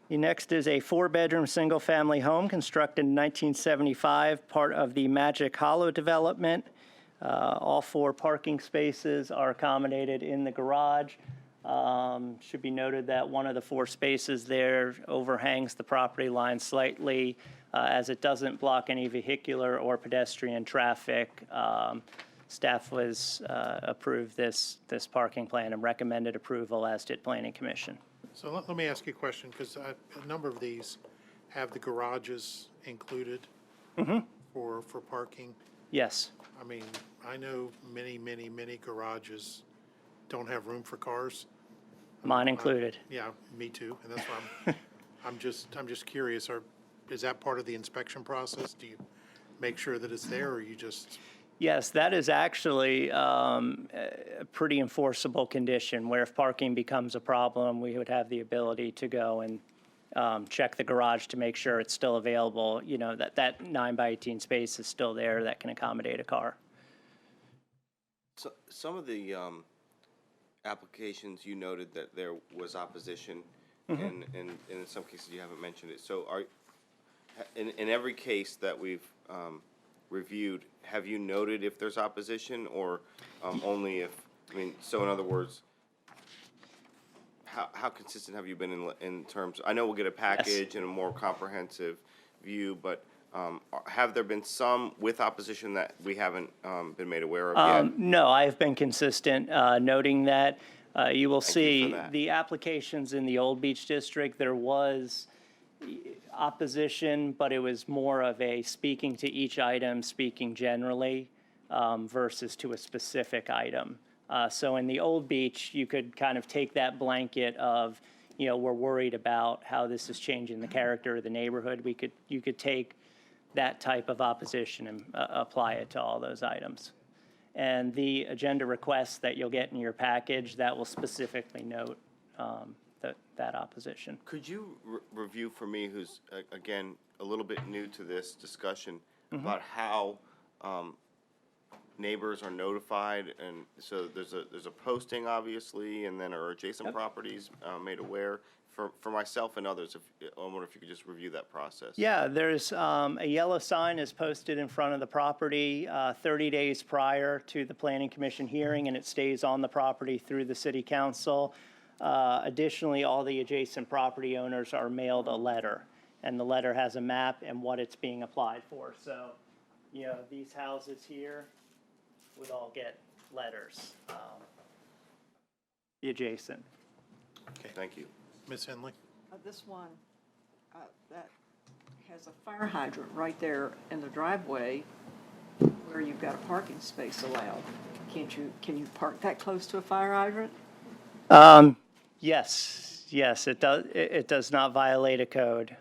The next is a 4-bedroom single-family home constructed in 1975, part of the Magic Hollow development. All 4 parking spaces are accommodated in the garage. Should be noted that one of the 4 spaces there overhangs the property line slightly, as it doesn't block any vehicular or pedestrian traffic. Staff was approved this parking plan and recommended approval, as did Planning Commission. So let me ask you a question, because a number of these have the garages included for parking. Yes. I mean, I know many garages don't have room for cars. Mine included. Yeah, me too, and that's why I'm just curious, is that part of the inspection process? Do you make sure that it's there, or you just? Yes, that is actually a pretty enforceable condition, where if parking becomes a problem, we would have the ability to go and check the garage to make sure it's still available, you know, that 9 by 18 space is still there that can accommodate a car. So some of the applications, you noted that there was opposition, and in some cases you haven't mentioned it. So in every case that we've reviewed, have you noted if there's opposition, or only if, I mean, so in other words, how consistent have you been in terms, I know we'll get a package and a more comprehensive view, but have there been some with opposition that we haven't been made aware of yet? No, I have been consistent noting that. You will see the applications in the Old Beach District, there was opposition, but it was more of a speaking to each item, speaking generally, versus to a specific item. So in the Old Beach, you could kind of take that blanket of, you know, we're worried about how this is changing the character of the neighborhood. You could take that type of opposition and apply it to all those items. And the agenda requests that you'll get in your package, that will specifically note that opposition. Could you review for me, who's, again, a little bit new to this discussion, about how neighbors are notified? And so there's a posting, obviously, and then are adjacent properties made aware? For myself and others, I wonder if you could just review that process. Yeah, there's a yellow sign is posted in front of the property 30 days prior to the Planning Commission hearing, and it stays on the property through the City Council. Additionally, all the adjacent property owners are mailed a letter, and the letter has a map and what it's being applied for. So, you know, these houses here would all get letters, the adjacent. Okay, thank you. Ms. Henley? This one, that has a fire hydrant right there in the driveway where you've got a parking space allowed. Can you park that close to a fire hydrant? Yes, it does. It does not violate a code.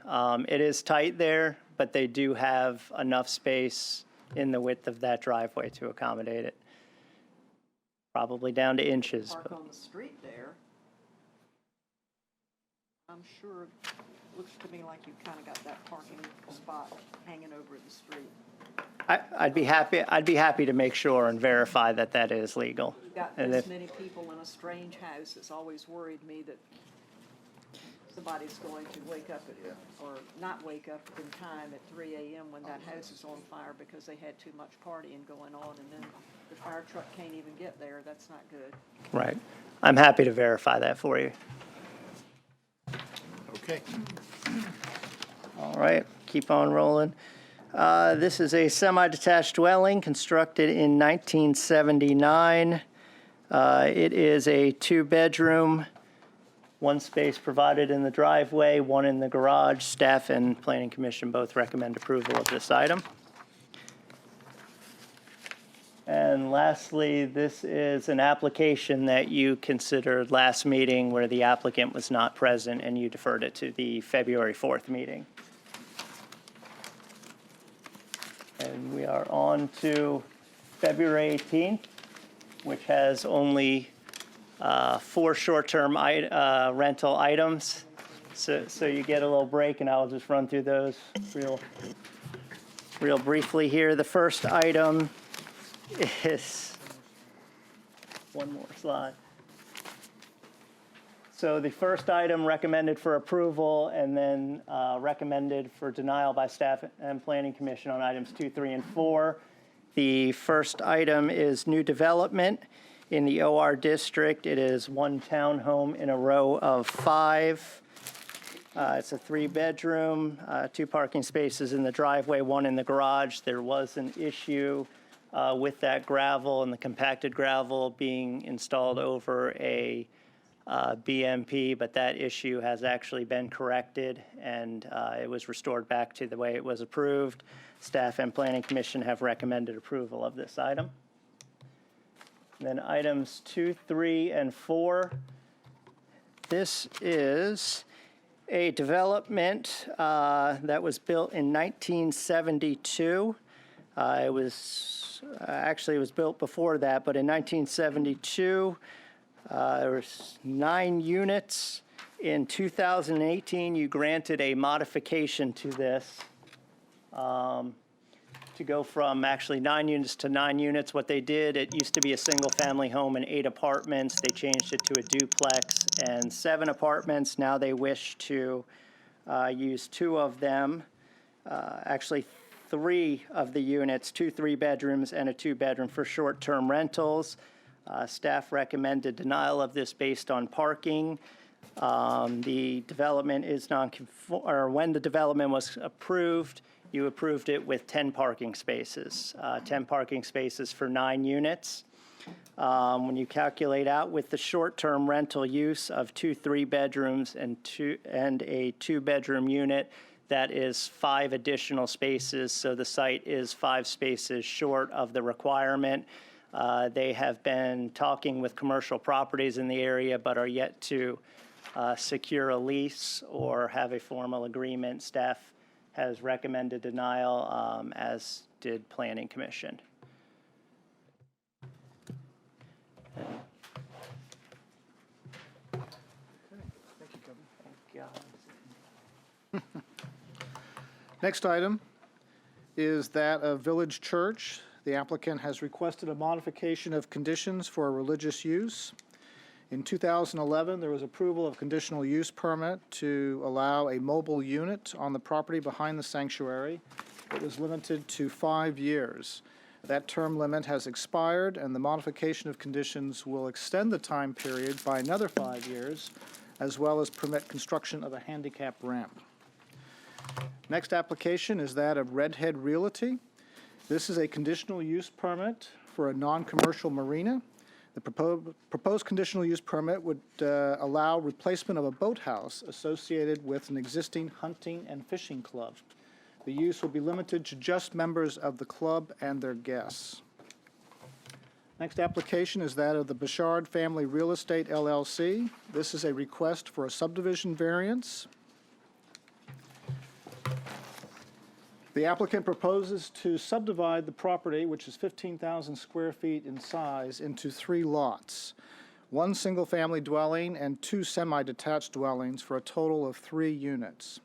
It is tight there, but they do have enough space in the width of that driveway to accommodate it. Probably down to inches. Park on the street there. I'm sure, it looks to me like you've kind of got that parking spot hanging over the street. I'd be happy to make sure and verify that that is legal. You've got And this if- many people in a strange house. It's always worried me that somebody's going to wake up or not wake up in time at 3 a.m. when that house is on fire because they had too much partying going on, and then the fire truck can't even get there. That's not good. Right. I'm happy to verify that for you. Okay. All right, keep on rolling. This is a semi-detached dwelling constructed in 1979. It is a 2-bedroom, 1 space provided in the driveway, 1 in the garage. Staff and Planning Commission both recommend approval of this item. And lastly, this is an application that you considered last meeting where the applicant was not present and you deferred it to the February 4th meeting. And we are on to February 18th, which has only 4 short-term rental items. So you get a little break, and I'll just run through those real briefly here. The first item is, one more slide. So the first item recommended for approval and then recommended for denial by staff and Planning Commission on items 2, 3, and 4. The first item is new development in the OR district. It is 1 townhome in a row of 5. It's a 3-bedroom, 2 parking spaces in the driveway, 1 in the garage. There was an issue with that gravel and the compacted gravel being installed over a BMP, but that issue has actually been corrected and it was restored back to the way it was approved. Staff and Planning Commission have recommended approval of this item. Then items 2, 3, and 4. This is a development that was built in 1972. It was built before that, but in 1972, there was 9 units. In 2018, you granted a modification to this to go from actually 9 units to 9 units. What they did, it used to be a single-family home and 8 apartments. They changed it to a duplex and 7 apartments. Now they wish to use 2 of them, actually 3 of the units, 2 3-bedrooms and a 2-bedroom for short-term rentals. Staff recommended denial of this based on parking. The development is when the development was approved, you approved it with 10 parking spaces, 10 parking spaces for 9 units. When you calculate out with the short-term rental use of 2 3-bedrooms and a 2-bedroom unit, that is 5 additional spaces, so the site is 5 spaces short of the requirement. They have been talking with commercial properties in the area, but are yet to secure a lease or have a formal agreement. Staff has recommended denial, as did Planning Commission. Next item is that of Village Church. The applicant has requested a modification of conditions for a religious use. In 2011, there was approval of conditional use permit to allow a mobile unit on the property behind the sanctuary. It was limited to 5 years. That term limit has expired, and the modification of conditions will extend the time period by another 5 years, as well as permit construction of a handicap ramp. Next application is that of Redhead Realty. This is a conditional use permit for a non-commercial marina. The proposed conditional use permit would allow replacement of a boathouse associated with an existing hunting and fishing club. The use will be limited to just members of the club and their guests. Next application is that of the Bouchard Family Real Estate LLC. This is a request for a subdivision variance. The applicant proposes to subdivide the property, which is 15,000 square feet in size, into 3 lots, 1 single-family dwelling and 2 semi-detached dwellings for a total of 3 units.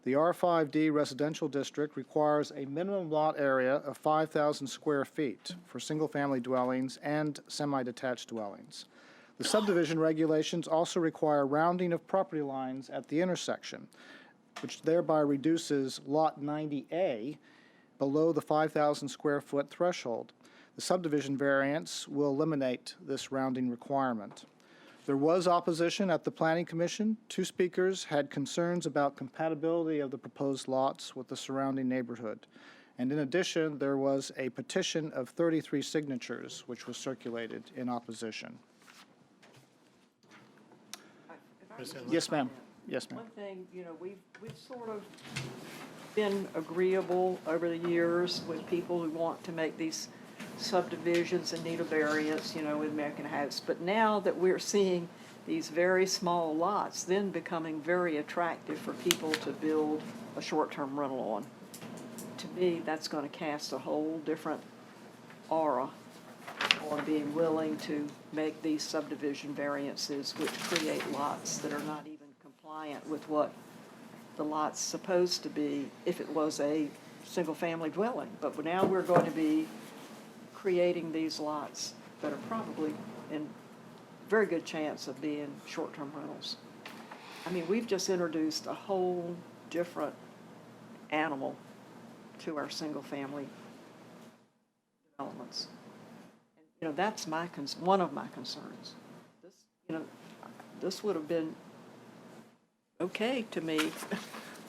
The R5D residential district requires a minimum lot area of 5,000 square feet for single-family dwellings and semi-detached dwellings. The subdivision regulations also require rounding of property lines at the intersection, which thereby reduces Lot 90A below the 5,000 square foot threshold. The subdivision variance will eliminate this rounding requirement. There was opposition at the Planning Commission. 2 speakers had concerns about compatibility of the proposed lots with the surrounding neighborhood. And in addition, there was a petition of 33 signatures, which was circulated in opposition. Yes, ma'am. Yes, ma'am. One thing, we've sort of been agreeable over the years with people who want to make these subdivisions and need a variance, with American House. But now that we're seeing these very small lots then becoming very attractive for people to build a short-term rental on, to me, that's going to cast a whole different aura on being willing to make these subdivision variances, which create lots that are not even compliant with what the lot's supposed to be if it was a single-family dwelling. But now we're going to be creating these lots that are probably in very good chance of being short-term rentals. I mean, we've just introduced a whole different animal to our single-family developments. And, that's one of my concerns. This would have been okay to me,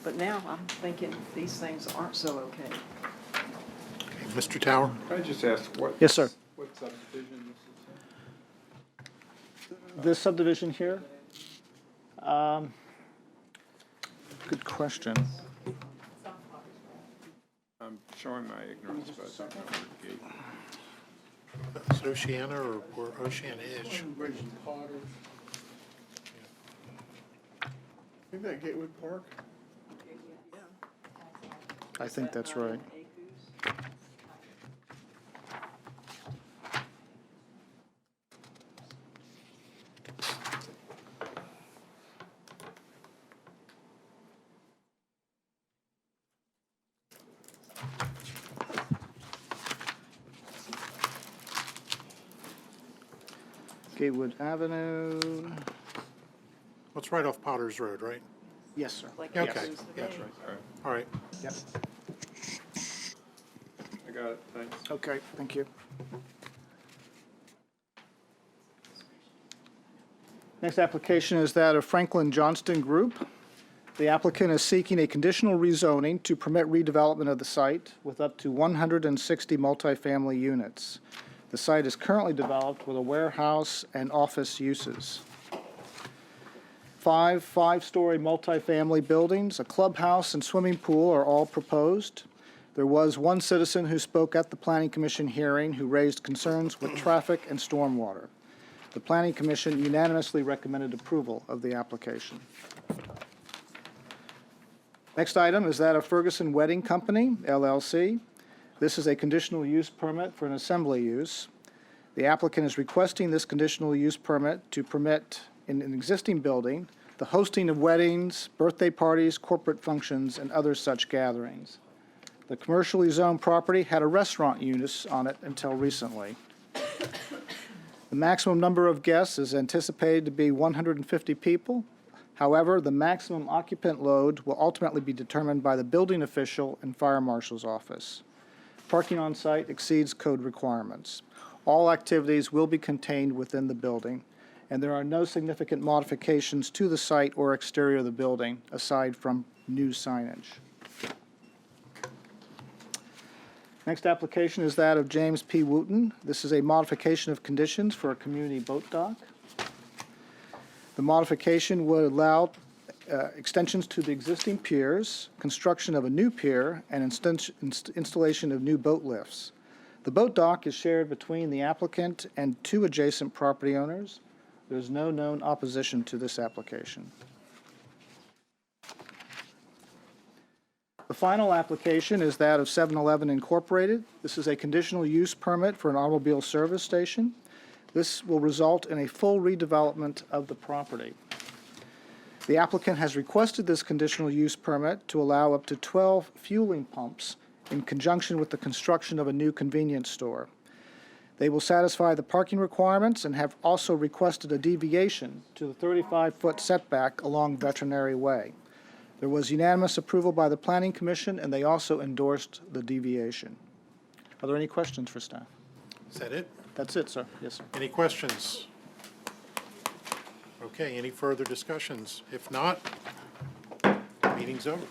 but now I'm thinking these things aren't so okay. Mr. Tower? Can I just ask what? Yes, sir. What subdivision this is This subdivision here? Good question. I'm showing my ignorance, but I don't know where the gate. Is it Oceana or Oceana-ish? Isn't that Gatewood Park? I think that's right. Gatewood Avenue. What's right off Potter's Road, right? Yes, sir. Like Okay. this is the Yeah. main. All right. Yep. I got it, thanks. Okay, thank you. Next application is that of Franklin Johnston Group. The applicant is seeking a conditional rezoning to permit redevelopment of the site with up to 160 multifamily units. The site is currently developed with a warehouse and office uses. 5 five-story multifamily buildings, a clubhouse and swimming pool are all proposed. There was one citizen who spoke at the Planning Commission hearing who raised concerns with traffic and stormwater. The Planning Commission unanimously recommended approval of the application. Next item is that of Ferguson Wedding Company, LLC. This is a conditional use permit for an assembly use. The applicant is requesting this conditional use permit to permit in an existing building the hosting of weddings, birthday parties, corporate functions, and other such gatherings. The commercially zoned property had a restaurant unit on it until recently. The maximum number of guests is anticipated to be 150 people. However, the maximum occupant load will ultimately be determined by the building official and fire marshal's office. Parking on site exceeds code requirements. All activities will be contained within the building, and there are no significant modifications to the site or exterior of the building aside from new signage. Next application is that of James P. Wooten. This is a modification of conditions for a community boat dock. The modification would allow extensions to the existing piers, construction of a new pier, and installation of new boat lifts. The boat dock is shared between the applicant and 2 adjacent property owners. There's no known opposition to this application. The final application is that of 7-Eleven Incorporated. This is a conditional use permit for an automobile service station. This will result in a full redevelopment of the property. The applicant has requested this conditional use permit to allow up to 12 fueling pumps in conjunction with the construction of a new convenience store. They will satisfy the parking requirements and have also requested a deviation to the 35-foot setback along Veterinary Way. There was unanimous approval by the Planning Commission, and they also endorsed the deviation. Are there any questions for staff? Is that it? That's it, sir. Yes, sir. Any questions? Okay, any further discussions? If not, meeting's over.